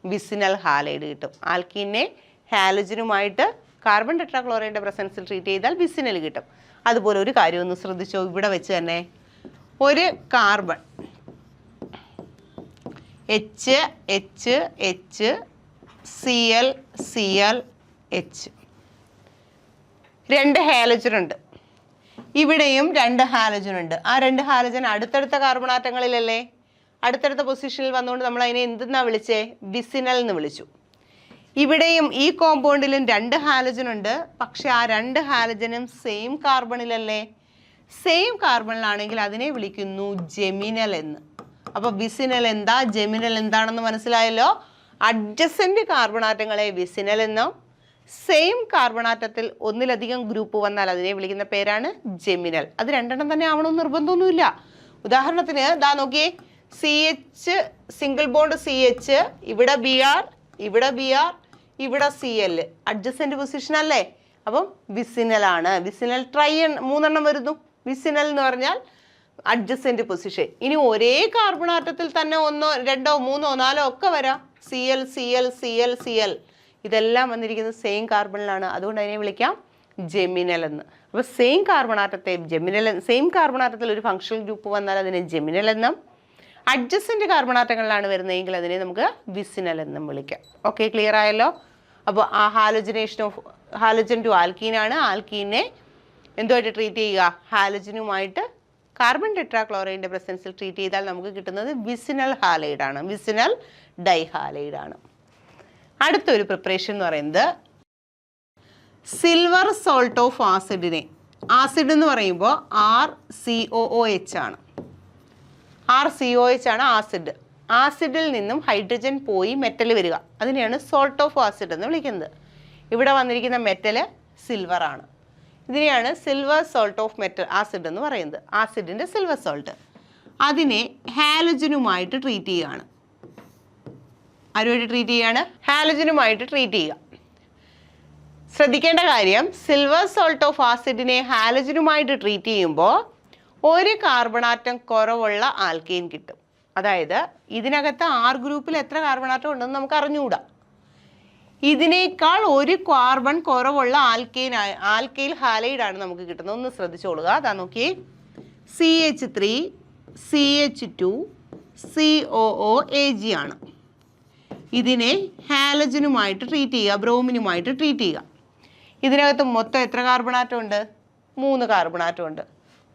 വിസിനൽ ഹാലൈഡ് കിട്ടും. ആൽക്കീനെ ഹാലജനുമായിട്ട് കാർബൺ ടെട്രാക്ലോറൈഡിൻ്റെ പ്രസൻസിൽ ട്രീറ്റ് ചെയ്താൽ വിസിനൽ കിട്ടും. അതുപോലെ ഒരു കാര്യം ഒന്ന് ശ്രദ്ധിച്ചോ, ഇവിടെ വെച്ച് തന്നെ ഒരു carbon H Cl Cl H, 2 halogen ഉണ്ട്. ഇവിടെയും 2 ഹാലജൻ ഉണ്ട്. ആ 2 ഹാലജൻ അടുത്തടുത്ത കാർബൺ ആറ്റങ്ങളിലല്ലേ, അടുത്തടുത്ത പൊസിഷനിൽ വന്നുകൊണ്ട് നമ്മൾ അതിനെ എന്തെന്നാ വിളിച്ചേ? വിസിനൽ എന്ന് വിളിച്ചു. ഇവിടെയും ഈ കോമ്പൗണ്ടിലും 2 ഹാലജൻ ഉണ്ട്. പക്ഷെ ആ 2 ഹാലജനും സെയിം കാർബണിലല്ലേ. സെയിം കാർബണിലാണെങ്കിൽ അതിനെ വിളിക്കുന്നു ജെമിനൽ എന്ന്. അപ്പോൾ വിസിനൽ എന്താ, ജെമിനൽ എന്താണെന്ന് മനസ്സിലായല്ലോ. അഡ്ജസൻ്റ് കാർബണാറ്റങ്ങളെ വിസിനൽ എന്നും സെയിം കാർബണാറ്റത്തിൽ ഒന്നിലധികം ഗ്രൂപ്പ് വന്നാൽ അതിനെ വിളിക്കുന്ന പേരാണ് ജെമിനൽ. അത് 2 എണ്ണം തന്നെ ആവണമെന്ന് നിർബന്ധമൊന്നുമില്ല. ഉദാഹരണത്തിന് ദാ നോക്കിയേ, CH സിംഗിൾ ബോണ്ട് CH, ഇവിടെ Br, ഇവിടെ Br, ഇവിടെ Cl, അഡ്ജസൻ്റ് പൊസിഷൻ അല്ലേ. അപ്പം വിസിനലാണ്. വിസിനൽ 3 എണ്ണം വരുന്നു. വിസിനൽ എന്ന് പറഞ്ഞാൽ അഡ്ജസൻ്റ് പൊസിഷൻ. ഇനി ഒരേ കാർബണാറ്റത്തിൽ തന്നെ 1, 2, 3, 4 ഒക്കെ വരാം. Cl Cl Cl Cl ഇതെല്ലാം വന്നിരിക്കുന്നത് സെയിം കാർബണിലാണ്. അതുകൊണ്ട് അതിനെ വിളിക്കാം ജെമിനൽ എന്ന്. അപ്പോൾ സെയിം കാർബണാറ്റത്തെ ജെമിനൽ, സെയിം കാർബണാറ്റത്തിൽ ഒരു ഫങ്ഷണൽ ഗ്രൂപ്പ് വന്നാൽ അതിനെ ജെമിനൽ എന്നും, അഡ്ജസൻ്റ് കാർബണാറ്റങ്ങളിലാണ് വരുന്നതെങ്കിൽ അതിനെ നമുക്ക് വിസിനൽ എന്നും വിളിക്കാം. ഓക്കെ, ക്ലിയർ ആയല്ലോ. അപ്പോൾ ആ ഹാലോജനേഷൻ ഓഫ് ഹാലോജൻ ടു ആൽക്കീനാണ്. ആൽക്കീനെ എന്തുമായിട്ട് ട്രീറ്റ് ചെയ്യുക? ഹാലോജനുമായിട്ട് കാർബൺ ടെട്രാക്ലോറൈഡിൻ്റെ പ്രസൻസിൽ ട്രീറ്റ് ചെയ്താൽ നമുക്ക് കിട്ടുന്നത് വിസിനൽ ഹാലൈഡാണ്, വിസിനൽ ഡൈഹാലൈഡാണ്. അടുത്തൊരു പ്രിപ്പറേഷൻ എന്ന് പറയുന്നത് സിൽവർ സോൾട്ട് ഓഫ് ആസിഡിനെ, ആസിഡ് എന്ന് പറയുമ്പോൾ RCOOH ആണ്. RCOH ആണ് ആസിഡ്. ആസിഡിൽ നിന്നും ഹൈഡ്രജൻ പോയി മെറ്റൽ വരിക, അതിനെയാണ് സോൾട്ട് ഓഫ് ആസിഡ് എന്ന് വിളിക്കുന്നത്. ഇവിടെ വന്നിരിക്കുന്ന മെറ്റൽ സിൽവർ ആണ്. ഇതിനെയാണ് silver salt of metal acid എന്ന് പറയുന്നത്. ആസിഡിൻ്റെ സിൽവർ സോൾട്ട്. അതിനെ ഹാലജനുമായിട്ട് ട്രീറ്റ് ചെയ്യുകയാണ്. ആരുമായിട്ട് ട്രീറ്റ് ചെയ്യുകയാണ്? ഹാലജനുമായിട്ട് ട്രീറ്റ് ചെയ്യുക. ശ്രദ്ധിക്കേണ്ട കാര്യം, സിൽവർ സോൾട്ട് ഓഫ് ആസിഡിനെ ഹാലജനുമായിട്ട് ട്രീറ്റ് ചെയ്യുമ്പോൾ ഒരു കാർബൺ ആറ്റം കുറവുള്ള ആൽക്കെയിൻ കിട്ടും. അതായത് ഇതിനകത്ത് R ഗ്രൂപ്പിൽ എത്ര കാർബൺ ആറ്റം ഉണ്ടെന്ന് നമുക്ക് അറിഞ്ഞുകൂടാ. ഇതിനേക്കാൾ ഒരു കാർബൺ കുറവുള്ള ആൽക്കൈൽ ഹാലൈഡ് ആണ് നമുക്ക് കിട്ടുന്നത്. ഒന്ന് ശ്രദ്ധിച്ചോളുക. അതാ നോക്കി, CH3 CH2 COOAg ആണ്. ഇതിനെ ഹാലജനുമായിട്ട് ട്രീറ്റ് ചെയ്യുക, ബ്രോമിനുമായിട്ട് ട്രീറ്റ് ചെയ്യുക. ഇതിനകത്ത് മൊത്തം എത്ര കാർബൺ ആറ്റം ഉണ്ട്? 3 കാർബൺ ആറ്റം ഉണ്ട്.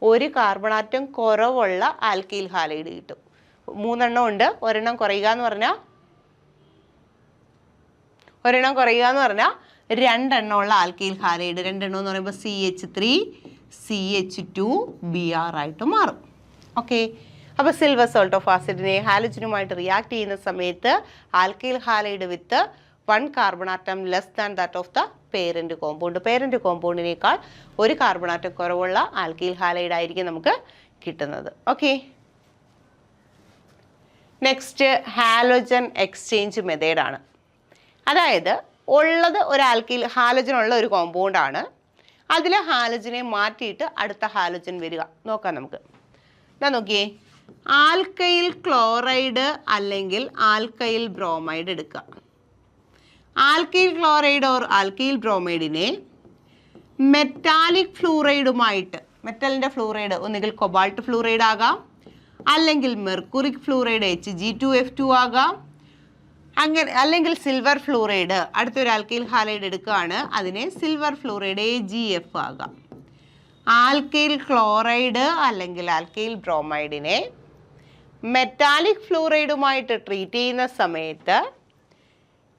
ഒരു കാർബൺ ആറ്റം കുറവുള്ള ആൽക്കൈൽ ഹാലൈഡ് കിട്ടും. 3 എണ്ണം ഉണ്ട്. ഒരെണ്ണം കുറയുക എന്ന് പറഞ്ഞാൽ 2 എണ്ണമുള്ള ആൽക്കൈൽ ഹാലൈഡ്. 2 എണ്ണം എന്ന് പറയുമ്പോൾ CH3 CH2 Br ആയിട്ട് മാറും. ഓക്കെ, അപ്പോൾ സിൽവർ സോൾട്ട് ഓഫ് ആസിഡിനെ ഹാലജനുമായിട്ട് റിയാക്ട് ചെയ്യുന്ന സമയത്ത് alkyl halide with 1 carbon atom less than that of the parent compound. Parent കോമ്പൗണ്ടിനേക്കാൾ ഒരു കാർബൺ ആറ്റം കുറവുള്ള ആൽക്കൈൽ ഹാലൈഡ് ആയിരിക്കും നമുക്ക് കിട്ടുന്നത്. ഓക്കെ, നെക്സ്റ്റ് ഹാലോജൻ എക്സ്ചേഞ്ച് മെത്തേഡാണ്. അതായത് ഉള്ളത് ഒരു ഹാലജൻ ഉള്ള ഒരു കോമ്പൗണ്ടാണ്. അതിൽ ഹാലജനെ മാറ്റിയിട്ട് അടുത്ത ഹാലജൻ വരിക. നോക്കാം നമുക്ക്. ഞാൻ നോക്കിയേ, ആൽക്കൈൽ ക്ലോറൈഡ് അല്ലെങ്കിൽ ആൽക്കൈൽ ബ്രോമൈഡ് എടുക്കുക. ആൽക്കൈൽ ക്ലോറൈഡ് ഓർ ആൽക്കൈൽ ബ്രോമൈഡിനെ മെറ്റാലിക് ഫ്ലൂറൈഡുമായിട്ട്, മെറ്റലിൻ്റെ ഫ്ലൂറൈഡ് ഒന്നുകിൽ കൊബാൾട്ട് ഫ്ലൂറൈഡ് ആകാം, അല്ലെങ്കിൽ മെർക്കുറിക് ഫ്ലൂറൈഡ് Hg2F2 ആകാം, അങ്ങനെ അല്ലെങ്കിൽ സിൽവർ ഫ്ലൂറൈഡ്, അടുത്തൊരു ആൽക്കൈൽ ഹാലൈഡ് എടുക്കുകയാണ്, അതിനെ സിൽവർ ഫ്ലൂറൈഡ് AgF ആകാം. ആൽക്കൈൽ ക്ലോറൈഡ് അല്ലെങ്കിൽ ആൽക്കൈൽ ബ്രോമൈഡിനെ മെറ്റാലിക് ഫ്ലൂറൈഡുമായിട്ട് ട്രീറ്റ് ചെയ്യുന്ന സമയത്ത്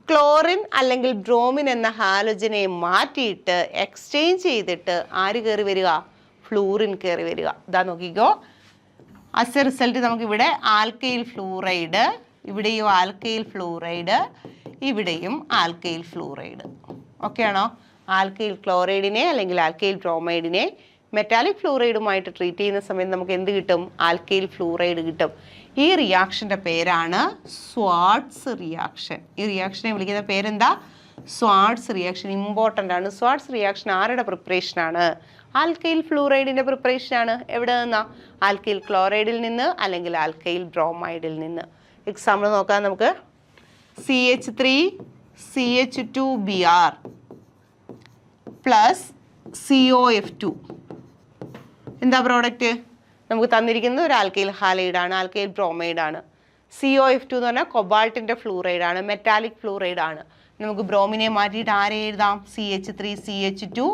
ക്ലോറിൻ അല്ലെങ്കിൽ ബ്രോമിൻ എന്ന ഹാലോജനെ മാറ്റിയിട്ട് എക്സ്ചേഞ്ച് ചെയ്തിട്ട് ആര് കയറി വരിക? ഫ്ലൂറിൻ കയറി വരിക. ഇതാ നോക്കിക്കോ, ആസ് എ റിസൾട്ട് നമുക്കിവിടെ ആൽക്കൈൽ ഫ്ലൂറൈഡ്, ഇവിടെയും ആൽക്കൈൽ ഫ്ലൂറൈഡ്, ഇവിടെയും ആൽക്കൈൽ ഫ്ലൂറൈഡ്. ഓക്കെ ആണോ? ആൽക്കൈൽ ക്ലോറൈഡിനെ അല്ലെങ്കിൽ ആൽക്കൈൽ ബ്രോമൈഡിനെ മെറ്റാലിക് ഫ്ലൂറൈഡുമായിട്ട് ട്രീറ്റ് ചെയ്യുന്ന സമയത്ത് നമുക്ക് എന്ത് കിട്ടും? ആൽക്കൈൽ ഫ്ലൂറൈഡ് കിട്ടും. ഈ റിയാക്ഷൻ്റെ പേരാണ് സ്വാർട്സ് റിയാക്ഷൻ. ഈ റിയാക്ഷനെ വിളിക്കുന്ന പേരെന്താ? Swarts reaction. ഇമ്പോർട്ടൻ്റ് ആണ്. സ്വാർട്സ് റിയാക്ഷൻ ആരുടെ പ്രിപ്പറേഷനാണ്? ആൽക്കൈൽ ഫ്ലൂറൈഡിൻ്റെ പ്രിപ്പറേഷനാണ്. എവിടെ നിന്നാ? ആൽക്കൈൽ ക്ലോറൈഡിൽ നിന്ന് അല്ലെങ്കിൽ ആൽക്കൈൽ ബ്രോമൈഡിൽ നിന്ന്. എക്സാമ്പിൾ നോക്കാം നമുക്ക്. CH3 CH2 Br plus COF2 എന്താ പ്രോഡക്റ്റ്? നമുക്ക് തന്നിരിക്കുന്നത് ഒരു ആൽക്കൈൽ ഹാലൈഡാണ്, ആൽക്കൈൽ ബ്രോമൈഡാണ്. COF2 എന്ന് പറഞ്ഞാൽ കൊബാൾട്ടിൻ്റെ ഫ്ലൂറൈഡാണ്, മെറ്റാലിക് ഫ്ലൂറൈഡാണ്. നമുക്ക് ബ്രോമിനെ മാറ്റിയിട്ട് ആരെ എഴുതാം? CH3 CH2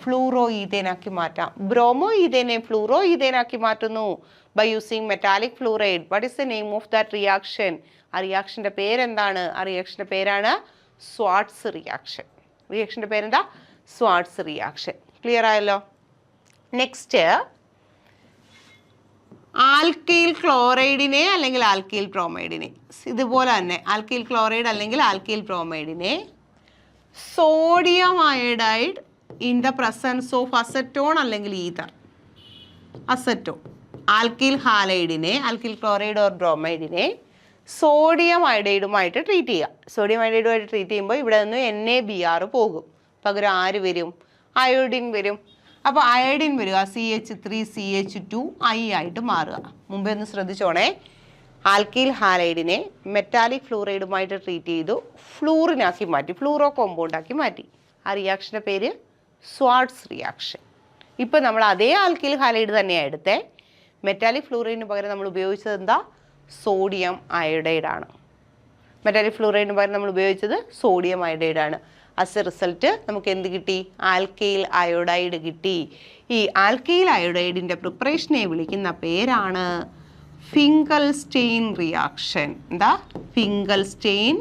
ഫ്ലൂറോ ഈതേനാക്കി മാറ്റാം. ബ്രോമോ ഈതേനെ ഫ്ലൂറോ ഈതേനാക്കി മാറ്റുന്നു by using metallic fluoride. What is the name of that reaction? ആ റിയാക്ഷൻ്റെ പേരെന്താണ്? ആ റിയാക്ഷൻ്റെ പേരാണ് സ്വാർട്സ് റിയാക്ഷൻ. റിയാക്ഷൻ്റെ പേരെന്താ? Swarts reaction. ക്ലിയർ ആയല്ലോ? നെക്സ്റ്റ്, ആൽക്കൈൽ ക്ലോറൈഡിനെ അല്ലെങ്കിൽ ആൽക്കൈൽ ബ്രോമൈഡിനെ ഇതുപോലെ തന്നെ ആൽക്കൈൽ ക്ലോറൈഡ് അല്ലെങ്കിൽ ആൽക്കൈൽ ബ്രോമൈഡിനെ sodium iodide in the presence of acetone അല്ലെങ്കിൽ ഈതർ. അസറ്റോൺ. ആൽക്കൈൽ ഹാലൈഡിനെ, ആൽക്കൈൽ ക്ലോറൈഡ് ഓർ ബ്രോമൈഡിനെ സോഡിയം അയഡൈഡുമായിട്ട് ട്രീറ്റ് ചെയ്യുക. സോഡിയം അയഡൈഡുമായിട്ട് ട്രീറ്റ് ചെയ്യുമ്പോൾ ഇവിടെ നിന്ന് NaBr പോകും. പകരം ആര് വരും? അയോഡിൻ വരും. അപ്പോൾ അയോഡിൻ വരിക CH3 CH2 I ആയിട്ട് മാറുക. മുമ്പേ ഒന്ന് ശ്രദ്ധിച്ചോണേ, ആൽക്കൈൽ ഹാലൈഡിനെ മെറ്റാലിക് ഫ്ലൂറൈഡുമായിട്ട് ട്രീറ്റ് ചെയ്തു, ഫ്ലൂറിനാക്കി മാറ്റി, ഫ്ലൂറോ കോമ്പൗണ്ടാക്കി മാറ്റി. ആ റിയാക്ഷൻ്റെ പേര് സ്വാർട്സ് റിയാക്ഷൻ. ഇപ്പോൾ നമ്മൾ അതേ ആൽക്കൈൽ ഹാലൈഡ് തന്നെയാണ് എടുത്തേ. മെറ്റാലിക് ഫ്ലൂറൈഡിന് പകരം നമ്മൾ ഉപയോഗിച്ചത് എന്താ? സോഡിയം അയോഡൈഡാണ്. മെറ്റാലിക് ഫ്ലൂറൈഡിന് പകരം നമ്മൾ ഉപയോഗിച്ചത് സോഡിയം അയോഡൈഡാണ്. ആസ് എ റിസൾട്ട് നമുക്ക് എന്ത് കിട്ടി? ആൽക്കൈൽ അയോഡൈഡ് കിട്ടി. ഈ ആൽക്കൈൽ അയോഡൈഡിൻ്റെ പ്രിപ്പറേഷനെ വിളിക്കുന്ന പേരാണ് ഫിങ്കൽസ്റ്റെയിൻ റിയാക്ഷൻ. എന്താ? Finkelstein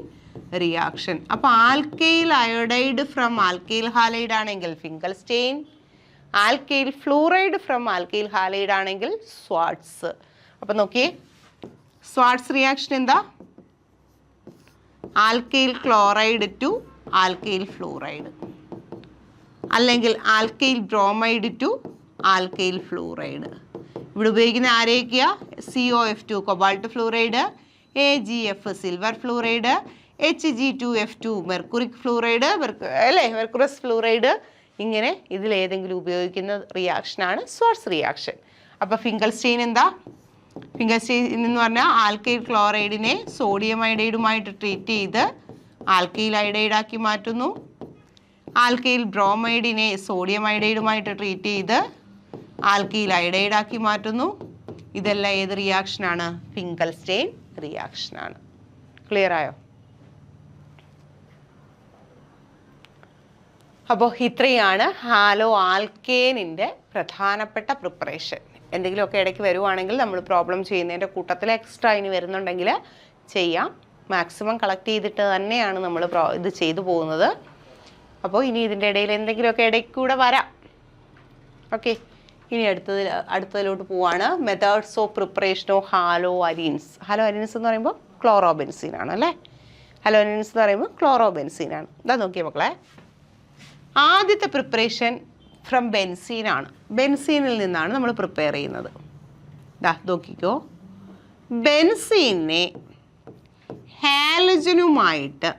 reaction. അപ്പോൾ alkyl iodide from alkyl halide ആണെങ്കിൽ Finkelstein, alkyl fluoride from alkyl halide ആണെങ്കിൽ സ്വാർട്സ്. അപ്പം നോക്കിയേ, സ്വാർട്സ് റിയാക്ഷൻ എന്താ? Alkyl chloride to alkyl fluoride, അല്ലെങ്കിൽ alkyl bromide to alkyl fluoride. ഇവിടെ ഉപയോഗിക്കുന്ന ആരൊക്കെയാ? COF2 cobalt fluoride, AgF silver fluoride, Hg2F2 mercuric fluoride, അല്ലേ, മെർക്കുറസ് ഫ്ലൂറൈഡ്. ഇങ്ങനെ ഇതിലേതെങ്കിലും ഉപയോഗിക്കുന്ന റിയാക്ഷനാണ് സ്വാർട്സ് റിയാക്ഷൻ. അപ്പോൾ ഫിങ്കൽസ്റ്റെയിൻ എന്താ? ഫിങ്കൽസ്റ്റെയിൻ എന്ന് പറഞ്ഞാൽ ആൽക്കൈൽ ക്ലോറൈഡിനെ സോഡിയം അയഡൈഡുമായിട്ട് ട്രീറ്റ് ചെയ്ത് ആൽക്കൈൽ അയഡൈഡാക്കി മാറ്റുന്നു. ആൽക്കൈൽ ബ്രോമൈഡിനെ സോഡിയം അയഡൈഡുമായിട്ട് ട്രീറ്റ് ചെയ്ത് ആൽക്കൈൽ അയഡൈഡാക്കി മാറ്റുന്നു. ഇതെല്ലാം ഏത് റിയാക്ഷനാണ്? ഫിങ്കൽസ്റ്റെയിൻ റിയാക്ഷനാണ്. ക്ലിയർ ആയോ? അപ്പോൾ ഇത്രയാണ് ഹാലോ ആൽക്കേനിൻ്റെ പ്രധാനപ്പെട്ട പ്രിപ്പറേഷൻ. എന്തെങ്കിലുമൊക്കെ ഇടയ്ക്ക് വരുവാണെങ്കിൽ നമ്മൾ പ്രോബ്ലം ചെയ്യുന്നതിൻ്റെ കൂട്ടത്തിൽ എക്സ്ട്രാ ഇനി വരുന്നുണ്ടെങ്കിൽ ചെയ്യാം. മാക്സിമം കളക്ട് ചെയ്തിട്ട് തന്നെയാണ് നമ്മൾ ഇത് ചെയ്തു പോകുന്നത്. അപ്പോൾ ഇനി ഇതിൻ്റെ ഇടയിൽ എന്തെങ്കിലുമൊക്കെ ഇടയ്ക്ക് കൂടെ വരാം. ഓക്കെ, ഇനി അടുത്തതിലോട്ട് പോവാണ്. Methods of preparation of halo arenes. Halo arenes എന്ന് പറയുമ്പോൾ ക്ലോറോബെൻസീൻ ആണ് അല്ലേ? ഹാലോ അരീൻസ് എന്ന് പറയുമ്പോൾ ക്ലോറോബെൻസീൻ ആണ്. ഇതാ നോക്കിയേ മക്കളെ, ആദ്യത്തെ പ്രിപ്പറേഷൻ ഫ്രം ബെൻസീനാണ്. ബെൻസീനിൽ നിന്നാണ് നമ്മൾ പ്രിപ്പയർ ചെയ്യുന്നത്. ഇതാ നോക്കിക്കോ, ബെൻസീനെ ഹാലജനുമായിട്ട്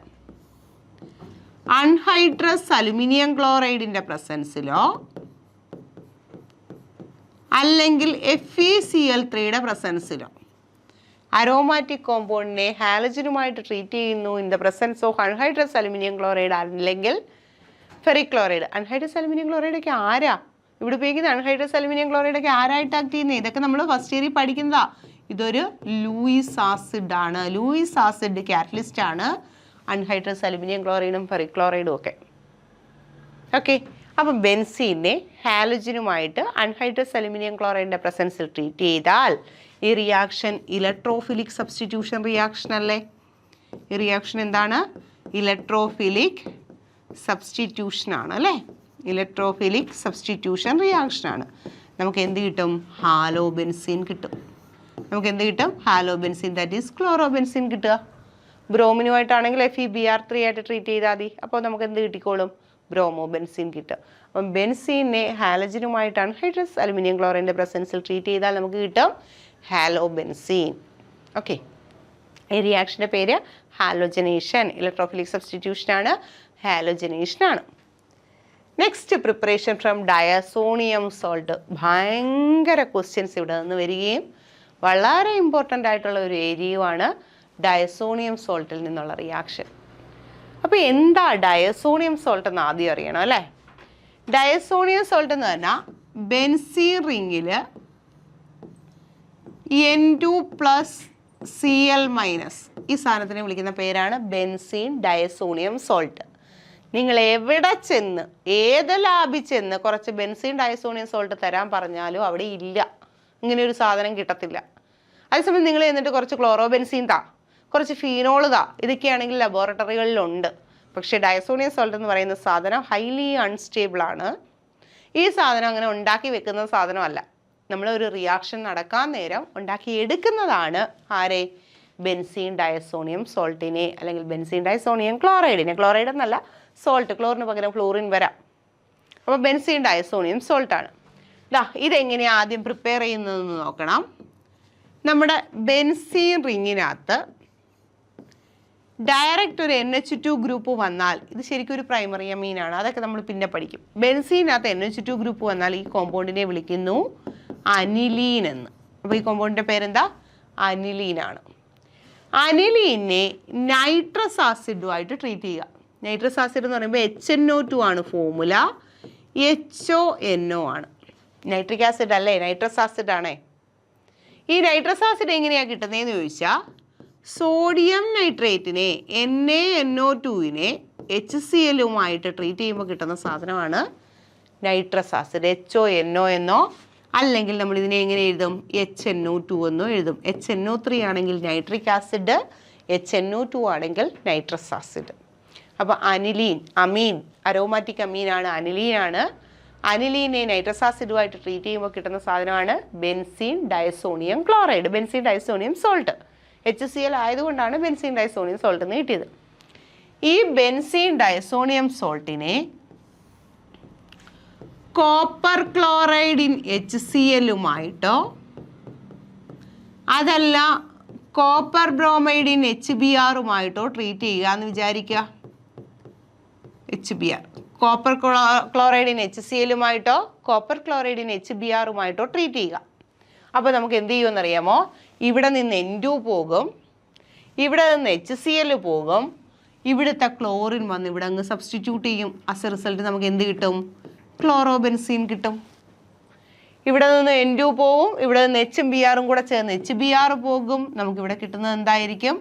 അൺഹൈഡ്രസ് അലുമിനിയം ക്ലോറൈഡിൻ്റെ പ്രസൻസിലോ അല്ലെങ്കിൽ FeCl3യുടെ പ്രസൻസിലോ അരോമാറ്റിക് കോമ്പൗണ്ടിനെ ഹാലജനുമായിട്ട് ട്രീറ്റ് ചെയ്യുന്നു in the presence of anhydrous aluminium chloride അല്ലെങ്കിൽ ഫെറിക് ക്ലോറൈഡ്. അൺഹൈഡ്രസ് അലുമിനിയം ക്ലോറൈഡൊക്കെ ആരാ ഇവിടെ ഉപയോഗിക്കുന്നത്? അൺഹൈഡ്രസ് അലുമിനിയം ക്ലോറൈഡൊക്കെ ആരായിട്ട് ആക്ട് ചെയ്യുന്നത്? ഇതൊക്കെ നമ്മൾ ഫസ്റ്റ് ഇയറിൽ പഠിക്കുന്നതാ. ഇതൊരു ലൂയിസ് ആസിഡ് ആണ്. ലൂയിസ് ആസിഡ് കാറ്റലിസ്റ്റ് ആണ് അൺഹൈഡ്രസ് അലുമിനിയം ക്ലോറൈഡും ഫെറിക് ക്ലോറൈഡും ഒക്കെ. ഓക്കെ, അപ്പം ബെൻസീനെ ഹാലജനുമായിട്ട് അൺഹൈഡ്രസ് അലുമിനിയം ക്ലോറൈഡിൻ്റെ പ്രസൻസിൽ ട്രീറ്റ് ചെയ്താൽ ഈ റിയാക്ഷൻ ഇലക്ട്രോഫിലിക് സബ്സ്റ്റിറ്റ്യൂഷൻ റിയാക്ഷൻ അല്ലേ? ഈ റിയാക്ഷൻ എന്താണ്? ഇലക്ട്രോഫിലിക് സബ്സ്റ്റിറ്റ്യൂഷൻ ആണ് അല്ലേ? ഇലക്ട്രോഫിലിക് സബ്സ്റ്റിറ്റ്യൂഷൻ റിയാക്ഷൻ ആണ്. നമുക്ക് എന്ത് കിട്ടും? ഹാലോ ബെൻസീൻ കിട്ടും. നമുക്ക് എന്ത് കിട്ടും? Halo benzene, that is chlorobenzene കിട്ടുക. ബ്രോമിനുമായിട്ടാണെങ്കിൽ FeBr3 ആയിട്ട് ട്രീറ്റ് ചെയ്താൽ മതി. അപ്പോൾ നമുക്ക് എന്ത് കിട്ടിക്കോളും? ബ്രോമോ ബെൻസീൻ കിട്ടും. അപ്പം ബെൻസീനെ ഹാലജനുമായിട്ട് അൺഹൈഡ്രസ് അലുമിനിയം ക്ലോറൈഡിൻ്റെ പ്രസൻസിൽ ട്രീറ്റ് ചെയ്താൽ നമുക്ക് കിട്ടും ഹാലോ ബെൻസീൻ. ഓക്കെ, ഈ റിയാക്ഷൻ്റെ പേര് ഹാലോജനേഷൻ. ഇലക്ട്രോഫിലിക് സബ്സ്റ്റിറ്റ്യൂഷൻ ആണ്, ഹാലോജനേഷൻ ആണ്. Next preparation from diazonium salt. ഭയങ്കര ക്വസ്റ്റ്യൻസ് ഇവിടെ നിന്ന് വരികയും വളരെ ഇമ്പോർട്ടൻ്റ് ആയിട്ടുള്ള ഒരു ഏരിയയുമാണ് ഡയസോണിയം സോൾട്ടിൽ നിന്നുള്ള റിയാക്ഷൻ. അപ്പോൾ എന്താ ഡയസോണിയം സോൾട്ട് എന്ന് ആദ്യം അറിയണം അല്ലേ? ഡയസോണിയം സോൾട്ട് എന്ന് പറഞ്ഞാൽ ബെൻസീൻ റിങ്ങിൽ N2+Cl- ഈ സാധനത്തിനെ വിളിക്കുന്ന പേരാണ് ബെൻസീൻ ഡയസോണിയം സോൾട്ട്. നിങ്ങൾ എവിടെ ചെന്ന് ഏത് ലാബിൽ ചെന്ന് കുറച്ച് ബെൻസീൻ ഡയസോണിയം സോൾട്ട് തരാൻ പറഞ്ഞാലും അവിടെ ഇല്ല, ഇങ്ങനെ ഒരു സാധനം കിട്ടത്തില്ല. അതേസമയം നിങ്ങൾ എന്നിട്ട് കുറച്ച് ക്ലോറോബെൻസീൻ താ, കുറച്ച് ഫീനോൾ താ, ഇതൊക്കെയാണെങ്കിൽ ലബോറട്ടറികളിലുണ്ട്. പക്ഷേ ഡയസോണിയം സോൾട്ട് എന്ന് പറയുന്ന സാധനം ഹൈലി അൺസ്റ്റേബിൾ ആണ്. ഈ സാധനം അങ്ങനെ ഉണ്ടാക്കി വെക്കുന്ന സാധനമല്ല. നമ്മളൊരു റിയാക്ഷൻ നടക്കാൻ നേരം ഉണ്ടാക്കി എടുക്കുന്നതാണ് ആരെ? ബെൻസീൻ ഡയസോണിയം സോൾട്ടിനെ, അല്ലെങ്കിൽ ബെൻസീൻ ഡയസോണിയം ക്ലോറൈഡിനെ. ക്ലോറൈഡ് എന്നല്ല, സോൾട്ട്. ക്ലോറിന് പകരം ഫ്ലൂറിൻ വരാം. അപ്പോൾ ബെൻസീൻ ഡയസോണിയം സോൾട്ടാണ്. ഇതെങ്ങനെയാണ് ആദ്യം പ്രിപ്പയർ ചെയ്യുന്നതെന്ന് നോക്കണം. നമ്മുടെ ബെൻസീൻ റിങ്ങിനകത്ത് ഡയറക്റ്റ് ഒരു NH2 ഗ്രൂപ്പ് വന്നാൽ, ഇത് ശരിക്കും ഒരു പ്രൈമറി അമീനാണ്, അതൊക്കെ നമ്മൾ പിന്നെ പഠിക്കും. ബെൻസീനകത്ത് NH2 ഗ്രൂപ്പ് വന്നാൽ ഈ കോമ്പൗണ്ടിനെ വിളിക്കുന്നു അനിലീൻ എന്ന്. അപ്പോൾ ഈ കോമ്പൗണ്ടിൻ്റെ പേരെന്താ? അനിലീനാണ്. അനിലീനെ നൈട്രസ് ആസിഡുമായിട്ട് ട്രീറ്റ് ചെയ്യുക. നൈട്രസ് ആസിഡ് എന്ന് പറയുമ്പോൾ HNO2 ആണ് ഫോർമുല, HONO ആണ്. നൈട്രിക് ആസിഡ് അല്ലേ, നൈട്രസ് ആസിഡ് ആണേ. ഈ നൈട്രസ് ആസിഡ് എങ്ങനെയാണ് കിട്ടുന്നതെന്ന് ചോദിച്ചാൽ, സോഡിയം നൈട്രേറ്റിനെ NaNO2നെ HCl-ഉമായിട്ട് ട്രീറ്റ് ചെയ്യുമ്പോൾ കിട്ടുന്ന സാധനമാണ് നൈട്രസ് ആസിഡ്. HONO എന്നോ അല്ലെങ്കിൽ നമ്മൾ ഇതിനെ എങ്ങനെ എഴുതും? HNO2 എന്നോ എഴുതും. HNO3 ആണെങ്കിൽ നൈട്രിക് ആസിഡ്, HNO2 ആണെങ്കിൽ നൈട്രസ് ആസിഡ്. അപ്പോൾ അനിലീൻ, അമീൻ, അരോമാറ്റിക് അമീനാണ്, അനിലീനാണ്. അനിലീനെ നൈട്രസ് ആസിഡുമായിട്ട് ട്രീറ്റ് ചെയ്യുമ്പോൾ കിട്ടുന്ന സാധനമാണ് benzene diazonium chloride, benzene diazonium salt. HCl ആയതുകൊണ്ടാണ് ബെൻസീൻ ഡയസോണിയം സോൾട്ട് എന്ന് കിട്ടിയത്. ഈ ബെൻസീൻ ഡയസോണിയം സോൾട്ടിനെ കോപ്പർ ക്ലോറൈഡ് ഇൻ HCl-ഉമായിട്ടോ അതല്ല കോപ്പർ ബ്രോമൈഡ് ഇൻ HBr-ഉമായിട്ടോ ട്രീറ്റ് ചെയ്യുക എന്ന് വിചാരിക്കുക. HBr കോപ്പർ ക്ലോറൈഡ് ഇൻ HCl-ഉമായിട്ടോ കോപ്പർ ക്ലോറൈഡ് ഇൻ HBr-ഉമായിട്ടോ ട്രീറ്റ് ചെയ്യുക. അപ്പോൾ നമുക്ക് എന്ത് ചെയ്യുമെന്നറിയാമോ? ഇവിടെ നിന്ന് N2 പോകും, ഇവിടെ നിന്ന് HCl പോകും, ഇവിടുത്തെ ക്ലോറിൻ വന്ന് ഇവിടെ അങ്ങ് സബ്സ്റ്റിറ്റ്യൂട്ട് ചെയ്യും. ആസ് എ റിസൾട്ട് നമുക്ക് എന്ത് കിട്ടും? ക്ലോറോബെൻസീൻ കിട്ടും. ഇവിടെ നിന്ന് N2 പോവും, ഇവിടെ നിന്ന് HBr-ഉം കൂടെ ചേർന്ന് HBr പോകും. നമുക്കിവിടെ കിട്ടുന്നത് എന്തായിരിക്കും?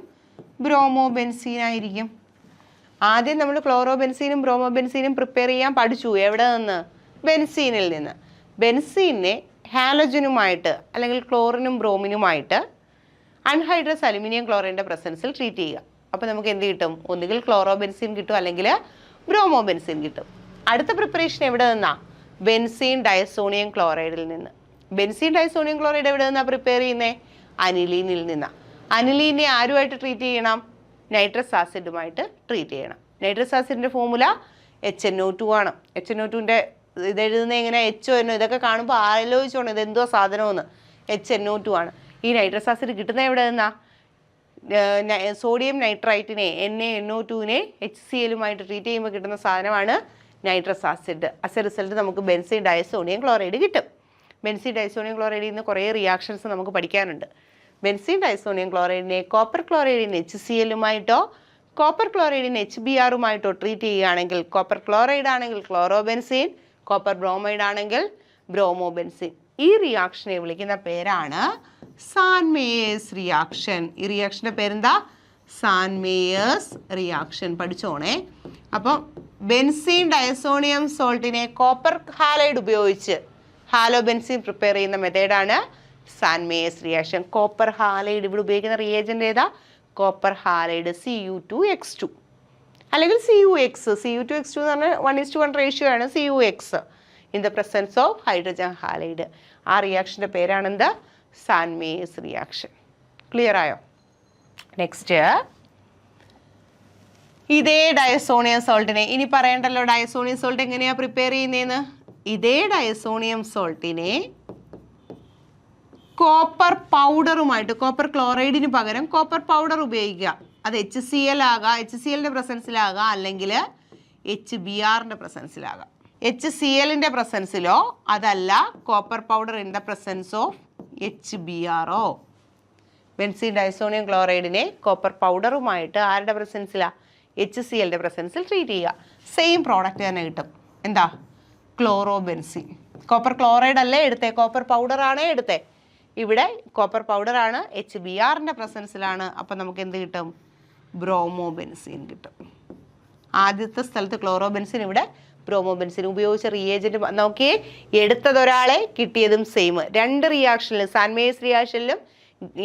ബ്രോമോബെൻസീൻ ആയിരിക്കും. ആദ്യം നമ്മൾ ക്ലോറോബെൻസീനും ബ്രോമോബെൻസീനും പ്രിപ്പയർ ചെയ്യാൻ പഠിച്ചു. എവിടെ നിന്ന്? ബെൻസീനിൽ നിന്ന്. ബെൻസീനെ ഹാലജനുമായിട്ട് അല്ലെങ്കിൽ ക്ലോറിനും ബ്രോമിനുമായിട്ട് അൺഹൈഡ്രസ് അലുമിനിയം ക്ലോറൈഡിൻ്റെ പ്രസൻസിൽ ട്രീറ്റ് ചെയ്യുക. അപ്പോൾ നമുക്ക് എന്ത് കിട്ടും? ഒന്നുകിൽ ക്ലോറോബെൻസീൻ കിട്ടും, അല്ലെങ്കിൽ ബ്രോമോബെൻസീൻ കിട്ടും. അടുത്ത പ്രിപ്പറേഷൻ എവിടെ നിന്നാ? ബെൻസീൻ ഡയസോണിയം ക്ലോറൈഡിൽ നിന്ന്. ബെൻസീൻ ഡയസോണിയം ക്ലോറൈഡ് എവിടെ നിന്നാണ് പ്രിപ്പയർ ചെയ്യുന്നത്? അനിലീനിൽ നിന്നാണ്. അനിലീനെ ആരുമായിട്ട് ട്രീറ്റ് ചെയ്യണം? നൈട്രസ് ആസിഡുമായിട്ട് ട്രീറ്റ് ചെയ്യണം. നൈട്രസ് ആസിഡിൻ്റെ ഫോർമുല HNO2 ആണ്. HNO2ൻ്റെ ഇതെഴുതുന്നത് എങ്ങനെ? HONO. ഇതൊക്കെ കാണുമ്പോൾ ആലോചിച്ചോണം ഇതെന്തോ സാധനമെന്ന്. HNO2 ആണ്. ഈ നൈട്രസ് ആസിഡ് കിട്ടുന്നത് എവിടെ നിന്നാ? സോഡിയം നൈട്രൈറ്റിനെ NaNO2നെ HCl-ഉമായിട്ട് ട്രീറ്റ് ചെയ്യുമ്പോൾ കിട്ടുന്ന സാധനമാണ് nitrous acid. As a result നമുക്ക് ബെൻസീൻ ഡയസോണിയം ക്ലോറൈഡ് കിട്ടും. ബെൻസീൻ ഡയസോണിയം ക്ലോറൈഡിൽ നിന്ന് കുറേ റിയാക്ഷൻസ് നമുക്ക് പഠിക്കാനുണ്ട്. ബെൻസീൻ ഡയസോണിയം ക്ലോറൈഡിനെ കോപ്പർ ക്ലോറൈഡിൻ HCl-ഉമായിട്ടോ കോപ്പർ ക്ലോറൈഡിൻ HBr-ഉമായിട്ടോ ട്രീറ്റ് ചെയ്യുകയാണെങ്കിൽ കോപ്പർ ക്ലോറൈഡ് ആണെങ്കിൽ ക്ലോറോബെൻസീൻ, കോപ്പർ ബ്രോമൈഡ് ആണെങ്കിൽ ബ്രോമോബെൻസീൻ. ഈ റിയാക്ഷനെ വിളിക്കുന്ന പേരാണ് സാൻ മേയേഴ്സ് റിയാക്ഷൻ. ഈ റിയാക്ഷൻ്റെ പേരെന്താ? Sandmeyer's reaction. പഠിച്ചോണേ. അപ്പം ബെൻസീൻ ഡയസോണിയം സോൾട്ടിനെ കോപ്പർ ഹാലൈഡ് ഉപയോഗിച്ച് ഹാലോബെൻസീൻ പ്രിപ്പയർ ചെയ്യുന്ന മെത്തേഡാണ് Sandmeyer's reaction. Copper halide ഇവിടെ ഉപയോഗിക്കുന്ന റിയേജൻ്റ് ഏതാ? കോപ്പർ ഹാലൈഡ് Cu2X2 അല്ലെങ്കിൽ CuX. Cu2X2 എന്ന് പറഞ്ഞാൽ 1:1 റേഷ്യോ ആണ് CuX in the presence of hydrogen halide. ആ റിയാക്ഷൻ്റെ പേരാണെന്ത്? Sandmeyer's reaction. ക്ലിയർ ആയോ? നെക്സ്റ്റ്, ഇതേ ഡയസോണിയം സോൾട്ടിനെ ഇനി പറയണ്ടല്ലോ ഡയസോണിയം സോൾട്ട് എങ്ങനെയാണ് പ്രിപ്പയർ ചെയ്യുന്നതെന്ന്. ഇതേ ഡയസോണിയം സോൾട്ടിനെ കോപ്പർ പൗഡറുമായിട്ട്, കോപ്പർ ക്ലോറൈഡിന് പകരം കോപ്പർ പൗഡർ ഉപയോഗിക്കുക. അത് HCl ആകാം, HCl-ൻ്റെ പ്രസൻസിലാകാം, അല്ലെങ്കിൽ HBr-ൻ്റെ പ്രസൻസിലാകാം. HCl-ൻ്റെ പ്രസൻസിലോ അതല്ല copper powder in the presence of HBr-ഓ. ബെൻസീൻ ഡയസോണിയം ക്ലോറൈഡിനെ കോപ്പർ പൗഡറുമായിട്ട് ആരുടെ പ്രസൻസിലാണ്? HCl-ൻ്റെ പ്രസൻസിൽ ട്രീറ്റ് ചെയ്യുക. സെയിം പ്രോഡക്റ്റ് തന്നെ കിട്ടും. എന്താ? ക്ലോറോബെൻസീൻ. കോപ്പർ ക്ലോറൈഡ് അല്ലേ എടുത്തേ, കോപ്പർ പൗഡറാണേ എടുത്തേ. ഇവിടെ കോപ്പർ പൗഡറാണ്, HBr-ൻ്റെ പ്രസൻസിലാണ്. അപ്പം നമുക്ക് എന്ത് കിട്ടും? ബ്രോമോബെൻസീൻ കിട്ടും. ആദ്യത്തെ സ്ഥലത്ത് ക്ലോറോബെൻസീൻ, ഇവിടെ ബ്രോമോബെൻസീൻ. ഉപയോഗിച്ച റിയേജൻറ്റ് നോക്കിയേ, എടുത്തതൊരാളെ കിട്ടിയതും സെയിം. രണ്ട് റിയാക്ഷനിലും, സാൻ മേയേഴ്സ് റിയാക്ഷനിലും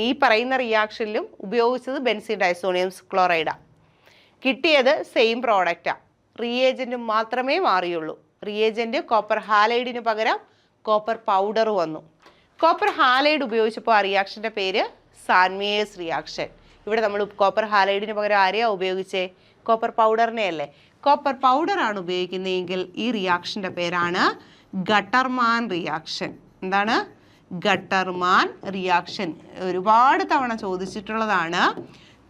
ഈ പറയുന്ന റിയാക്ഷനിലും ഉപയോഗിച്ചത് ബെൻസീൻ ഡയസോണിയം ക്ലോറൈഡാണ്. കിട്ടിയത് സെയിം പ്രോഡക്റ്റാണ്. റിയേജൻറ്റ് മാത്രമേ മാറിയുള്ളൂ. റിയേജൻറ്റ് കോപ്പർ ഹാലൈഡിന് പകരം കോപ്പർ പൗഡർ വന്നു. കോപ്പർ ഹാലൈഡ് ഉപയോഗിച്ചപ്പോൾ ആ റിയാക്ഷൻ്റെ പേര് സാൻ മേയേഴ്സ് റിയാക്ഷൻ. ഇവിടെ നമ്മൾ കോപ്പർ ഹാലൈഡിന് പകരം ആരെയാണ് ഉപയോഗിച്ചേ? കോപ്പർ പൗഡറിനെ അല്ലേ. കോപ്പർ പൗഡറാണ് ഉപയോഗിക്കുന്നതെങ്കിൽ ഈ റിയാക്ഷൻ്റെ പേരാണ് ഗട്ടർമാൻ റിയാക്ഷൻ. എന്താണ്? Gattermann reaction. ഒരുപാട് തവണ ചോദിച്ചിട്ടുള്ളതാണ്.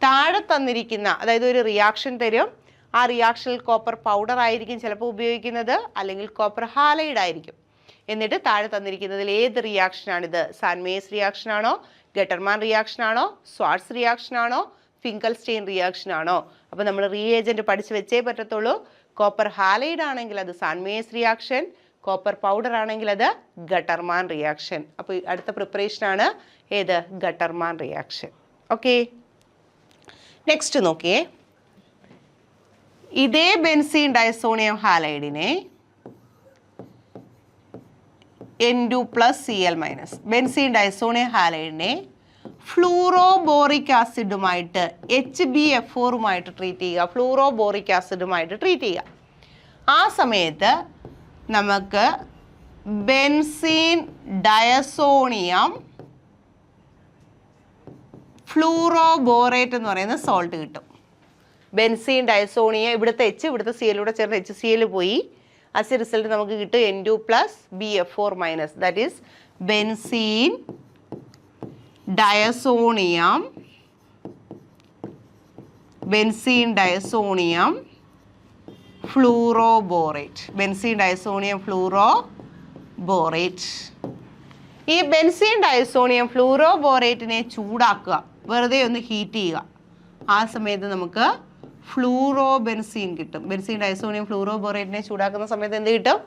താഴെ തന്നിരിക്കുന്ന, അതായത് ഒരു റിയാക്ഷൻ തരും, ആ റിയാക്ഷനിൽ കോപ്പർ പൗഡർ ആയിരിക്കും ചിലപ്പോൾ ഉപയോഗിക്കുന്നത്, അല്ലെങ്കിൽ കോപ്പർ ഹാലൈഡ് ആയിരിക്കും. എന്നിട്ട് താഴെ തന്നിരിക്കുന്നതിൽ ഏത് റിയാക്ഷനാണിത്? സാൻ മേയേഴ്സ് റിയാക്ഷൻ ആണോ, ഗട്ടർമാൻ റിയാക്ഷൻ ആണോ, സ്വാർട്സ് റിയാക്ഷൻ ആണോ, ഫിങ്കൽസ്റ്റെയിൻ റിയാക്ഷൻ ആണോ? അപ്പോൾ നമ്മൾ റിയേജൻറ്റ് പഠിച്ച് വെച്ചേ പറ്റത്തുള്ളൂ. കോപ്പർ ഹാലൈഡ് ആണെങ്കിൽ അത് Sandmeyer's reaction, copper powder ആണെങ്കിൽ അത് ഗട്ടർമാൻ റിയാക്ഷൻ. അപ്പോൾ അടുത്ത പ്രിപ്പറേഷനാണ് ഏത്? Gattermann reaction. ഓക്കെ, നെക്സ്റ്റ് നോക്കിയേ. ഇതേ ബെൻസീൻ ഡയസോണിയം ഹാലൈഡിനെ N2+Cl- ബെൻസീൻ ഡയസോണിയം ഹാലൈഡിനെ ഫ്ലൂറോബോറിക് ആസിഡുമായിട്ട് HbF4-ഉമായിട്ട് ട്രീറ്റ് ചെയ്യുക. ഫ്ലൂറോബോറിക് ആസിഡുമായിട്ട് ട്രീറ്റ് ചെയ്യുക. ആ സമയത്ത് നമുക്ക് ബെൻസീൻ ഡയസോണിയം ഫ്ലൂറോബോറേറ്റ് എന്ന് പറയുന്ന സോൾട്ട് കിട്ടും. ബെൻസീൻ ഡയസോണിയം, ഇവിടുത്തെ എച്ച് ഇവിടുത്തെ സി എല്ലൂടെ ചേർന്ന് HCl പോയി. ആസ് എ റിസൾട്ട് നമുക്ക് കിട്ടും N2 + BF4-, that is benzene diazonium fluoroborate. Benzene diazonium fluoroborate. ഈ ബെൻസീൻ ഡയസോണിയം ഫ്ലൂറോബോറേറ്റിനെ ചൂടാക്കുക, വെറുതെ ഒന്ന് ഹീറ്റ് ചെയ്യുക. ആ സമയത്ത് നമുക്ക് ഫ്ലൂറോബെൻസീൻ കിട്ടും. ബെൻസീൻ ഡയസോണിയം ഫ്ലൂറോബോറേറ്റിനെ ചൂടാക്കുന്ന സമയത്ത് എന്ത് കിട്ടും?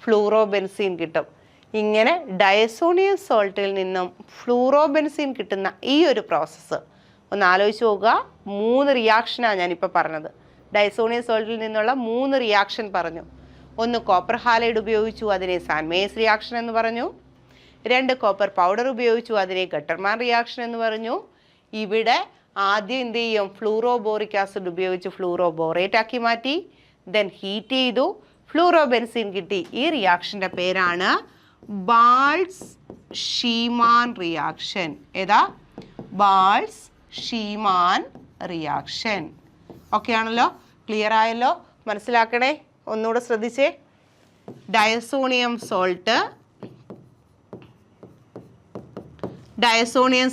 ഫ്ലൂറോബെൻസീൻ കിട്ടും. ഇങ്ങനെ ഡയസോണിയം സോൾട്ടിൽ നിന്നും ഫ്ലൂറോബെൻസീൻ കിട്ടുന്ന ഈ ഒരു പ്രോസസ്സ് ഒന്ന് ആലോചിച്ച് നോക്കുക. 3 റിയാക്ഷനാണ് ഞാനിപ്പോൾ പറഞ്ഞത്. ഡയസോണിയം സോൾട്ടിൽ നിന്നുള്ള 3 റിയാക്ഷൻ പറഞ്ഞു. ഒന്ന് കോപ്പർ ഹാലൈഡ് ഉപയോഗിച്ചു, അതിനെ സാൻമേയസ് റിയാക്ഷൻ എന്ന് പറഞ്ഞു. 2 കോപ്പർ പൗഡർ ഉപയോഗിച്ചു, അതിനെ ഗട്ടർമാൻ റിയാക്ഷൻ എന്ന് പറഞ്ഞു. ഇവിടെ ആദ്യം എന്ത് ചെയ്യും? ഫ്ലൂറോബോറിക് ആസിഡ് ഉപയോഗിച്ച് ഫ്ലൂറോബോറേറ്റ് ആക്കി മാറ്റി. ദെൻ ഹീറ്റ് ചെയ്തു, ഫ്ലൂറോബെൻസീൻ കിട്ടി. ഈ റിയാക്ഷൻ്റെ പേരാണ് ബാൾസ്-ഷീമാൻ റിയാക്ഷൻ. ഏതാ? Balz Schiemann reaction. ഓക്കെ ആണല്ലോ? ക്ലിയർ ആയല്ലോ? മനസ്സിലാക്കണേ, ഒന്നുകൂടെ ശ്രദ്ധിച്ചേ. Diazonium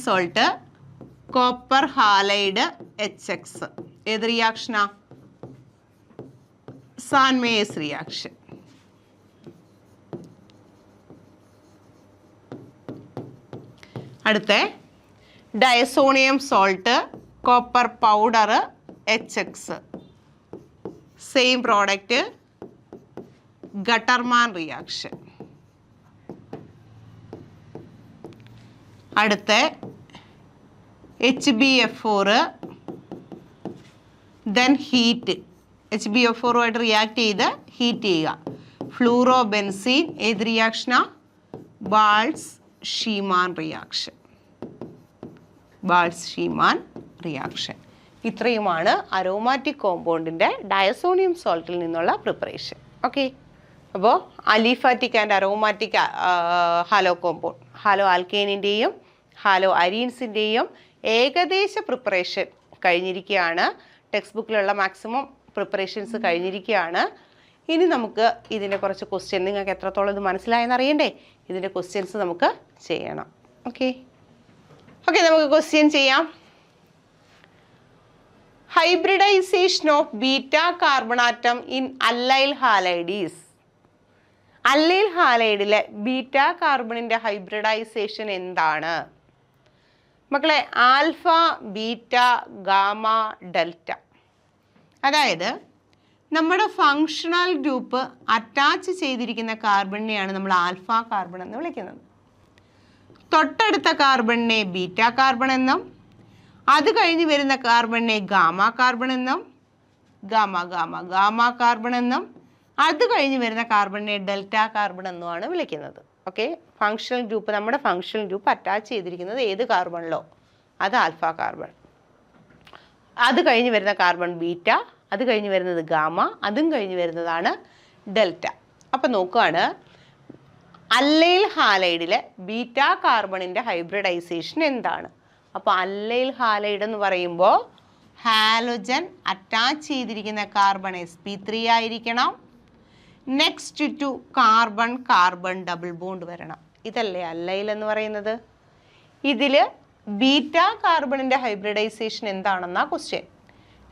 salt copper halide HX. ഏത് റിയാക്ഷനാ? Sandmeyer's reaction. അടുത്ത diazonium salt copper powder HX. Same product, Gattermann reaction. അടുത്ത HbF4, then heat. HbF4 react ചെയ്ത് ഹീറ്റ് ചെയ്യുക. ഫ്ലൂറോബെൻസീൻ. ഏത് റിയാക്ഷനാ? Balz Schiemann reaction. ഇത്രയുമാണ് അരോമാറ്റിക് കോമ്പൗണ്ടിൻ്റെ ഡയസോണിയം സോൾട്ടിൽ നിന്നുള്ള പ്രിപ്പറേഷൻ. ഓക്കെ, അപ്പോൾ aliphatic and aromatic halo compound, halo ആൽക്കേനിൻ്റെയും ഹാലോ അരീൻസിൻ്റെയും ഏകദേശ പ്രിപ്പറേഷൻ കഴിഞ്ഞിരിക്കുകയാണ്. ടെക്സ്റ്റ് ബുക്കിലുള്ള മാക്സിമം പ്രിപ്പറേഷൻസ് കഴിഞ്ഞിരിക്കുകയാണ്. ഇനി നമുക്ക് ഇതിൻ്റെ കുറച്ച് ക്വസ്റ്റ്യൻ, നിങ്ങൾക്ക് എത്രത്തോളം ഇത് മനസ്സിലായെന്ന് അറിയണ്ടേ? ഇതിൻ്റെ ക്വസ്റ്റ്യൻസ് നമുക്ക് ചെയ്യണം. ഓക്കെ, നമുക്ക് ക്വസ്റ്റ്യൻ ചെയ്യാം. Hybridization of beta carbon atom in allyl halides. Allyl ഹാലൈഡിലെ ബീറ്റ കാർബണിൻ്റെ ഹൈബ്രിഡൈസേഷൻ എന്താണ്? മക്കളെ, ആൽഫ, ബീറ്റ, ഗാമ, ഡെൽറ്റ. അതായത് നമ്മുടെ ഫങ്ഷണൽ ഗ്രൂപ്പ് അറ്റാച്ച് ചെയ്തിരിക്കുന്ന കാർബണിനെയാണ് നമ്മൾ ആൽഫ കാർബൺ എന്ന് വിളിക്കുന്നത്. തൊട്ടടുത്ത കാർബണിനെ ബീറ്റ കാർബൺ എന്നും, അത് കഴിഞ്ഞ് വരുന്ന കാർബണിനെ ഗാമ കാർബൺ എന്നും, ഗാമ കാർബൺ എന്നും, അത് കഴിഞ്ഞ് വരുന്ന കാർബണിനെ ഡെൽറ്റ കാർബൺ എന്നുമാണ് വിളിക്കുന്നത്. ഓക്കെ, ഫങ്ഷണൽ ഗ്രൂപ്പ്, നമ്മുടെ ഫങ്ഷണൽ ഗ്രൂപ്പ് അറ്റാച്ച് ചെയ്തിരിക്കുന്നത് ഏത് കാർബണിലോ അത് ആൽഫ കാർബൺ, അത് കഴിഞ്ഞ് വരുന്ന കാർബൺ ബീറ്റ, അത് കഴിഞ്ഞ് വരുന്നത് ഗാമ, അതും കഴിഞ്ഞ് വരുന്നതാണ് ഡെൽറ്റ. അപ്പം നോക്കുകയാണ്, അല്ലൈൽ ഹാലൈഡിലെ ബീറ്റ കാർബണിൻ്റെ ഹൈബ്രിഡൈസേഷൻ എന്താണ്? അപ്പോൾ അല്ലൈൽ ഹാലൈഡ് എന്ന് പറയുമ്പോൾ ഹാലോജൻ അറ്റാച്ച് ചെയ്തിരിക്കുന്ന കാർബൺ sp3 ആയിരിക്കണം. Next two carbon double bond വരണം. ഇതല്ലേ അല്ലൈൽ എന്ന് പറയുന്നത്. ഇതിൽ ബീറ്റ കാർബണിൻ്റെ ഹൈബ്രിഡൈസേഷൻ എന്താണെന്നാ ക്വസ്റ്റ്യൻ.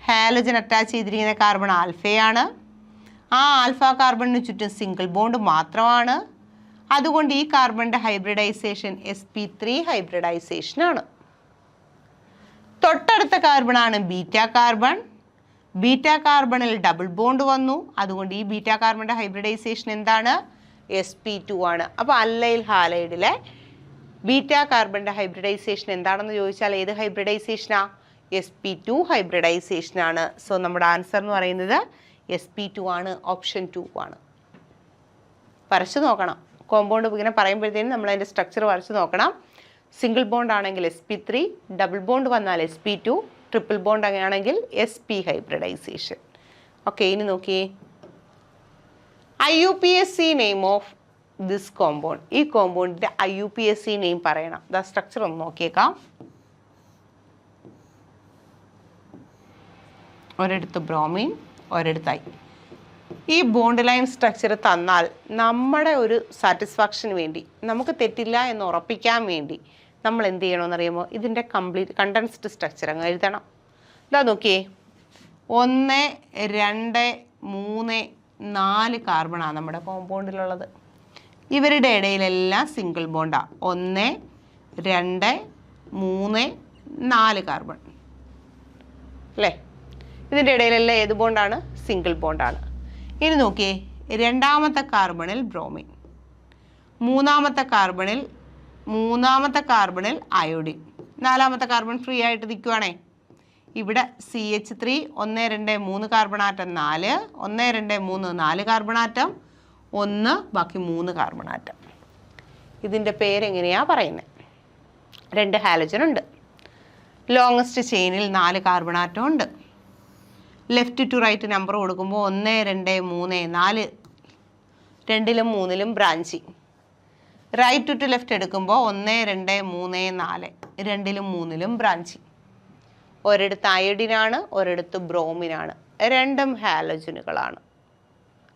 ഹാലോജൻ അറ്റാച്ച് ചെയ്തിരിക്കുന്ന കാർബൺ ആൽഫയാണ്. ആ ആൽഫ കാർബണിന് ചുറ്റും സിംഗിൾ ബോണ്ട് മാത്രമാണ്. അതുകൊണ്ട് ഈ കാർബണിൻ്റെ ഹൈബ്രിഡൈസേഷൻ sp3 ഹൈബ്രിഡൈസേഷനാണ്. തൊട്ടടുത്ത കാർബണാണ് ബീറ്റ കാർബൺ. ബീറ്റ കാർബണിൽ ഡബിൾ ബോണ്ട് വന്നു. അതുകൊണ്ട് ഈ ബീറ്റ കാർബണിൻ്റെ ഹൈബ്രിഡൈസേഷൻ എന്താണ്? sp2 ആണ്. അപ്പോൾ അല്ലൈൽ ഹാലൈഡിലെ ബീറ്റ കാർബണിൻ്റെ ഹൈബ്രിഡൈസേഷൻ എന്താണെന്ന് ചോദിച്ചാൽ ഏത് ഹൈബ്രിഡൈസേഷനാ? sp2 ഹൈബ്രിഡൈസേഷനാണ്. സോ നമ്മുടെ ആൻസർ എന്ന് പറയുന്നത് sp2 ആണ്, ഓപ്ഷൻ 2 ആണ്. വരച്ച് നോക്കണം. കോമ്പൗണ്ട് ഇങ്ങനെ പറയുമ്പോഴത്തേനും നമ്മൾ അതിൻ്റെ സ്ട്രക്ചർ വരച്ച് നോക്കണം. സിംഗിൾ ബോണ്ട് ആണെങ്കിൽ sp3, ഡബിൾ ബോണ്ട് വന്നാൽ sp2, ട്രിപ്പിൾ ബോണ്ട് ആണെങ്കിൽ sp ഹൈബ്രിഡൈസേഷൻ. ഓക്കെ, ഇനി നോക്കിയേ. IUPAC name of this compound. ഈ കോമ്പൗണ്ടിൻ്റെ IUPAC നെയിം പറയണം. ദ സ്ട്രക്ചർ ഒന്ന് നോക്കിയേക്കാം. ഒരിടത്ത് ബ്രോമിൻ, ഒരിടത്ത് I. ഈ ബോണ്ട് ലൈൻ സ്ട്രക്ചർ തന്നാൽ നമ്മുടെ ഒരു സാറ്റിസ്ഫാക്ഷന് വേണ്ടി, നമുക്ക് തെറ്റില്ല എന്ന് ഉറപ്പിക്കാൻ വേണ്ടി നമ്മൾ എന്ത് ചെയ്യണമെന്നറിയുമോ, ഇതിൻ്റെ കംപ്ലീറ്റ് കണ്ടൻസ്ഡ് സ്ട്രക്ചർ അങ്ങ് എഴുതണം. ഇതാ നോക്കിയേ, 1 2 3 4 കാർബണാണ് നമ്മുടെ കോമ്പൗണ്ടിലുള്ളത്. ഇവരുടെ ഇടയിലെല്ലാം സിംഗിൾ ബോണ്ടാണ്. 1 2 3 4 കാർബൺ അല്ലേ? ഇതിൻ്റെ ഇടയിലെല്ലാം ഏത് ബോണ്ടാണ്? സിംഗിൾ ബോണ്ടാണ്. ഇനി നോക്കിയേ, രണ്ടാമത്തെ കാർബണിൽ ബ്രോമിൻ, മൂന്നാമത്തെ കാർബണിൽ അയോഡിൻ, നാലാമത്തെ കാർബൺ ഫ്രീ ആയിട്ട് നിൽക്കുവാണേ. ഇവിടെ CH3 1 2 3 കാർബണാറ്റം 4, 1 2 3 4 കാർബണാറ്റം 1, ബാക്കി 3 കാർബണാറ്റം. ഇതിൻ്റെ പേരെങ്ങനെയാണ് പറയുന്നത്? 2 ഹാലജൻ ഉണ്ട്. ലോങ്ങസ്റ്റ് ചെയിനിൽ 4 കാർബണാറ്റം ഉണ്ട്. ലെഫ്റ്റ് ടു റൈറ്റ് നമ്പർ കൊടുക്കുമ്പോൾ 1 2 3 4, 2ലും 3ലും ബ്രാഞ്ചിങ്. റൈറ്റ് ടു ലെഫ്റ്റ് എടുക്കുമ്പോൾ 1 2 3 4, 2ലും 3ലും ബ്രാഞ്ചിങ്. ഒരിടത്ത് അയഡിനാണ്, ഒരിടത്ത് ബ്രോമിനാണ്. രണ്ടും ഹാലജനുകളാണ്.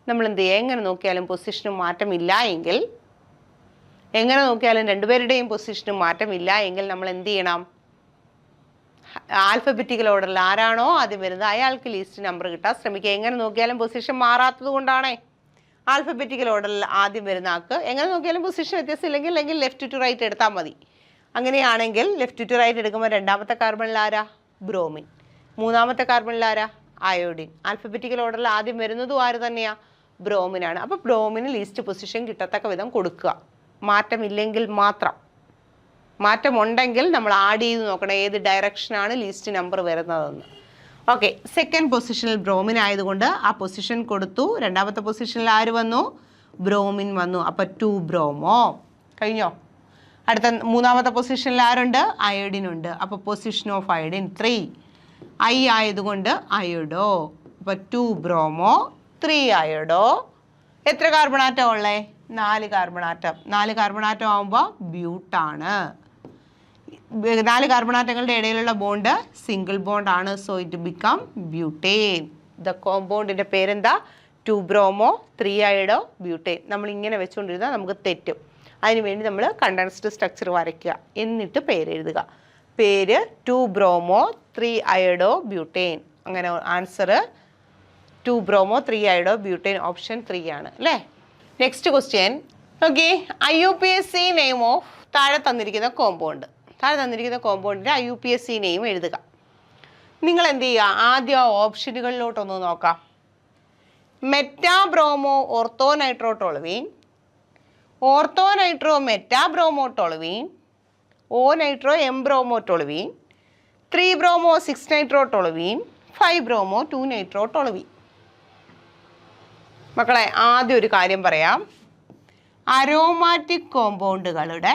നമ്മൾ എന്ത് ചെയ്യുക? എങ്ങനെ നോക്കിയാലും പൊസിഷന് മാറ്റമില്ല എങ്കിൽ, രണ്ടുപേരുടെയും പൊസിഷന് മാറ്റമില്ല എങ്കിൽ നമ്മൾ എന്ത് ചെയ്യണം? ആൽഫബറ്റിക്കൽ ഓർഡറിൽ ആരാണോ ആദ്യം വരുന്നത് അയാൾക്ക് ലീസ്റ്റ് നമ്പർ കിട്ടാൻ ശ്രമിക്കുക. എങ്ങനെ നോക്കിയാലും പൊസിഷൻ മാറാത്തത് കൊണ്ടാണേ. ആൽഫബറ്റിക്കൽ ഓർഡറിൽ ആദ്യം വരുന്ന ആൾക്ക് എങ്ങനെ നോക്കിയാലും പൊസിഷൻ വ്യത്യാസമില്ലെങ്കിൽ അല്ലെങ്കിൽ ലെഫ്റ്റ് ടു റൈറ്റ് എടുത്താൽ മതി. അങ്ങനെയാണെങ്കിൽ ലെഫ്റ്റ് ടു റൈറ്റ് എടുക്കുമ്പോൾ രണ്ടാമത്തെ കാർബണിൽ ആരാ? ബ്രോമിൻ. മൂന്നാമത്തെ കാർബണിൽ ആരാ? അയോഡിൻ. ആൽഫബറ്റിക്കൽ ഓർഡറിൽ ആദ്യം വരുന്നതും ആര് തന്നെയാണ്? ബ്രോമിനാണ്. അപ്പോൾ ബ്രോമിന് ലീസ്റ്റ് പൊസിഷൻ കിട്ടത്തക്ക വിധം കൊടുക്കുക. മാറ്റമില്ലെങ്കിൽ മാത്രം. മാറ്റമുണ്ടെങ്കിൽ നമ്മൾ ആഡ് ചെയ്ത് നോക്കണം ഏത് ഡയറക്ഷനാണ് ലീസ്റ്റ് നമ്പർ വരുന്നതെന്ന്. ഓക്കെ, സെക്കൻഡ് പൊസിഷനിൽ ബ്രോമിൻ ആയതുകൊണ്ട് ആ പൊസിഷൻ കൊടുത്തു. രണ്ടാമത്തെ പൊസിഷനിൽ ആര് വന്നു? ബ്രോമിൻ വന്നു. അപ്പോൾ 2 ബ്രോമോ. കഴിഞ്ഞോ? അടുത്ത മൂന്നാമത്തെ പൊസിഷനിൽ ആരുണ്ട്? അയോഡിൻ ഉണ്ട്. അപ്പോൾ പൊസിഷൻ ഓഫ് അയോഡിൻ 3. I ആയതുകൊണ്ട് അയോഡോ. അപ്പോൾ 2 ബ്രോമോ 3 അയോഡോ. എത്ര കാർബണാറ്റം ഉള്ളേ? 4 കാർബണാറ്റം. 4 കാർബണാറ്റം ആകുമ്പോൾ ബ്യൂട്ടാണ്. 4 കാർബണാറ്റങ്ങളുടെ ഇടയിലുള്ള ബോണ്ട് സിംഗിൾ ബോണ്ട് ആണ്. So it become butane. The കോമ്പൗണ്ടിൻ്റെ പേരെന്താ? 2 ബ്രോമോ 3 അയോഡോ ബ്യൂട്ടേൻ. നമ്മൾ ഇങ്ങനെ വെച്ചുകൊണ്ടിരുന്നാൽ നമുക്ക് തെറ്റും. അതിനുവേണ്ടി നമ്മൾ കണ്ടൻസ്ഡ് സ്ട്രക്ചർ വരയ്ക്കുക, എന്നിട്ട് പേര് എഴുതുക. പേര് 2 ബ്രോമോ 3 അയോഡോ ബ്യൂട്ടേൻ. അങ്ങനെ answer 2 bromo 3 iodo butane, option 3 ആണ് അല്ലേ? Next question. Okay, IUPAC name of താഴെ തന്നിരിക്കുന്ന കോമ്പൗണ്ടിൻ്റെ IUPAC നെയിം എഴുതുക. നിങ്ങൾ എന്ത് ചെയ്യുക? ആദ്യം ആ ഓപ്ഷനുകളിലോട്ടൊന്ന് നോക്കാം. Meta bromo ortho nitro toluene, ortho nitro meta bromo toluene, O nitro M bromo toluene, 3 bromo 6 nitro toluene, 5 bromo 2 nitro toluene. മക്കളെ, ആദ്യം ഒരു കാര്യം പറയാം. അരോമാറ്റിക് കോമ്പൗണ്ടുകളുടെ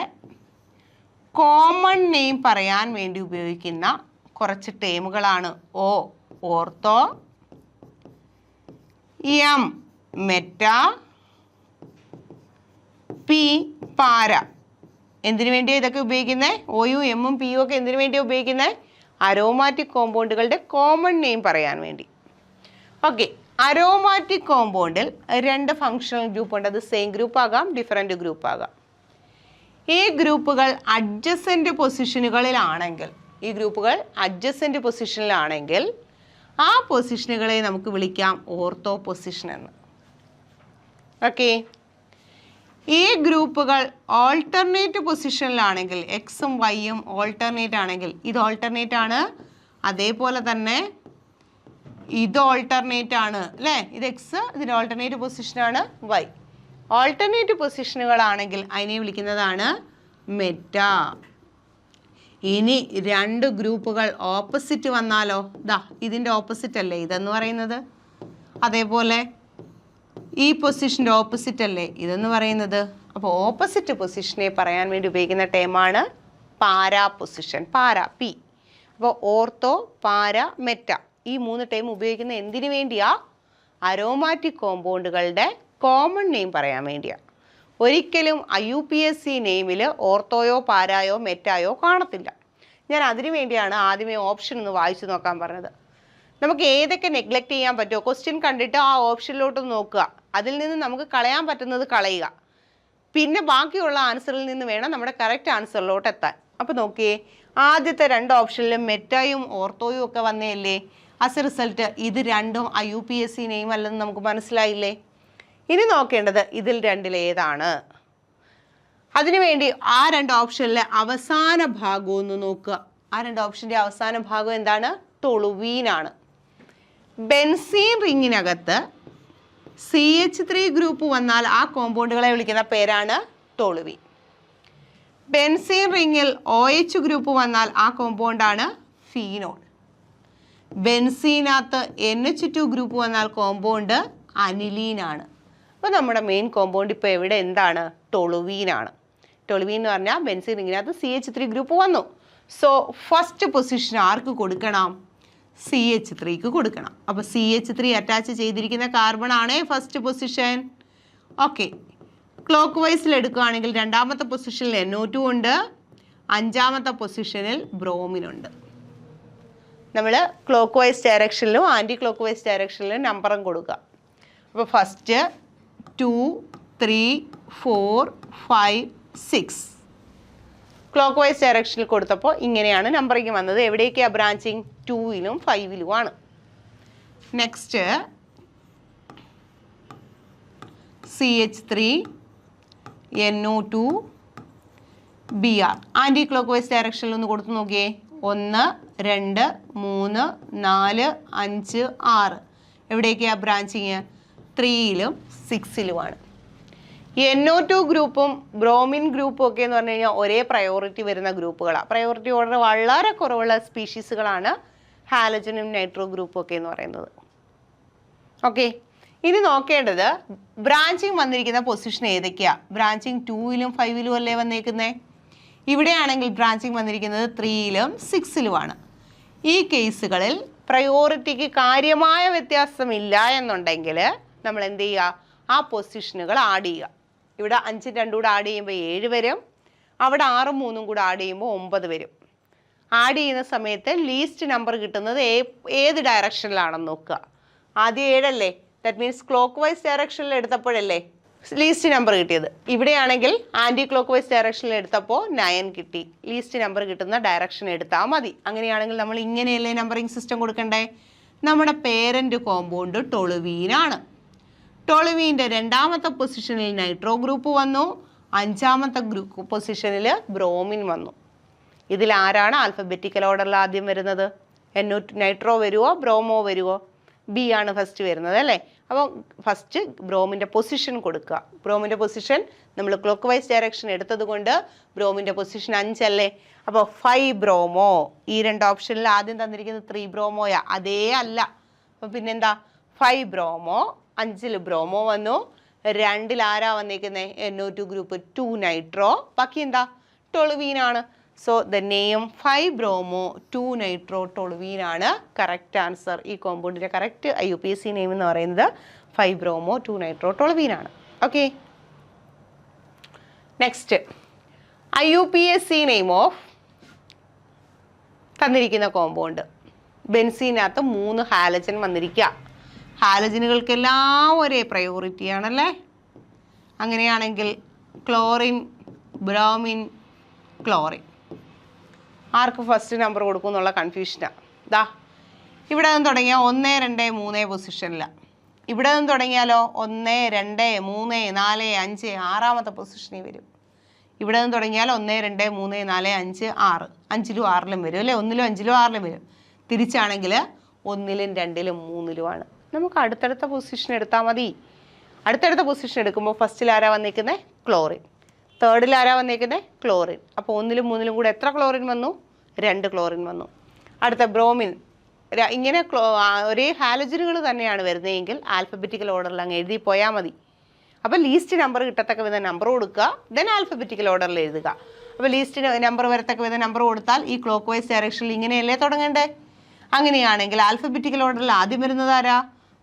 കോമൺ നെയിം പറയാൻ വേണ്ടി ഉപയോഗിക്കുന്ന കുറച്ച് ടേമുകളാണ് O ortho, M meta, P പാര. എന്തിനു വേണ്ടിയാണ് ഇതൊക്കെ ഉപയോഗിക്കുന്നത്? ഓയും എമ്മും പിയും ഒക്കെ എന്തിനു വേണ്ടിയാണ് ഉപയോഗിക്കുന്നത്? അരോമാറ്റിക് കോമ്പൗണ്ടുകളുടെ കോമൺ നെയിം പറയാൻ വേണ്ടി. ഓക്കെ, അരോമാറ്റിക് കോമ്പൗണ്ടിൽ 2 ഫങ്ഷണൽ ഗ്രൂപ്പ് ഉണ്ട്. അത് സെയിം ഗ്രൂപ്പ് ആകാം, ഡിഫറെൻറ്റ് ഗ്രൂപ്പ് ആകാം. ഈ ഗ്രൂപ്പുകൾ അഡ്ജസൻറ്റ് പൊസിഷനിലാണെങ്കിൽ ആ പൊസിഷനുകളെ നമുക്ക് വിളിക്കാം ഓർത്തോ പൊസിഷൻ എന്ന്. ഓക്കെ, ഈ ഗ്രൂപ്പുകൾ ഓൾട്ടർനേറ്റ് പൊസിഷനിലാണെങ്കിൽ, എക്സും വൈയും ഓൾട്ടർനേറ്റ് ആണെങ്കിൽ, ഇത് ഓൾട്ടർനേറ്റ് ആണ്, അതേപോലെ തന്നെ ഇത് ഓൾട്ടർനേറ്റ് ആണ് അല്ലേ? ഇത് എക്സ്, ഇതിൻ്റെ ഓൾട്ടർനേറ്റ് പൊസിഷനാണ് വൈ. ഓൾട്ടർനേറ്റ് പൊസിഷനുകളാണെങ്കിൽ അതിനെ വിളിക്കുന്നതാണ് മെറ്റാ. ഇനി 2 ഗ്രൂപ്പുകൾ ഓപ്പോസിറ്റ് വന്നാലോ? ഇതിൻ്റെ ഓപ്പോസിറ്റ് അല്ലേ ഇതെന്ന് പറയുന്നത്? അതേപോലെ ഈ പൊസിഷൻ്റെ ഓപ്പോസിറ്റ് അല്ലേ ഇതെന്ന് പറയുന്നത്? അപ്പോൾ ഓപ്പോസിറ്റ് പൊസിഷനെ പറയാൻ വേണ്ടി ഉപയോഗിക്കുന്ന ടേമാണ് പാരാ പൊസിഷൻ. Para P. അപ്പോൾ ഓർത്തോ, പാര, മെറ്റ ഈ 3 ടേം ഉപയോഗിക്കുന്ന എന്തിനു വേണ്ടിയാ? അരോമാറ്റിക് കോമ്പൗണ്ടുകളുടെ കോമൺ നെയിം പറയാൻ വേണ്ടിയാണ്. ഒരിക്കലും IUPAC നെയിമിൽ ഓർത്തോയോ പാരായോ മെറ്റായോ കാണത്തില്ല. ഞാൻ അതിനു വേണ്ടിയാണ് ആദ്യമേ ഓപ്ഷൻ ഒന്ന് വായിച്ചു നോക്കാൻ പറഞ്ഞത്. നമുക്ക് ഏതൊക്കെ നെഗ്ലക്റ്റ് ചെയ്യാൻ പറ്റുമോ, ക്വസ്റ്റ്യൻ കണ്ടിട്ട് ആ ഓപ്ഷനിലോട്ട് നോക്കുക, അതിൽ നിന്ന് നമുക്ക് കളയാൻ പറ്റുന്നത് കളയുക, പിന്നെ ബാക്കിയുള്ള ആൻസറിൽ നിന്ന് വേണം നമ്മുടെ കറക്റ്റ് ആൻസറിലോട്ട് എത്താൻ. അപ്പോൾ നോക്കിയേ, ആദ്യത്തെ 2 ഓപ്ഷനിലും മെറ്റായും ഓർത്തോയും ഒക്കെ വന്നേയല്ലേ. ആസ് എ റിസൾട്ട് ഇത് രണ്ടും IUPAC നെയിം അല്ലെന്ന് നമുക്ക് മനസ്സിലായില്ലേ. ഇനി നോക്കേണ്ടത് ഇതിൽ രണ്ടിൽ ഏതാണ്. അതിനുവേണ്ടി ആ 2 ഓപ്ഷനിലെ അവസാന ഭാഗം ഒന്ന് നോക്കുക. ആ 2 ഓപ്ഷൻ്റെ അവസാന ഭാഗം എന്താണ്? ടൊളുവീനാണ്. ബെൻസീൻ റിങ്ങിനകത്ത് CH3 ഗ്രൂപ്പ് വന്നാൽ ആ കോമ്പൗണ്ടുകളെ വിളിക്കുന്ന പേരാണ് ടൊളുവീൻ. ബെൻസീൻ റിങ്ങിൽ OH ഗ്രൂപ്പ് വന്നാൽ ആ കോമ്പൗണ്ടാണ് ഫീനോൾ. ബെൻസീനകത്ത് NH2 ഗ്രൂപ്പ് വന്നാൽ കോമ്പൗണ്ട് അനിലീനാണ്. അപ്പോൾ നമ്മുടെ മെയിൻ കോമ്പൗണ്ട് ഇപ്പോൾ എവിടെ എന്താണ്? ടൊളുവീനാണ്. ടൊളുവീൻ എന്ന് പറഞ്ഞാൽ ബെൻസീൻ റിങ്ങിനകത്ത് CH3 ഗ്രൂപ്പ് വന്നു. സോ ഫസ്റ്റ് പൊസിഷൻ ആർക്ക് കൊടുക്കണം? CH3ക്ക് കൊടുക്കണം. അപ്പോൾ CH3 അറ്റാച്ച് ചെയ്തിരിക്കുന്ന കാർബൺ ആണേ ഫസ്റ്റ് പൊസിഷൻ. ഓക്കെ, ക്ലോക്ക് വൈസിൽ എടുക്കുകയാണെങ്കിൽ രണ്ടാമത്തെ പൊസിഷനിൽ NO2 ഉണ്ട്, 5ാമത്തെ പൊസിഷനിൽ ബ്രോമിനുണ്ട്. നമ്മൾ ക്ലോക്ക് വൈസ് ഡയറക്ഷനിലും ആൻറ്റി ക്ലോക്ക് വൈസ് ഡയറക്ഷനിലും നമ്പറും കൊടുക്കുക. അപ്പോൾ ഫസ്റ്റ് 2, 3, 4, 5, 6 ക്ലോക്ക് വൈസ് ഡയറക്ഷനിൽ കൊടുത്തപ്പോൾ ഇങ്ങനെയാണ് നമ്പറിങ് വന്നത്. എവിടേക്കാണ് ബ്രാഞ്ചിങ്? 2ലും 5ലുമാണ്. Next CH3, NO2, Br. Anticlockwise ഡയറക്ഷനിൽ ഒന്ന് കൊടുത്തു നോക്കിയേ. 1, 2, 3, 4, 5, 6 എവിടേക്കാണ് ബ്രാഞ്ചിങ്? 3ലും 6ലുമാണ്. NO2 ഗ്രൂപ്പും ബ്രോമിൻ ഗ്രൂപ്പും ഒക്കെ എന്ന് പറഞ്ഞു കഴിഞ്ഞാൽ ഒരേ പ്രയോറിറ്റി വരുന്ന ഗ്രൂപ്പുകളാണ്. പ്രയോറിറ്റി ഓർഡർ വളരെ കുറവുള്ള സ്പീഷീസുകളാണ് ഹാലജനും നൈട്രോ ഗ്രൂപ്പും ഒക്കെ എന്ന് പറയുന്നത്. ഓക്കെ, ഇനി നോക്കേണ്ടത് ബ്രാഞ്ചിങ് വന്നിരിക്കുന്ന പൊസിഷൻ ഏതൊക്കെയാണ്? ബ്രാഞ്ചിങ് 2ലും 5ലും അല്ലേ വന്നേക്കുന്നത്. ഇവിടെയാണെങ്കിൽ ബ്രാഞ്ചിങ് വന്നിരിക്കുന്നത് 3ലും 6ലുമാണ്. ഈ കേസുകളിൽ പ്രയോറിറ്റിക്ക് കാര്യമായ വ്യത്യാസമില്ല എന്നുണ്ടെങ്കിൽ നമ്മൾ എന്ത് ചെയ്യുക? ആ പൊസിഷനുകൾ ആഡ് ചെയ്യുക. ഇവിടെ 5 2 കൂടെ ആഡ് ചെയ്യുമ്പോൾ 7 വരും, അവിടെ 6 3 കൂടെ ആഡ് ചെയ്യുമ്പോൾ 9 വരും. ആഡ് ചെയ്യുന്ന സമയത്ത് ലീസ്റ്റ് നമ്പർ കിട്ടുന്നത് ഏത് ഡയറക്ഷനിലാണെന്ന് നോക്കുക. ആദ്യം 7 അല്ലേ, ദാറ്റ് മീൻസ് ക്ലോക്ക് വൈസ് ഡയറക്ഷനിൽ എടുത്തപ്പോഴല്ലേ ലീസ്റ്റ് നമ്പർ കിട്ടിയത്. ഇവിടെയാണെങ്കിൽ ആൻറ്റി ക്ലോക്ക് വൈസ് ഡയറക്ഷനിൽ എടുത്തപ്പോൾ 9 കിട്ടി. ലീസ്റ്റ് നമ്പർ കിട്ടുന്ന ഡയറക്ഷൻ എടുത്താൽ മതി. അങ്ങനെയാണെങ്കിൽ നമ്മൾ ഇങ്ങനെയല്ലേ നമ്പറിങ് സിസ്റ്റം കൊടുക്കണ്ടേ? നമ്മുടെ പേരൻ്റ് കോമ്പൗണ്ട് ടൊളുവീനാണ്. ടൊളുവീൻ്റെ 2ാമത്തെ പൊസിഷനിൽ നൈട്രോ ഗ്രൂപ്പ് വന്നു, 5ാമത്തെ പൊസിഷനിൽ ബ്രോമിൻ വന്നു. ഇതിൽ ആരാണ് ആൽഫബറ്റിക്കൽ ഓർഡറിൽ ആദ്യം വരുന്നത്? നൈട്രോ വരുമോ ബ്രോമോ വരുമോ? ബി ആണ് ഫസ്റ്റ് വരുന്നത് അല്ലേ. അപ്പോൾ ഫസ്റ്റ് ബ്രോമിൻ്റെ പൊസിഷൻ കൊടുക്കുക. ബ്രോമിൻ്റെ പൊസിഷൻ നമ്മൾ ക്ലോക്ക് വൈസ് ഡയറക്ഷൻ എടുത്തത് കൊണ്ട് ബ്രോമിൻ്റെ പൊസിഷൻ 5 അല്ലേ. അപ്പോൾ 5 ബ്രോമോ. ഈ 2 ഓപ്ഷനിൽ ആദ്യം തന്നിരിക്കുന്നത് 3 ബ്രോമോയാ, അതേ അല്ല. അപ്പോൾ പിന്നെന്താ? 5 ബ്രോമോ, 5ൽ ബ്രോമോ വന്നു, 2ൽ ആരാ വന്നേക്കുന്നത്? NO2 ഗ്രൂപ്പ് 2 നൈട്രോ, ബാക്കി എന്താ? ടൊളുവീനാണ്. So the name 5 bromo 2 nitro ടൊളുവീനാണ് കറക്റ്റ് ആൻസർ. ഈ കോമ്പൗണ്ടിൻ്റെ കറക്റ്റ് IUPAC നെയിം എന്ന് പറയുന്നത് 5 ബ്രോമോ 2 നൈട്രോ ടൊളുവീനാണ്. Okay, next IUPAC name of തന്നിരിക്കുന്ന കോമ്പൗണ്ട്. ബെൻസീനകത്ത് 3 ഹാലജൻ വന്നിരിക്കുക. ഹാലജനുകൾക്കെല്ലാം ഒരേ പ്രയോറിറ്റി ആണല്ലേ. അങ്ങനെയാണെങ്കിൽ ക്ലോറിൻ, ബ്രോമിൻ, ക്ലോറിൻ ആർക്ക് ഫസ്റ്റ് നമ്പർ കൊടുക്കും എന്നുള്ള കൺഫ്യൂഷനാണ്. ദാ ഇവിടെ നിന്ന് തുടങ്ങിയാൽ 1 2 3 പൊസിഷനിലാണ്. ഇവിടെ നിന്ന് തുടങ്ങിയാലോ 1 2 3 4 5 6ാമത്തെ പൊസിഷനിൽ വരും. ഇവിടെ നിന്ന് തുടങ്ങിയാൽ 1 2 3 4 5 6 5ലും 6ലും വരും അല്ലേ. 1ലും 5ലും 6ലും വരും. തിരിച്ചാണെങ്കിൽ 1ലും 2ലും 3ലുമാണ്. നമുക്ക് അടുത്തടുത്ത പൊസിഷൻ എടുത്താൽ മതി. അടുത്തടുത്ത പൊസിഷൻ എടുക്കുമ്പോൾ ഫസ്റ്റിൽ ആരാ വന്നിരിക്കുന്നത്? ക്ലോറിൻ. തേർഡിൽ ആരാ വന്നിരിക്കുന്നത്? ക്ലോറിൻ. അപ്പോൾ 1ലും 3ലും കൂടെ എത്ര ക്ലോറിൻ വന്നു? 2 ക്ലോറിൻ വന്നു. അടുത്ത ബ്രോമിൻ. ഇങ്ങനെ ഒരേ ഹാലജനുകൾ തന്നെയാണ് വരുന്നതെങ്കിൽ ആൽഫബറ്റിക്കൽ ഓർഡറിൽ അങ്ങ് എഴുതി പോയാൽ മതി. അപ്പോൾ ലീസ്റ്റ് നമ്പർ കിട്ടത്തക്ക വിധം നമ്പർ കൊടുക്കുക, ദെൻ ആൽഫബറ്റിക്കൽ ഓർഡറിൽ എഴുതുക. അപ്പോൾ ലീസ്റ്റ് നമ്പർ വരത്തക്ക വിധം നമ്പർ കൊടുത്താൽ ഈ ക്ലോക്ക് വൈസ് ഡയറക്ഷനിൽ ഇങ്ങനെയല്ലേ തുടങ്ങേണ്ടേ. അങ്ങനെയാണെങ്കിൽ ആൽഫബറ്റിക്കൽ ഓർഡറിൽ ആദ്യം വരുന്നത് ആരാ?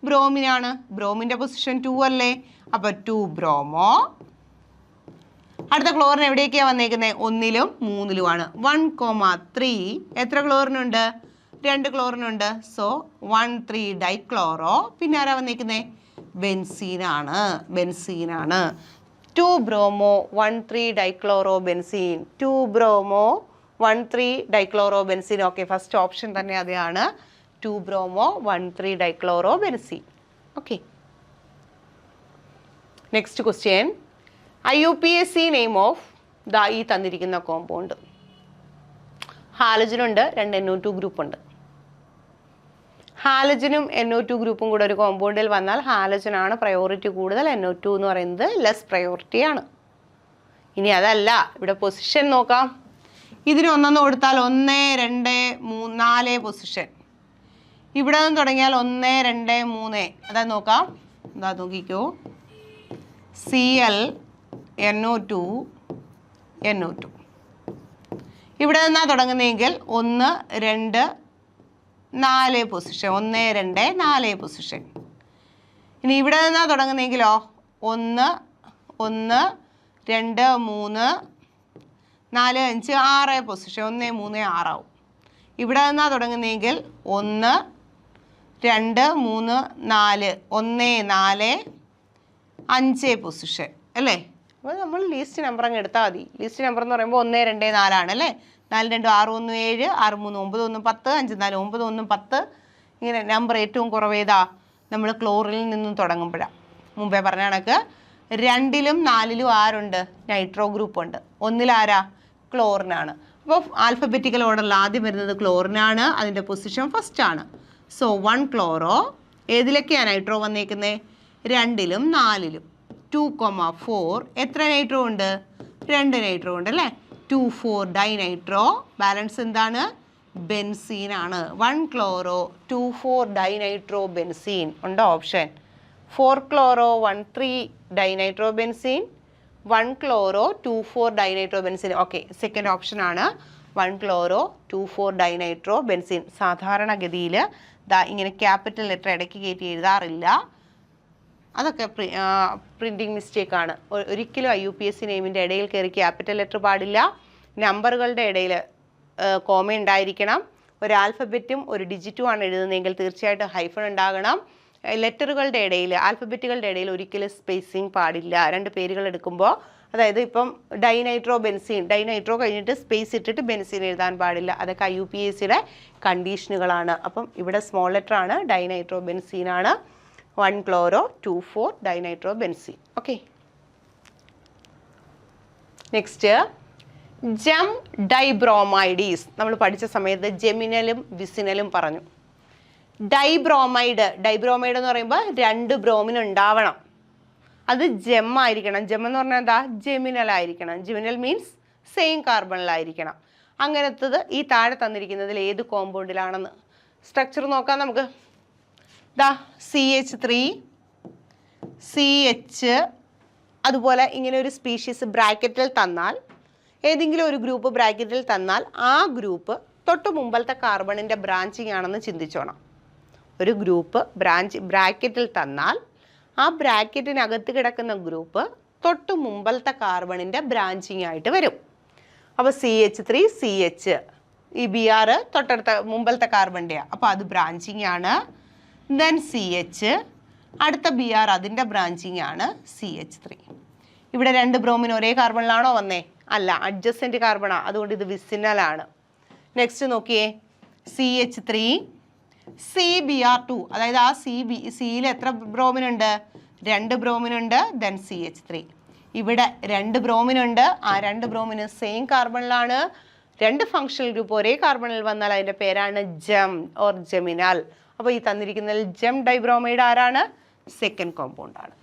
ബ്രോമിനാണ്. ബ്രോമിൻ്റെ പൊസിഷൻ 2 അല്ലേ. അപ്പോൾ 2 ബ്രോമോ, അടുത്ത ക്ലോറിൻ എവിടെയൊക്കെയാണ് വന്നേക്കുന്നത്? 1ലും 3ലുമാണ്. 1,3 എത്ര ക്ലോറിനുണ്ട്? 2 ക്ലോറിനുണ്ട്. So 1,3 dichloro. പിന്നെ ആരാ വന്നേക്കുന്നത്? ബെൻസീനാണ്. 2 bromo 1,3 dichloro benzene. 2 bromo 1,3 dichloro benzene. Okay, first option തന്നെ അതാണ്. 2 bromo 1,3 dichloro benzene. Okay, next question. IUPAC name of ഈ തന്നിരിക്കുന്ന കോമ്പൗണ്ട്. ഹാലജനുണ്ട്, 2 NO2 ഗ്രൂപ്പ് ഉണ്ട്. ഹാലജനും NO2 ഗ്രൂപ്പും കൂടെ ഒരു കോമ്പൗണ്ടിൽ വന്നാൽ ഹാലജനാണ് പ്രയോറിറ്റി കൂടുതൽ, NO2 എന്ന് പറയുന്നത് ലെസ് പ്രയോറിറ്റി ആണ്. ഇനി അതല്ല, ഇവിടെ പൊസിഷൻ നോക്കാം. ഇതിന് 1 കൊടുത്താൽ 1, 2, 3, 4 പൊസിഷൻ. ഇവിടെ നിന്ന് തുടങ്ങിയാൽ 1, 2, 3. അതാ നോക്കാം. എന്താ നോക്കിക്കോ. Cl NO2 NO2. ഇവിടെ നിന്നാ തുടങ്ങുന്നതെങ്കിൽ 1, 2, 4 പൊസിഷൻ. 1, 2, 4 പൊസിഷൻ. ഇനി ഇവിടെ നിന്നാ തുടങ്ങുന്നതെങ്കിലോ 1, 1, 2, 3, 4, 5, 6 പൊസിഷൻ. 1, 3, 6 ആവും. ഇവിടെ നിന്നാ തുടങ്ങുന്നതെങ്കിൽ 1, 2, 3, 4. 1, 4, 5 പൊസിഷൻ അല്ലേ? അപ്പോൾ നമ്മൾ ലീസ്റ്റ് നമ്പർ അങ്ങ് എടുത്താൽ മതി. ലീസ്റ്റ് നമ്പർ എന്ന് പറയുമ്പോൾ 1, 2, 4 ആണ് അല്ലേ? 4, 2, 6, 1, 7, 6, 3, 9, 1, 10, 5, 4, 9, 1, 10. ഇങ്ങനെ നമ്പർ ഏറ്റവും കുറവേതാ? നമ്മൾ ക്ലോറിനിൽ നിന്നും തുടങ്ങുമ്പോഴാണ്. മുമ്പേ പറഞ്ഞ കണക്ക് 2ലും 4ലും ആരുണ്ട്? നൈട്രോ ഗ്രൂപ്പ് ഉണ്ട്. 1ൽ ആരാ? ക്ലോറിനാണ്. അപ്പോൾ ആൽഫബറ്റിക്കൽ ഓർഡറിൽ ആദ്യം വരുന്നത് ക്ലോറിനാണ്. അതിൻ്റെ പൊസിഷൻ ഫസ്റ്റ് ആണ്. So 1 chloro. ഏതിലൊക്കെയാണ് നൈട്രോ വന്നേക്കുന്നത്? 2ലും 4ലും. 2,4 എത്ര നൈട്രോ ഉണ്ട്? 2 നൈട്രോ ഉണ്ട് അല്ലേ? 2, 4 ഡൈനൈട്രോ. ബാലൻസ് എന്താണ്? ബെൻസീൻ ആണ്. 1 ക്ലോറോ 2, 4 ഡൈനൈട്രോ ബെൻസീൻ ഉണ്ടോ option? 4 chloro 1, 3 dinitro benzene. 1 chloro 2, 4 dinitro benzene. Okay, second option ആണ് 1 ക്ലോറോ 2, 4 ഡൈനൈട്രോ ബെൻസീൻ. സാധാരണഗതിയിൽ ഇങ്ങനെ ക്യാപിറ്റൽ ലെറ്റർ ഇടയ്ക്ക് കയറ്റി എഴുതാറില്ല. അതൊക്കെ പ്രിൻറ്റിങ് മിസ്റ്റേക്കാണ്. ഒരിക്കലും IUPAC നെയിമിൻ്റെ ഇടയിൽ കയറി ക്യാപിറ്റൽ ലെറ്റർ പാടില്ല. നമ്പറുകളുടെ ഇടയിൽ കോമ ഉണ്ടായിരിക്കണം. ഒരു ആൽഫബറ്റും ഒരു ഡിജിറ്റും ആണ് എഴുതുന്നതെങ്കിൽ തീർച്ചയായിട്ടും ഹൈഫൺ ഉണ്ടാകണം. ലെറ്ററുകളുടെ ഇടയിൽ, ആൽഫബറ്റുകളുടെ ഇടയിൽ ഒരിക്കലും സ്പേസിങ് പാടില്ല. 2 പേരുകൾ എടുക്കുമ്പോൾ, അതായത് ഇപ്പം ഡൈനൈട്രോ ബെൻസീൻ, ഡൈനൈട്രോ കഴിഞ്ഞിട്ട് സ്പേസ് ഇട്ടിട്ട് ബെൻസീൻ എഴുതാൻ പാടില്ല. അതൊക്കെ IUPACയുടെ കണ്ടീഷനുകളാണ്. അപ്പം ഇവിടെ സ്മോൾ ലെറ്റർ ആണ്, ഡൈനൈട്രോ ബെൻസീൻ ആണ്. 1 chloro 2, 4 dinitro benzene. Okay, next ജം ഡൈബ്രോമൈഡീസ്. നമ്മൾ പഠിച്ച സമയത്ത് ജെമിനലും വിസിനലും പറഞ്ഞു. ഡൈബ്രോമൈഡ് എന്ന് പറയുമ്പോൾ 2 ബ്രോമിൻ ഉണ്ടാവണം. അത് ജെം ആയിരിക്കണം. ജെം എന്ന് പറഞ്ഞാൽ എന്താ? ജെമിനൽ ആയിരിക്കണം. ജെമിനൽ മീൻസ് സെയിം കാർബണിലായിരിക്കണം. അങ്ങനത്തത് ഈ താഴെ തന്നിരിക്കുന്നതിൽ ഏത് കോമ്പൗണ്ടിലാണെന്ന് സ്ട്രക്ചർ നോക്കാം നമുക്ക്. CH3, CH. അതുപോലെ ഇങ്ങനെ ഒരു സ്പീഷീസ് ബ്രാക്കറ്റിൽ തന്നാൽ, ഏതെങ്കിലും ഒരു ഗ്രൂപ്പ് ബ്രാക്കറ്റിൽ തന്നാൽ ആ ഗ്രൂപ്പ് തൊട്ട് മുമ്പത്തെ കാർബണിൻ്റെ ബ്രാഞ്ചിങ് ആണെന്ന് ചിന്തിച്ചോണം. ഒരു ഗ്രൂപ്പ് ബ്രാക്കറ്റിൽ തന്നാൽ ആ ബ്രാക്കറ്റിനകത്ത് കിടക്കുന്ന ഗ്രൂപ്പ് തൊട്ട് മുമ്പത്തെ കാർബണിൻ്റെ ബ്രാഞ്ചിങ് ആയിട്ട് വരും. അപ്പോൾ CH3, CH, ഈ BR തൊട്ടടുത്ത മുമ്പത്തെ കാർബണിൻ്റെയാണ്. അപ്പോൾ അത് ബ്രാഞ്ചിങ് ആണ്. ദെൻ CH, അടുത്ത BR അതിൻ്റെ ബ്രാഞ്ചിങ് ആണ് CH3. ഇവിടെ 2 ബ്രോമിൻ ഒരേ കാർബണിലാണോ വന്നേ? അല്ല, അഡ്ജസൻറ്റ് കാർബണാണ്. അതുകൊണ്ട് ഇത് വിസിനലാണ്. നെക്സ്റ്റ് നോക്കിയേ, CH3, CBr2. അതായത് ആ സിയിൽ എത്ര ബ്രോമിൻ ഉണ്ട്? 2 ബ്രോമിൻ ഉണ്ട്. Then CH3. ഇവിടെ 2 ബ്രോമിൻ ഉണ്ട്. ആ 2 ബ്രോമിന് സെയിം കാർബണിലാണ്. 2 ഫങ്ഷണൽ ഗ്രൂപ്പ് ഒരേ കാർബണിൽ വന്നാൽ അതിൻ്റെ പേരാണ് ജം ഓർ ജെമിനൽ. അപ്പോൾ ഈ തന്നിരിക്കുന്നതിൽ ജം ഡൈബ്രോമൈഡ് ആരാണ്? സെക്കൻഡ് കോമ്പൗണ്ട് ആണ്.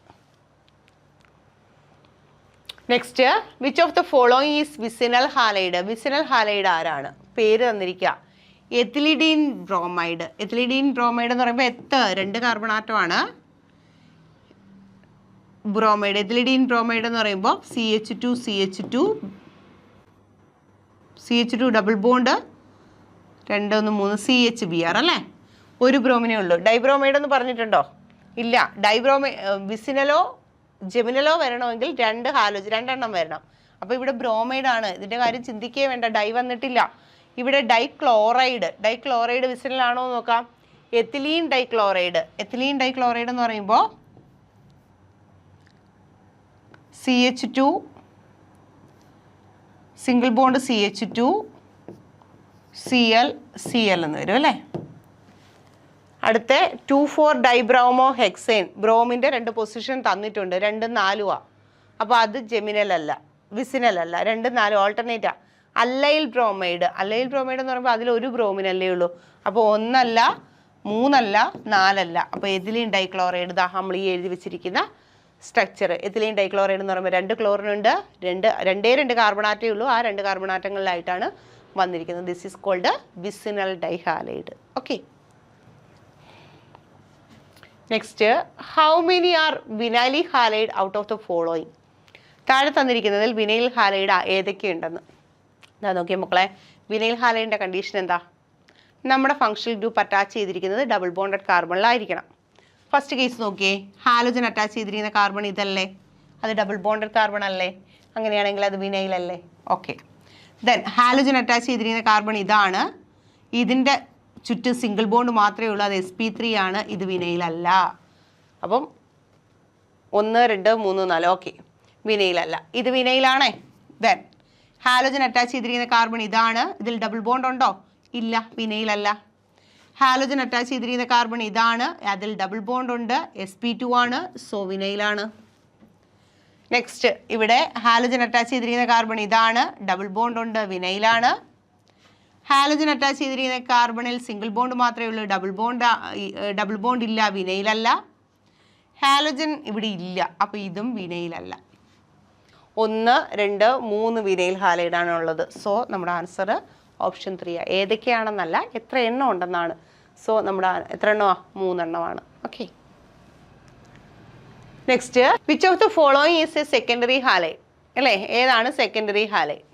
Next, which of the following is vicinal halide? Vicinal halide ആരാണ്? പേര് തന്നിരിക്കുക. എത്തിലിഡീൻ ബ്രോമൈഡ്. എത്തിലിഡീൻ ബ്രോമൈഡ് എന്ന് പറയുമ്പോൾ 2 കാർബൺ ആറ്റമാണ് ബ്രോമൈഡ്. എത്തിലിഡീൻ ബ്രോമൈഡ് എന്ന് പറയുമ്പോൾ CH2 ഡബിൾ ബോണ്ട് 2, 1, 3 CHBr അല്ലേ? 1 ബ്രോമിനേ ഉള്ളൂ. ഡൈബ്രോമൈഡ് എന്ന് പറഞ്ഞിട്ടുണ്ടോ? ഇല്ല. വിസിനലോ ജെമിനലോ വരണമെങ്കിൽ 2 ഹാലോജൻ 2 എണ്ണം വരണം. അപ്പോൾ ഇവിടെ ബ്രോമൈഡ് ആണ്. ഇതിൻ്റെ കാര്യം ചിന്തിക്കേ വേണ്ട, ഡൈ വന്നിട്ടില്ല. ഇവിടെ ഡൈക്ലോറൈഡ് വിസിനിലാണോ നോക്കാം. എത്തിലീൻ ഡൈക്ലോറൈഡ് എന്ന് പറയുമ്പോൾ CH2 single bond CH2 Cl എന്ന് വരും അല്ലേ. അടുത്ത 2,4 ഡൈബ്രോമോ ഹെക്സേൻ, ബ്രോമിൻ്റെ 2 പൊസിഷൻ തന്നിട്ടുണ്ട്, 2, 4 അപ്പോൾ അത് വിസിനൽ അല്ല, 2, 4 ഓൾട്ടർനേറ്റാ. അല്ലൈൽ ബ്രോമൈഡ് എന്ന് പറയുമ്പോൾ അതിലൊരു ബ്രോമിനല്ലേ ഉള്ളൂ. അപ്പോൾ 1 അല്ല, 3 അല്ല, 4 അല്ല. അപ്പോൾ എഥിലീൻ ഡൈക്ലോറൈഡ് നമ്മൾ ഈ എഴുതി വെച്ചിരിക്കുന്ന സ്ട്രക്ചർ. എഥിലീൻ ഡൈക്ലോറൈഡ് എന്ന് പറയുമ്പോൾ 2 ക്ലോറിനുണ്ട്, 2 കാർബണാറ്റേ ഉള്ളൂ. ആ 2 കാർബണാറ്റങ്ങളിലായിട്ടാണ് വന്നിരിക്കുന്നത്. This is called vicinal dihalide. Okay, next, how many are vinyl halide out of the following? താഴെ തന്നിരിക്കുന്നതിൽ വിനൈൽ ഹാലൈഡ് ഏതൊക്കെയുണ്ടെന്ന് എന്താ നോക്കിയേ മക്കളെ. വിനൈൽ ഹാലൈഡിൻ്റെ കണ്ടീഷൻ എന്താ? നമ്മുടെ ഫങ്ഷണൽ ഗ്രൂപ്പ് അറ്റാച്ച് ചെയ്തിരിക്കുന്നത് ഡബിൾ ബോണ്ടഡ് കാർബണിലായിരിക്കണം. ഫസ്റ്റ് കേസ് നോക്കിയേ, ഹാലോജൻ അറ്റാച്ച് ചെയ്തിരിക്കുന്ന കാർബൺ ഇതല്ലേ, അത് ഡബിൾ ബോണ്ടഡ് കാർബൺ അല്ലേ? അങ്ങനെയാണെങ്കിൽ അത് വിനൈൽ അല്ലേ? ഓക്കെ, ദെൻ ഹാലോജൻ അറ്റാച്ച് ചെയ്തിരിക്കുന്ന കാർബൺ ഇതാണ്, ഇതിൻ്റെ ചുറ്റും സിംഗിൾ ബോണ്ട് മാത്രമേ ഉള്ളൂ, അത് sp3 ആണ്, ഇത് വിനൈലല്ല. അപ്പം 1, 2, 3, 4 ഓക്കെ, വിനൈലല്ല, ഇത് വിനൈലാണേ. ദെൻ ഹാലോജൻ അറ്റാച്ച് ചെയ്തിരിക്കുന്ന കാർബൺ ഇതാണ്, ഇതിൽ ഡബിൾ ബോണ്ട് ഉണ്ടോ? ഇല്ല, വിനൈലല്ല. ഹാലോജൻ അറ്റാച്ച് ചെയ്തിരിക്കുന്ന കാർബൺ ഇതാണ്, അതിൽ ഡബിൾ ബോണ്ട് ഉണ്ട്, sp2 ആണ്, സോ വിനൈലാണ്. നെക്സ്റ്റ്, ഇവിടെ ഹാലോജൻ അറ്റാച്ച് ചെയ്തിരിക്കുന്ന കാർബൺ ഇതാണ്, ഡബിൾ ബോണ്ട് ഉണ്ട്, വിനൈലാണ്. ഹാലോജൻ അറ്റാച്ച് ചെയ്തിരിക്കുന്ന കാർബണിൽ സിംഗിൾ ബോണ്ട് മാത്രമേ ഉള്ളൂ, ഡബിൾ ബോണ്ട് ഇല്ല, വിനൈലല്ല. ഹാലോജൻ ഇവിടെ ഇല്ല, അപ്പോൾ ഇതും വിനൈലല്ല. 1, 2, 3 വിനൈൽ ഹാലൈഡാണ് ഉള്ളത്. സോ നമ്മുടെ ആൻസർ ഓപ്ഷൻ 3. ഏതൊക്കെയാണെന്നല്ല, എത്ര എണ്ണം ഉണ്ടെന്നാണ്. സോ നമ്മുടെ എത്ര എണ്ണമാണ്? 3 എണ്ണമാണ്. Okay, next, which of the following is a secondary halide അല്ലേ? ഏതാണ് സെക്കൻഡറി ഹാലൈഡ്?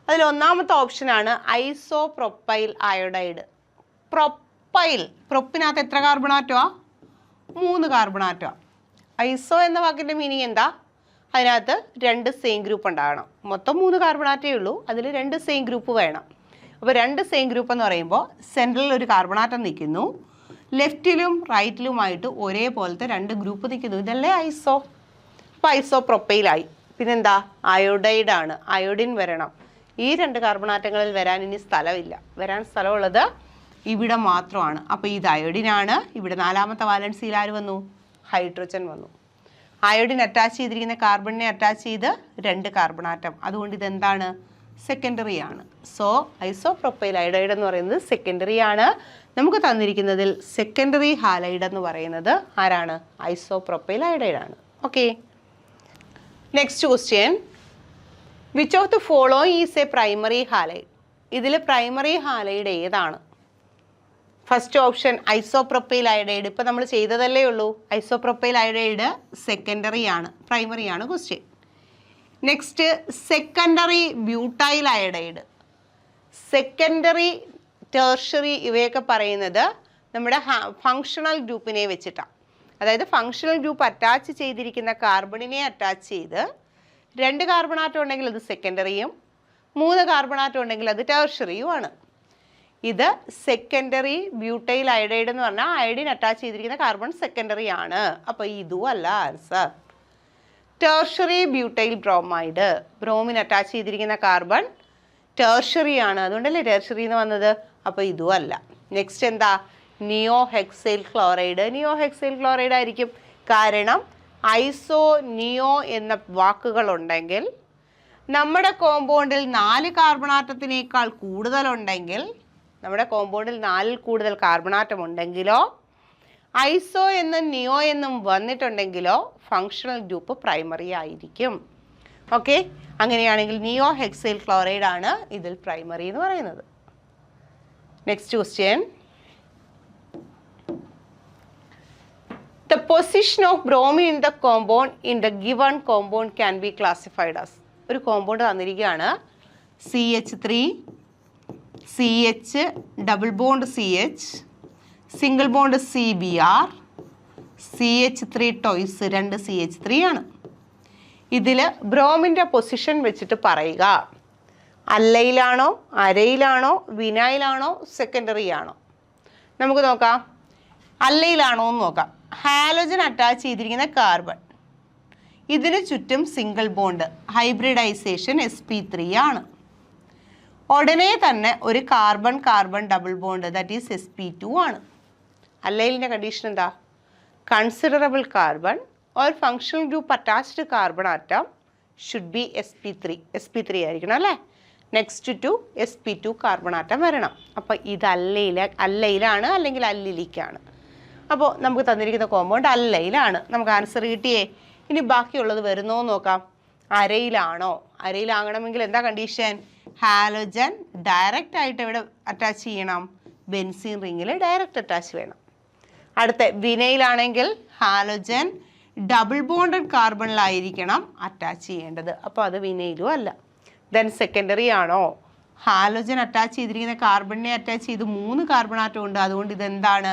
അതിൽ ഒന്നാമത്തെ ഓപ്ഷനാണ് ഐസോപ്രൊപ്പൈൽ അയോഡൈഡ്. പ്രൊപ്പിനകത്ത് എത്ര കാർബണാറ്റോ? 3 കാർബണാറ്റോ. ഐസോ എന്ന വാക്കിൻ്റെ മീനിങ് എന്താ? അതിനകത്ത് 2 സെയിം ഗ്രൂപ്പ് ഉണ്ടാകണം. മൊത്തം 3 കാർബണാറ്റേ ഉള്ളൂ, അതിൽ 2 സെയിം ഗ്രൂപ്പ് വേണം. അപ്പോൾ 2 സെയിം ഗ്രൂപ്പ് എന്ന് പറയുമ്പോൾ സെൻട്രലിൽ ഒരു കാർബണാറ്റം നിൽക്കുന്നു, ലെഫ്റ്റിലും റൈറ്റിലുമായിട്ട് ഒരേപോലത്തെ 2 ഗ്രൂപ്പ് നിൽക്കുന്നു. ഇതല്ലേ ഐസോ? അപ്പോൾ ഐസോപ്രൊപ്പൈലായി. പിന്നെന്താ? അയോഡൈഡ് ആണ്, അയോഡിൻ വരണം. ഈ 2 കാർബണാറ്റങ്ങളിൽ വരാൻ ഇനി സ്ഥലമില്ല, വരാൻ സ്ഥലമുള്ളത് ഇവിടെ മാത്രമാണ്. അപ്പോൾ ഇത് അയോഡിനാണ്. ഇവിടെ 4ാമത്തെ വാലൻസിയിൽ ആര് വന്നു? ഹൈഡ്രജൻ വന്നു. അയോഡിൻ അറ്റാച്ച് ചെയ്തിരിക്കുന്ന കാർബണിനെ അറ്റാച്ച് ചെയ്ത് 2 കാർബണാറ്റം, അതുകൊണ്ട് ഇതെന്താണ്? സെക്കൻഡറി ആണ്. സോ ഐസോപ്രൊപ്പൈൽ അയോഡൈഡ് എന്ന് പറയുന്നത് സെക്കൻഡറി ആണ്. നമുക്ക് തന്നിരിക്കുന്നതിൽ സെക്കൻഡറി ഹാലൈഡ് എന്ന് പറയുന്നത് ആരാണ്? ഐസോപ്രൊപ്പൈൽ അയോഡൈഡ് ആണ്. Okay, next question, which of the following is A primary halide? ഇതിൽ പ്രൈമറി ഹാലൈഡ് ഏതാണ്? First option isopropyl iodide. ഇപ്പം നമ്മൾ ചെയ്തതല്ലേ ഉള്ളൂ. ഐസോപ്രൊപ്പൈൽ അയോഡൈഡ് സെക്കൻഡറി ആണ്, പ്രൈമറി ആണ് question. Next, secondary butyl iodide. Secondary, tertiary ഇവയൊക്കെ പറയുന്നത് നമ്മുടെ ഫങ്ഷണൽ ഗ്രൂപ്പിനെ വെച്ചിട്ടാണ്. അതായത് ഫങ്ഷണൽ ഗ്രൂപ്പ് അറ്റാച്ച് ചെയ്തിരിക്കുന്ന കാർബണിനെ അറ്റാച്ച് ചെയ്ത് 2 കാർബണാറ്റം ഉണ്ടെങ്കിൽ അത് സെക്കൻഡറിയും 3 കാർബണാറ്റം ഉണ്ടെങ്കിൽ അത് ടേർഷറിയുമാണ്. ഇത് സെക്കൻഡറി ബ്യൂട്ടൈൽ അയോഡൈഡ് എന്ന് പറഞ്ഞാൽ അയോഡിൻ അറ്റാച്ച് ചെയ്തിരിക്കുന്ന കാർബൺ സെക്കൻഡറി ആണ്. അപ്പോൾ ഇതും അല്ല answer. Tertiary butyl bromide, bromine attach ചെയ്തിരിക്കുന്ന കാർബൺ ടേർഷറി ആണ്, അതുകൊണ്ടല്ലേ ടേർഷറി എന്ന് വന്നത്. അപ്പോൾ ഇതും അല്ല. നെക്സ്റ്റ് എന്താ? നിയോ ഹെക്സൈൽ ക്ലോറൈഡ്. നിയോ ഹെക്സൈൽ ക്ലോറൈഡ് ആയിരിക്കും, കാരണം ഐസോ നിയോ എന്ന വാക്കുകളുണ്ടെങ്കിൽ നമ്മുടെ കോമ്പൗണ്ടിൽ 4 കാർബണാറ്റത്തിനേക്കാൾ കൂടുതലുണ്ടെങ്കിൽ, നമ്മുടെ കോമ്പൗണ്ടിൽ 4ൽ കൂടുതൽ കാർബണാറ്റം ഉണ്ടെങ്കിലോ ഐസോ എന്നും നിയോ എന്നും വന്നിട്ടുണ്ടെങ്കിലോ ഫങ്ഷണൽ ഗ്രൂപ്പ് പ്രൈമറി ആയിരിക്കും. ഓക്കെ, അങ്ങനെയാണെങ്കിൽ നിയോ ഹെക്സൈൽ ക്ലോറൈഡ് ആണ് ഇതിൽ പ്രൈമറി എന്ന് പറയുന്നത്. Next question, the position of bromine in the compound in the given compound can be classified as. ഒരു കോമ്പൗണ്ട് തന്നിരിക്കുകയാണ്, CH3 CH double bond CH single bond CBr CH3 ടോയ്സ് 2 CH3 ആണ്. ഇതിൽ ബ്രോമിൻ്റെ പൊസിഷൻ വെച്ചിട്ട് പറയുക. അല്ലയിലാണോ, അരയിലാണോ, വിനൈലാണോ, സെക്കൻഡറി ആണോ? നമുക്ക് നോക്കാം. അല്ലയിലാണോ എന്ന് നോക്കാം. ഹാലോജൻ അറ്റാച്ച് ചെയ്തിരിക്കുന്ന കാർബൺ, ഇതിന് ചുറ്റും സിംഗിൾ ബോണ്ട്, ഹൈബ്രിഡൈസേഷൻ sp3 ആണ്. ഉടനെ തന്നെ ഒരു carbon carbon double bond, that is sp2 ആണ്. അല്ലയിലിൻ്റെ കണ്ടീഷൻ എന്താ? Considerable carbon or functional group attached carbon atom should be sp3 ആയിരിക്കണം അല്ലേ. Next to sp2 carbon atom വരണം. അപ്പോൾ ഇത് അല്ലയിലാണ് അല്ലെങ്കിൽ അല്ലിലിക്കാണ്. അപ്പോൾ നമുക്ക് തന്നിരിക്കുന്ന കോമ്പൗണ്ട് അല്ലയിലാണ്. നമുക്ക് ആൻസർ കിട്ടിയേ. ഇനി ബാക്കിയുള്ളത് വരുന്നോ നോക്കാം. അരയിലാണോ? അരയിലാകണമെങ്കിൽ എന്താ കണ്ടീഷൻ? ഹാലോജൻ ഡയറക്റ്റ് ആയിട്ട് എവിടെ അറ്റാച്ച് ചെയ്യണം? ബെൻസീൻ റിങ്ങിൽ ഡയറക്റ്റ് അറ്റാച്ച് വേണം. അടുത്ത വിനയിലാണെങ്കിൽ ഹാലോജൻ ഡബിൾ ബോണ്ടഡ് കാർബണിലായിരിക്കണം അറ്റാച്ച് ചെയ്യേണ്ടത്. അപ്പോൾ അത് വിനയിലും അല്ല. ദെൻ സെക്കൻഡറി ആണോ? ഹാലോജൻ അറ്റാച്ച് ചെയ്തിരിക്കുന്ന കാർബണിനെ അറ്റാച്ച് ചെയ്ത് 3 കാർബൺ ആറ്റം ഉണ്ട്. അതുകൊണ്ട് ഇതെന്താണ്?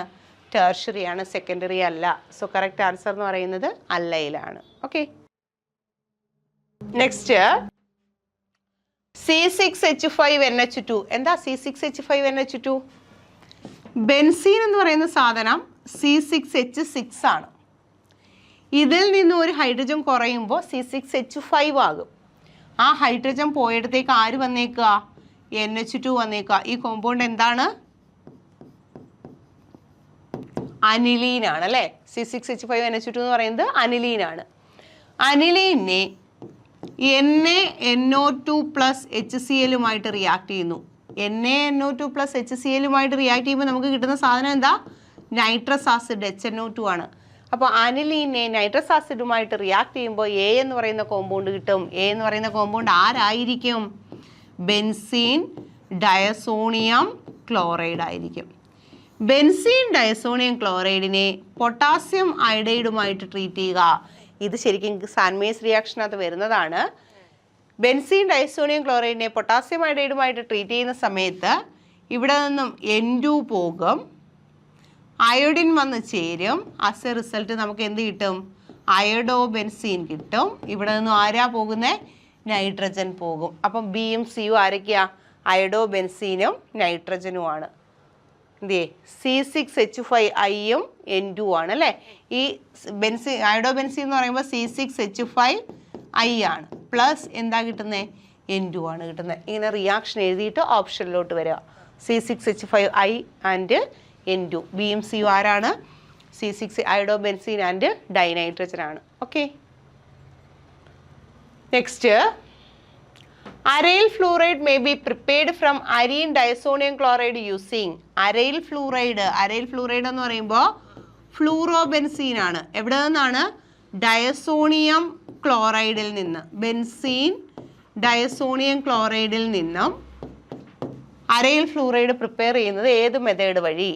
ടെർഷ്യറി ആണ്, സെക്കൻഡറി അല്ല. സോ കറക്റ്റ് ആൻസർ എന്ന് പറയുന്നത് അല്ലയിലാണ്. Okay, next C6H5NH2. എന്താ C6H5NH2? ബെൻസീൻ എന്ന് പറയുന്ന സാധനം C6H6 ആണ്. ഇതിൽ നിന്ന് ഒരു ഹൈഡ്രജൻ കുറയുമ്പോൾ C6H5 ആകും. ആ ഹൈഡ്രജൻ പോയിടത്തേക്ക് ആര് വന്നേക്കുക? NH2 വന്നേക്കുക. ഈ കോമ്പൗണ്ട് എന്താണ്? അനിലീനാണ് അല്ലേ. C6H5NH2 എന്ന് പറയുന്നത് അനിലീനാണ്. അനിലീനെ NaNO2+HCl റിയാക്ട് ചെയ്യുന്നു. NaNO2+HCl റിയാക്ട് ചെയ്യുമ്പോൾ നമുക്ക് കിട്ടുന്ന സാധനം എന്താ? നൈട്രസ് ആസിഡ് HNO2 ആണ്. അപ്പോൾ അനിലീനെ നൈട്രസ് ആസിഡുമായിട്ട് റിയാക്ട് ചെയ്യുമ്പോൾ A എന്ന് പറയുന്ന കോമ്പൗണ്ട് കിട്ടും. A എന്ന് പറയുന്ന കോമ്പൗണ്ട് ആരായിരിക്കും? ബെൻസീൻ ഡയസോണിയം ക്ലോറൈഡ് ആയിരിക്കും. ബെൻസീൻ ഡയസോണിയം ക്ലോറൈഡിനെ പൊട്ടാസ്യം അയഡൈഡുമായിട്ട് ട്രീറ്റ് ചെയ്യുക. ഇത് ശരിക്കും സാൻമേസ് റിയാക്ഷനകത്ത് വരുന്നതാണ്. ബെൻസീൻ ഡയസോണിയം ക്ലോറൈഡിനെ പൊട്ടാസ്യം അയഡൈഡുമായിട്ട് ട്രീറ്റ് ചെയ്യുന്ന സമയത്ത് ഇവിടെ നിന്നും N2 പോകും, അയോഡിൻ വന്ന് ചേരും. ആസ് എ റിസൾട്ട് നമുക്ക് എന്ത് കിട്ടും? അയഡോ ബെൻസീൻ കിട്ടും. ഇവിടെ നിന്നും ആരാ പോകുന്നത്? നൈട്രജൻ പോകും. അപ്പം ബിയും സിയും ആരൊക്കെയാ? അയഡോ ബെൻസീനും നൈട്രജനുമാണ്. എന്തേ? C6H5Iയും N2 ആണ് അല്ലേ. ഈ അയഡോ ബെൻസീൻ എന്ന് പറയുമ്പോൾ C6H5I ആണ്. പ്ലസ് എന്താ കിട്ടുന്നത്? N2 ആണ് കിട്ടുന്നത്. ഇങ്ങനെ റിയാക്ഷൻ എഴുതിയിട്ട് ഓപ്ഷനിലോട്ട് വരിക. C6H5I and N2. ബിയും സിയും ആരാണ്? C6 iodo benzene and dinitrogen ആണ്. Okay, next aryl fluoride may be prepared from arene diazonium chloride using. Aryl fluoride എന്ന് പറയുമ്പോൾ ഫ്ലൂറോബെൻസീൻ ആണ്. എവിടെ നിന്നാണ്? ഡയസോണിയം ക്ലോറൈഡിൽ നിന്ന്. ബെൻസീൻ ഡയസോണിയം ക്ലോറൈഡിൽ നിന്നും അരൈൽ ഫ്ലൂറൈഡ് പ്രിപ്പയർ ചെയ്യുന്നത് ഏത് മെത്തേഡ് വഴി?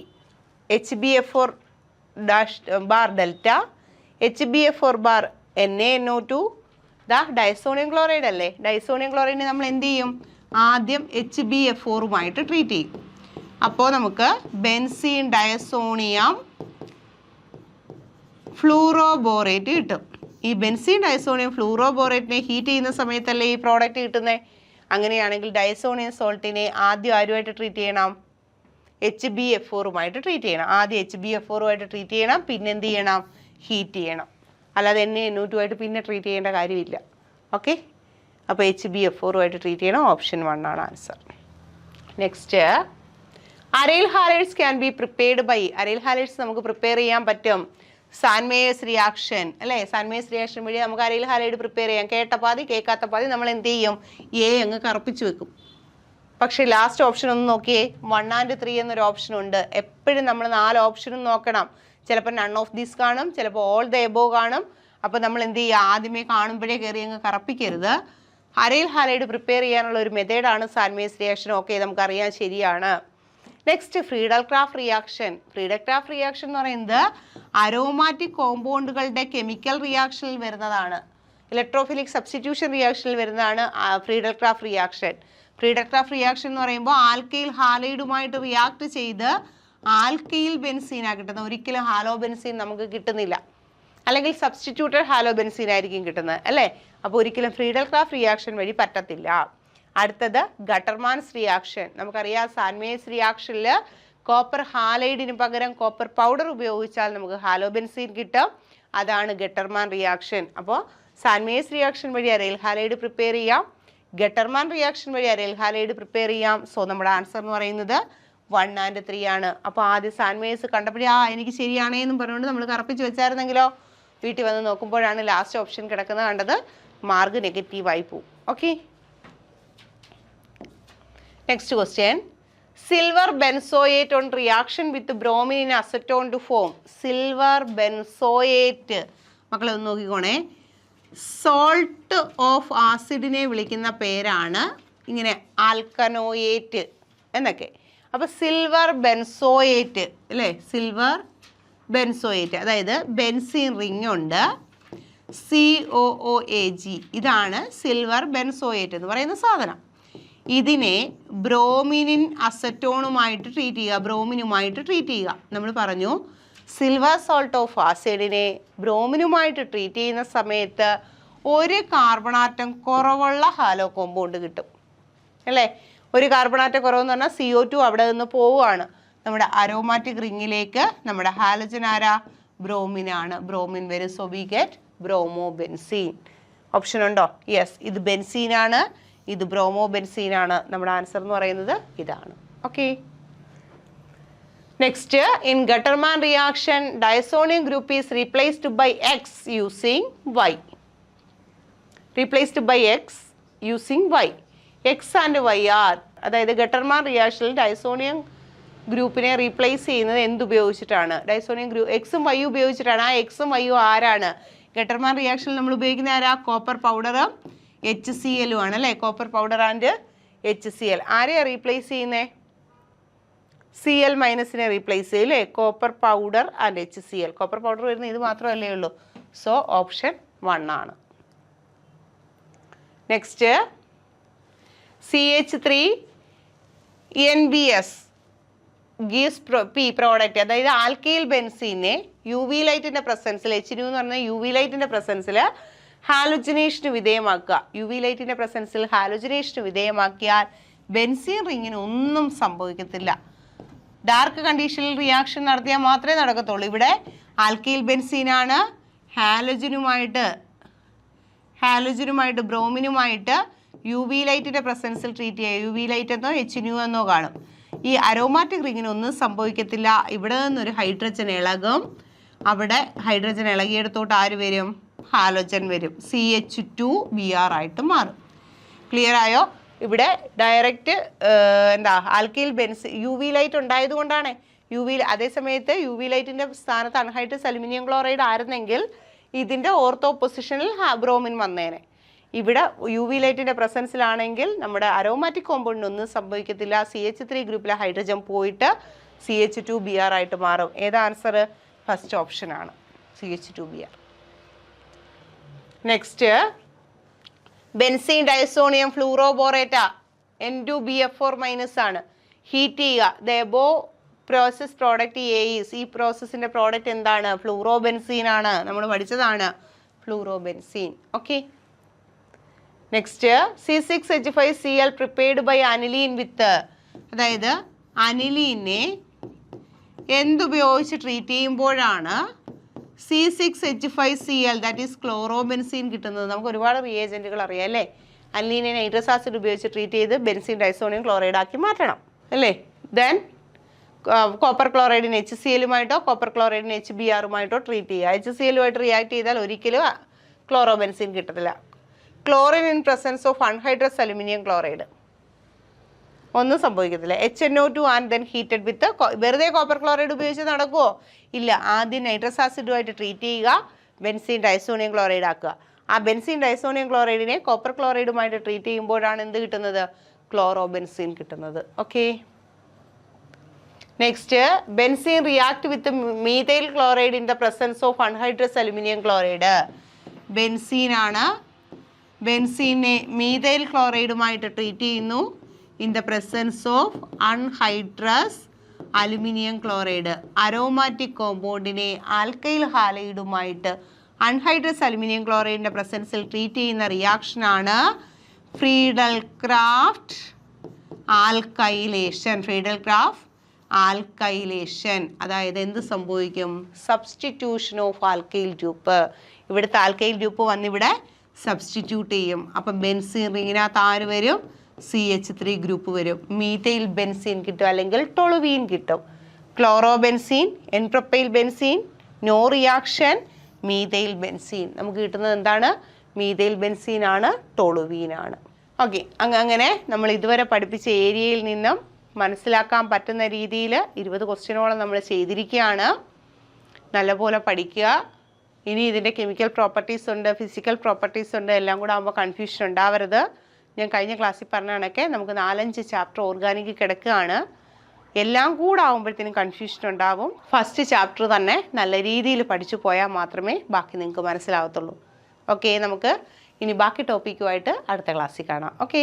HbF4-ഡെൽറ്റ, HbF4-NaNO2. ഡയസോണിയം ക്ലോറൈഡ് അല്ലേ. ഡയസോണിയം ക്ലോറൈഡിനെ നമ്മൾ എന്ത് ചെയ്യും? ആദ്യം HbF4-ഉമായിട്ട് ട്രീറ്റ് ചെയ്യും. അപ്പോൾ നമുക്ക് ബെൻസീൻ ഡയസോണിയം ഫ്ലൂറോബോറേറ്റ് കിട്ടും. ഈ ബെൻസീൻ ഡയസോണിയം ഫ്ലൂറോബോറേറ്റിനെ ഹീറ്റ് ചെയ്യുന്ന സമയത്തല്ലേ ഈ പ്രോഡക്റ്റ് കിട്ടുന്നത്. അങ്ങനെയാണെങ്കിൽ ഡയസോണിയം സോൾട്ടിനെ ആദ്യം ആരുമായിട്ട് ട്രീറ്റ് ചെയ്യണം? HbF4-ഉമായിട്ട് ട്രീറ്റ് ചെയ്യണം. ആദ്യം HbF4-ഉമായിട്ട് ട്രീറ്റ് ചെയ്യണം, പിന്നെ എന്ത് ചെയ്യണം? ഹീറ്റ് ചെയ്യണം. അല്ലാതെ NaNO2-ആയിട്ട് പിന്നെ ട്രീറ്റ് ചെയ്യേണ്ട കാര്യമില്ല. ഓക്കെ, അപ്പോൾ HbF4-ഉമായിട്ട് ട്രീറ്റ് ചെയ്യണം. ഓപ്ഷൻ 1 ആണ് answer. Next aryl halides can be prepared by. Aryl halides നമുക്ക് പ്രിപ്പയർ ചെയ്യാൻ പറ്റും സാൻമേയേഴ്സ് റിയാക്ഷൻ അല്ലേ. സാൻമേയേഴ്സ് റിയാക്ഷൻ വഴി നമുക്ക് അരൈൽ ഹാലൈഡ് പ്രിപ്പയർ ചെയ്യാം. കേട്ട പാതി കേൾക്കാത്ത പാതി നമ്മൾ എന്ത് ചെയ്യും? അങ്ങ് കറുപ്പിച്ച് വെക്കും. പക്ഷേ ലാസ്റ്റ് ഓപ്ഷൻ ഒന്ന് നോക്കിയേ. 1 and 3 എന്നൊരു ഓപ്ഷൻ ഉണ്ട്. എപ്പോഴും നമ്മൾ 4 ഓപ്ഷനും നോക്കണം. ചിലപ്പോൾ നൺ ഓഫ് ദീസ് കാണും, ചിലപ്പോൾ ഓൾ ദ എബോ കാണും. അപ്പോൾ നമ്മൾ എന്ത് ചെയ്യുക? ആദ്യമേ കാണുമ്പോഴേ കയറി അങ്ങ് കറപ്പിക്കരുത്. അരൈൽ ഹാലൈഡ് പ്രിപ്പയർ ചെയ്യാനുള്ള ഒരു മെത്തേഡാണ് സാൻമേഴ്സ് റിയാക്ഷൻ. ഓക്കെ, നമുക്കറിയാം, ശരിയാണ്. Next Friedel craft reaction. Friedel craft reaction എന്ന് പറയുന്നത് അരോമാറ്റിക് കോമ്പൗണ്ടുകളുടെ കെമിക്കൽ റിയാക്ഷനിൽ വരുന്നതാണ്. ഇലക്ട്രോഫിലിക് സബ്സ്റ്റിറ്റ്യൂഷൻ റിയാക്ഷനിൽ വരുന്നതാണ് Friedel craft reaction. Friedel craft reaction എന്ന് പറയുമ്പോൾ ആൽക്കൈൽ ഹാലൈഡുമായിട്ട് റിയാക്ട് ചെയ്ത് ആൽക്കൈൽ ബെൻസീനാണ് കിട്ടുന്നത്. ഒരിക്കലും ഹാലോ ബെൻസീൻ നമുക്ക് കിട്ടുന്നില്ല. അല്ലെങ്കിൽ സബ്സ്റ്റിറ്റ്യൂട്ടഡ് ഹാലോബെൻസീൻ ആയിരിക്കും കിട്ടുന്നത് അല്ലേ. അപ്പോൾ ഒരിക്കലും ഫ്രീഡൽ ക്രാഫ്റ്റ് റിയാക്ഷൻ വഴി പറ്റത്തില്ല. അടുത്തത് ഗട്ടർമാൻസ് റിയാക്ഷൻ. നമുക്കറിയാം സാൻമേഴ്സ് റിയാക്ഷനിൽ കോപ്പർ ഹാലൈഡിന് പകരം കോപ്പർ പൗഡർ ഉപയോഗിച്ചാൽ നമുക്ക് ഹാലോബെൻസീൻ കിട്ടും. അതാണ് ഗട്ടർമാൻ റിയാക്ഷൻ. അപ്പോൾ സാൻമേഴ്സ് റിയാക്ഷൻ വഴി അരൈൽ ഹാലൈഡ് പ്രിപ്പയർ ചെയ്യാം, ഗട്ടർമാൻ റിയാക്ഷൻ വഴി അരൈൽ ഹാലൈഡ് പ്രിപ്പയർ ചെയ്യാം. സോ നമ്മുടെ ആൻസർ എന്ന് പറയുന്നത് 1 and 3 ആണ്. അപ്പോൾ ആദ്യം സാൻമേഴ്സ് കണ്ടപ്പോഴേ എനിക്ക് ശരിയാണേന്നും പറഞ്ഞുകൊണ്ട് നമ്മൾ കറപ്പിച്ച് വെച്ചായിരുന്നെങ്കിലോ വീട്ടിൽ വന്ന് നോക്കുമ്പോഴാണ് ലാസ്റ്റ് ഓപ്ഷൻ കിടക്കുന്നത് കണ്ടത്, മാർക്ക് നെഗറ്റീവായി പോവും. Okay, next question. Silver benzoate on reaction with bromine in acetone to form. Silver benzoate മക്കളെ ഒന്ന് നോക്കിക്കോണേ. സോൾട്ട് ഓഫ് ആസിഡിനെ വിളിക്കുന്ന പേരാണ് ഇങ്ങനെ ആൽക്കനോയേറ്റ് എന്നൊക്കെ. അപ്പോൾ സിൽവർ ബെൻസോയേറ്റ് അല്ലേ, സിൽവർ ബെൻസോയേറ്റ് അതായത് ബെൻസീൻ റിംഗ് ഉണ്ട്, COOAG, ഇതാണ് സിൽവർ ബെൻസോയേറ്റ് എന്ന് പറയുന്ന സാധനം. ഇതിനെ ബ്രോമിനിൻ അസറ്റോണുമായിട്ട് ട്രീറ്റ് ചെയ്യുക, ബ്രോമിനുമായിട്ട് ട്രീറ്റ് ചെയ്യുക. നമ്മൾ പറഞ്ഞു സിൽവർ സോൾട്ട് ഓഫ് ആസിഡിനെ ബ്രോമിനുമായിട്ട് ട്രീറ്റ് ചെയ്യുന്ന സമയത്ത് ഒരു കാർബണാറ്റം കുറവുള്ള ഹാലോ കോമ്പൗണ്ട് കിട്ടും അല്ലേ. ഒരു കാർബണാറ്റം കുറവെന്ന് പറഞ്ഞാൽ CO2 അവിടെ നിന്ന് പോവുകയാണ്. നമ്മുടെ അരോമാറ്റിക് റിങ്ങിലേക്ക് നമ്മുടെ ഹാലജൻ ആരാ, ബ്രോമിനാണ്. ബ്രോമിൻ വരും, so we get bromo benzene. Option ഉണ്ടോ? യെസ്, ഇത് ബെൻസീനാണ്, ഇത് ബ്രോമോ ബെൻസീനാണ്. നമ്മുടെ ആൻസർ എന്ന് പറയുന്നത് ഇതാണ്. Okay, next. In Gattermann reaction diazonium group is replaced by X using Y. Replaced by X using Y. X and Y are, അതായത് Gattermann റിയാക്ഷനിൽ diazonium ഗ്രൂപ്പിനെ റീപ്ലേസ് ചെയ്യുന്നത് എന്തുപയോഗിച്ചിട്ടാണ്? ഡയസോണിയം ഗ്രൂപ്പ് എക്സും വൈ ഉപയോഗിച്ചിട്ടാണ്. ആ എക്സും വൈയും ആരാണ്? ഗട്ടർമാൻ റിയാക്ഷനിൽ നമ്മൾ ഉപയോഗിക്കുന്ന ആരാ? കോപ്പർ പൗഡറും HCl ആണ് അല്ലേ. Copper powder and HCl. ആരെയാണ് റീപ്ലേസ് ചെയ്യുന്നത്? Cl മൈനസിനെ റീപ്ലേസ് ചെയ്യും അല്ലേ. Copper powder and HCl. Copper powder വരുന്ന ഇത് മാത്രമല്ലേ ഉള്ളൂ. സോ ഓപ്ഷൻ 1 ആണ്. Next, CH3NBS gives P product, അതായത് ആൽക്കൈൽ ബെൻസീനെ UV ലൈറ്റിൻ്റെ പ്രസൻസിൽ, HNO എന്ന് പറഞ്ഞാൽ UV ലൈറ്റിൻ്റെ പ്രസൻസിൽ ഹാലോജനേഷന് വിധേയമാക്കുക. UV ലൈറ്റിൻ്റെ പ്രസൻസിൽ ഹാലോജനേഷന് വിധേയമാക്കിയാൽ ബെൻസീൻ റിങ്ങിന് ഒന്നും സംഭവിക്കത്തില്ല. ഡാർക്ക് കണ്ടീഷനിൽ റിയാക്ഷൻ നടത്തിയാൽ മാത്രമേ നടക്കത്തുള്ളൂ. ഇവിടെ ആൽക്കൈൽ ബെൻസീനാണ് ഹാലോജനുമായിട്ട് ബ്രോമിനുമായിട്ട് UV ലൈറ്റിൻ്റെ പ്രസൻസിൽ ട്രീറ്റ് ചെയ്യുക. UV ലൈറ്റ് എന്നോ HNO എന്നോ കാണും. ഈ അരോമാറ്റിക് റിങ്ങിന് ഒന്നും സംഭവിക്കത്തില്ല. ഇവിടെ നിന്നൊരു ഹൈഡ്രജൻ ഇളകും, അവിടെ ഹൈഡ്രജൻ ഇളകിയെടുത്തോട്ട് ആര് വരും? ഹാലോജൻ വരും. CH2Br ആയിട്ട് മാറും. ക്ലിയർ ആയോ? ഇവിടെ ഡയറക്റ്റ് ആൽക്കൈൽ UV ലൈറ്റ് ഉണ്ടായത് കൊണ്ടാണ്. അതേ സമയത്ത് UV ലൈറ്റിൻ്റെ സ്ഥാനത്ത് അൺഹൈഡ്രസ് അലുമിനിയം ക്ലോറൈഡ് ആയിരുന്നെങ്കിൽ ഇതിൻ്റെ ഓർത്തോ പൊസിഷനിൽ ബ്രോമിൻ വന്നേനെ. ഇവിടെ UV ലൈറ്റിൻ്റെ പ്രസൻസിലാണെങ്കിൽ നമ്മുടെ അരോമാറ്റിക് കോമ്പൗണ്ടിനൊന്നും സംഭവിക്കത്തില്ല. CH3 ഗ്രൂപ്പിലെ ഹൈഡ്രജൻ പോയിട്ട് CH2Br ആയിട്ട് മാറും. ഏതാ ആൻസർ? ഫസ്റ്റ് ഓപ്ഷൻ ആണ്, CH2Br. Next, benzene diazonium ഫ്ലൂറോബോറേറ്റ N2BF4- ആണ്. ഹീറ്റ് ചെയ്യുക. The above process product is, ഈ പ്രോസസ്സിൻ്റെ പ്രോഡക്റ്റ് എന്താണ്? ഫ്ലൂറോബെൻസീൻ ആണ്. നമ്മൾ പഠിച്ചതാണ് fluorobenzene. Okay, next, C6H5Cl prepared by aniline with, അതായത് അനിലീനെ എന്തുപയോഗിച്ച് ട്രീറ്റ് ചെയ്യുമ്പോഴാണ് C6H5Cl ദാറ്റ് ഈസ് ക്ലോറോബെൻസീൻ കിട്ടുന്നത്? നമുക്ക് ഒരുപാട് റിയേജൻറ്റുകൾ അറിയാം അല്ലേ. അനിലീനെ നൈട്രസ് ആസിഡ് ഉപയോഗിച്ച് ട്രീറ്റ് ചെയ്ത് ബെൻസീൻ ഡൈസോണിയം ക്ലോറൈഡ് ആക്കി മാറ്റണം അല്ലേ. ദെൻ കോപ്പർ ക്ലോറൈഡിന് HCl-ഉമായിട്ടോ കോപ്പർ ക്ലോറൈഡിന് HBr-ഉമായിട്ടോ ട്രീറ്റ് ചെയ്യുക. HCl-ഉമായിട്ട് റിയാക്ട് ചെയ്താൽ ഒരിക്കലും ക്ലോറോബെൻസീൻ കിട്ടത്തില്ല. Chlorine in presence of anhydrous aluminium chloride ഒന്നും സംഭവിക്കത്തില്ല. HNO2 ആൻഡ് ദെൻ ഹീറ്റഡ് വിത്ത്, വെറുതെ കോപ്പർ ക്ലോറൈഡ് ഉപയോഗിച്ച് നടക്കുമോ? ഇല്ല. ആദ്യം നൈട്രസ് ആസിഡുമായിട്ട് ട്രീറ്റ് ചെയ്യുക, ബെൻസീൻ ഡൈസോണിയം ക്ലോറൈഡ് ആക്കുക. ആ ബെൻസീൻ ഡൈസോണിയം ക്ലോറൈഡിനെ കോപ്പർ ക്ലോറൈഡുമായിട്ട് ട്രീറ്റ് ചെയ്യുമ്പോഴാണ് എന്ത് കിട്ടുന്നത്? ക്ലോറോബെൻസീൻ കിട്ടുന്നത്. Okay, next, benzene react with methyl chloride in the presence of anhydrous aluminium chloride. ബെൻസീനാണ്, ബെൻസീനെ മീഥൈൽ ക്ലോറൈഡുമായിട്ട് ട്രീറ്റ് ചെയ്യുന്നു in the presence of anhydrous aluminium chloride. Aromatic കോമ്പൗണ്ടിനെ ആൽക്കൈൽ ഹാലൈഡുമായിട്ട് അൺഹൈഡ്രസ് അലുമിനിയം ക്ലോറൈഡിൻ്റെ പ്രസൻസിൽ ട്രീറ്റ് ചെയ്യുന്ന റിയാക്ഷനാണ് Friedel Craft alkylation. Friedel Craft alkylation. അതായത് എന്ത് സംഭവിക്കും? Substitution of alkyl group. ഇവിടുത്തെ ആൽക്കൈൽ ഗ്രൂപ്പ് വന്നിവിടെ സബ്സ്റ്റിറ്റ്യൂട്ട് ചെയ്യും. അപ്പം ബെൻസീൻ റിങ്ങിനകത്ത് ആര് വരും? CH3 ഗ്രൂപ്പ് വരും. മീഥൈൽ ബെൻസീൻ കിട്ടും, അല്ലെങ്കിൽ ടൊളുവീൻ കിട്ടും. Chloro benzene, n propyl benzene, no reaction, methyl benzene. നമുക്ക് കിട്ടുന്നത് എന്താണ്? മീഥൈൽ ബെൻസീൻ ആണ്, ടൊളുവീൻ ആണ്. ഓക്കെ, അങ്ങനെ നമ്മൾ ഇതുവരെ പഠിപ്പിച്ച ഏരിയയിൽ നിന്നും മനസ്സിലാക്കാൻ പറ്റുന്ന രീതിയിൽ 20 ക്വസ്റ്റ്യനോളം നമ്മൾ ചെയ്തിരിക്കുകയാണ്. നല്ലപോലെ പഠിക്കുക. ഇനി ഇതിൻ്റെ കെമിക്കൽ പ്രോപ്പർട്ടീസ് ഉണ്ട്, ഫിസിക്കൽ പ്രോപ്പർട്ടീസ് ഉണ്ട്, എല്ലാം കൂടെ ആകുമ്പോൾ കൺഫ്യൂഷൻ ഉണ്ടാവരുത്. ഞാൻ കഴിഞ്ഞ ക്ലാസ്സിൽ പറഞ്ഞ കണക്കെ നമുക്ക് 4-5 ചാപ്റ്റർ ഓർഗാനിക് കിടക്കുകയാണ്. എല്ലാം കൂടെ ആകുമ്പോഴത്തേനും കൺഫ്യൂഷൻ ഉണ്ടാവും. ഫസ്റ്റ് ചാപ്റ്റർ തന്നെ നല്ല രീതിയിൽ പഠിച്ചു പോയാൽ മാത്രമേ ബാക്കി നിങ്ങൾക്ക് മനസ്സിലാവത്തുള്ളൂ. ഓക്കെ, നമുക്ക് ഇനി ബാക്കി ടോപ്പിക്കുമായിട്ട് അടുത്ത ക്ലാസ്സിൽ കാണാം. ഓക്കെ.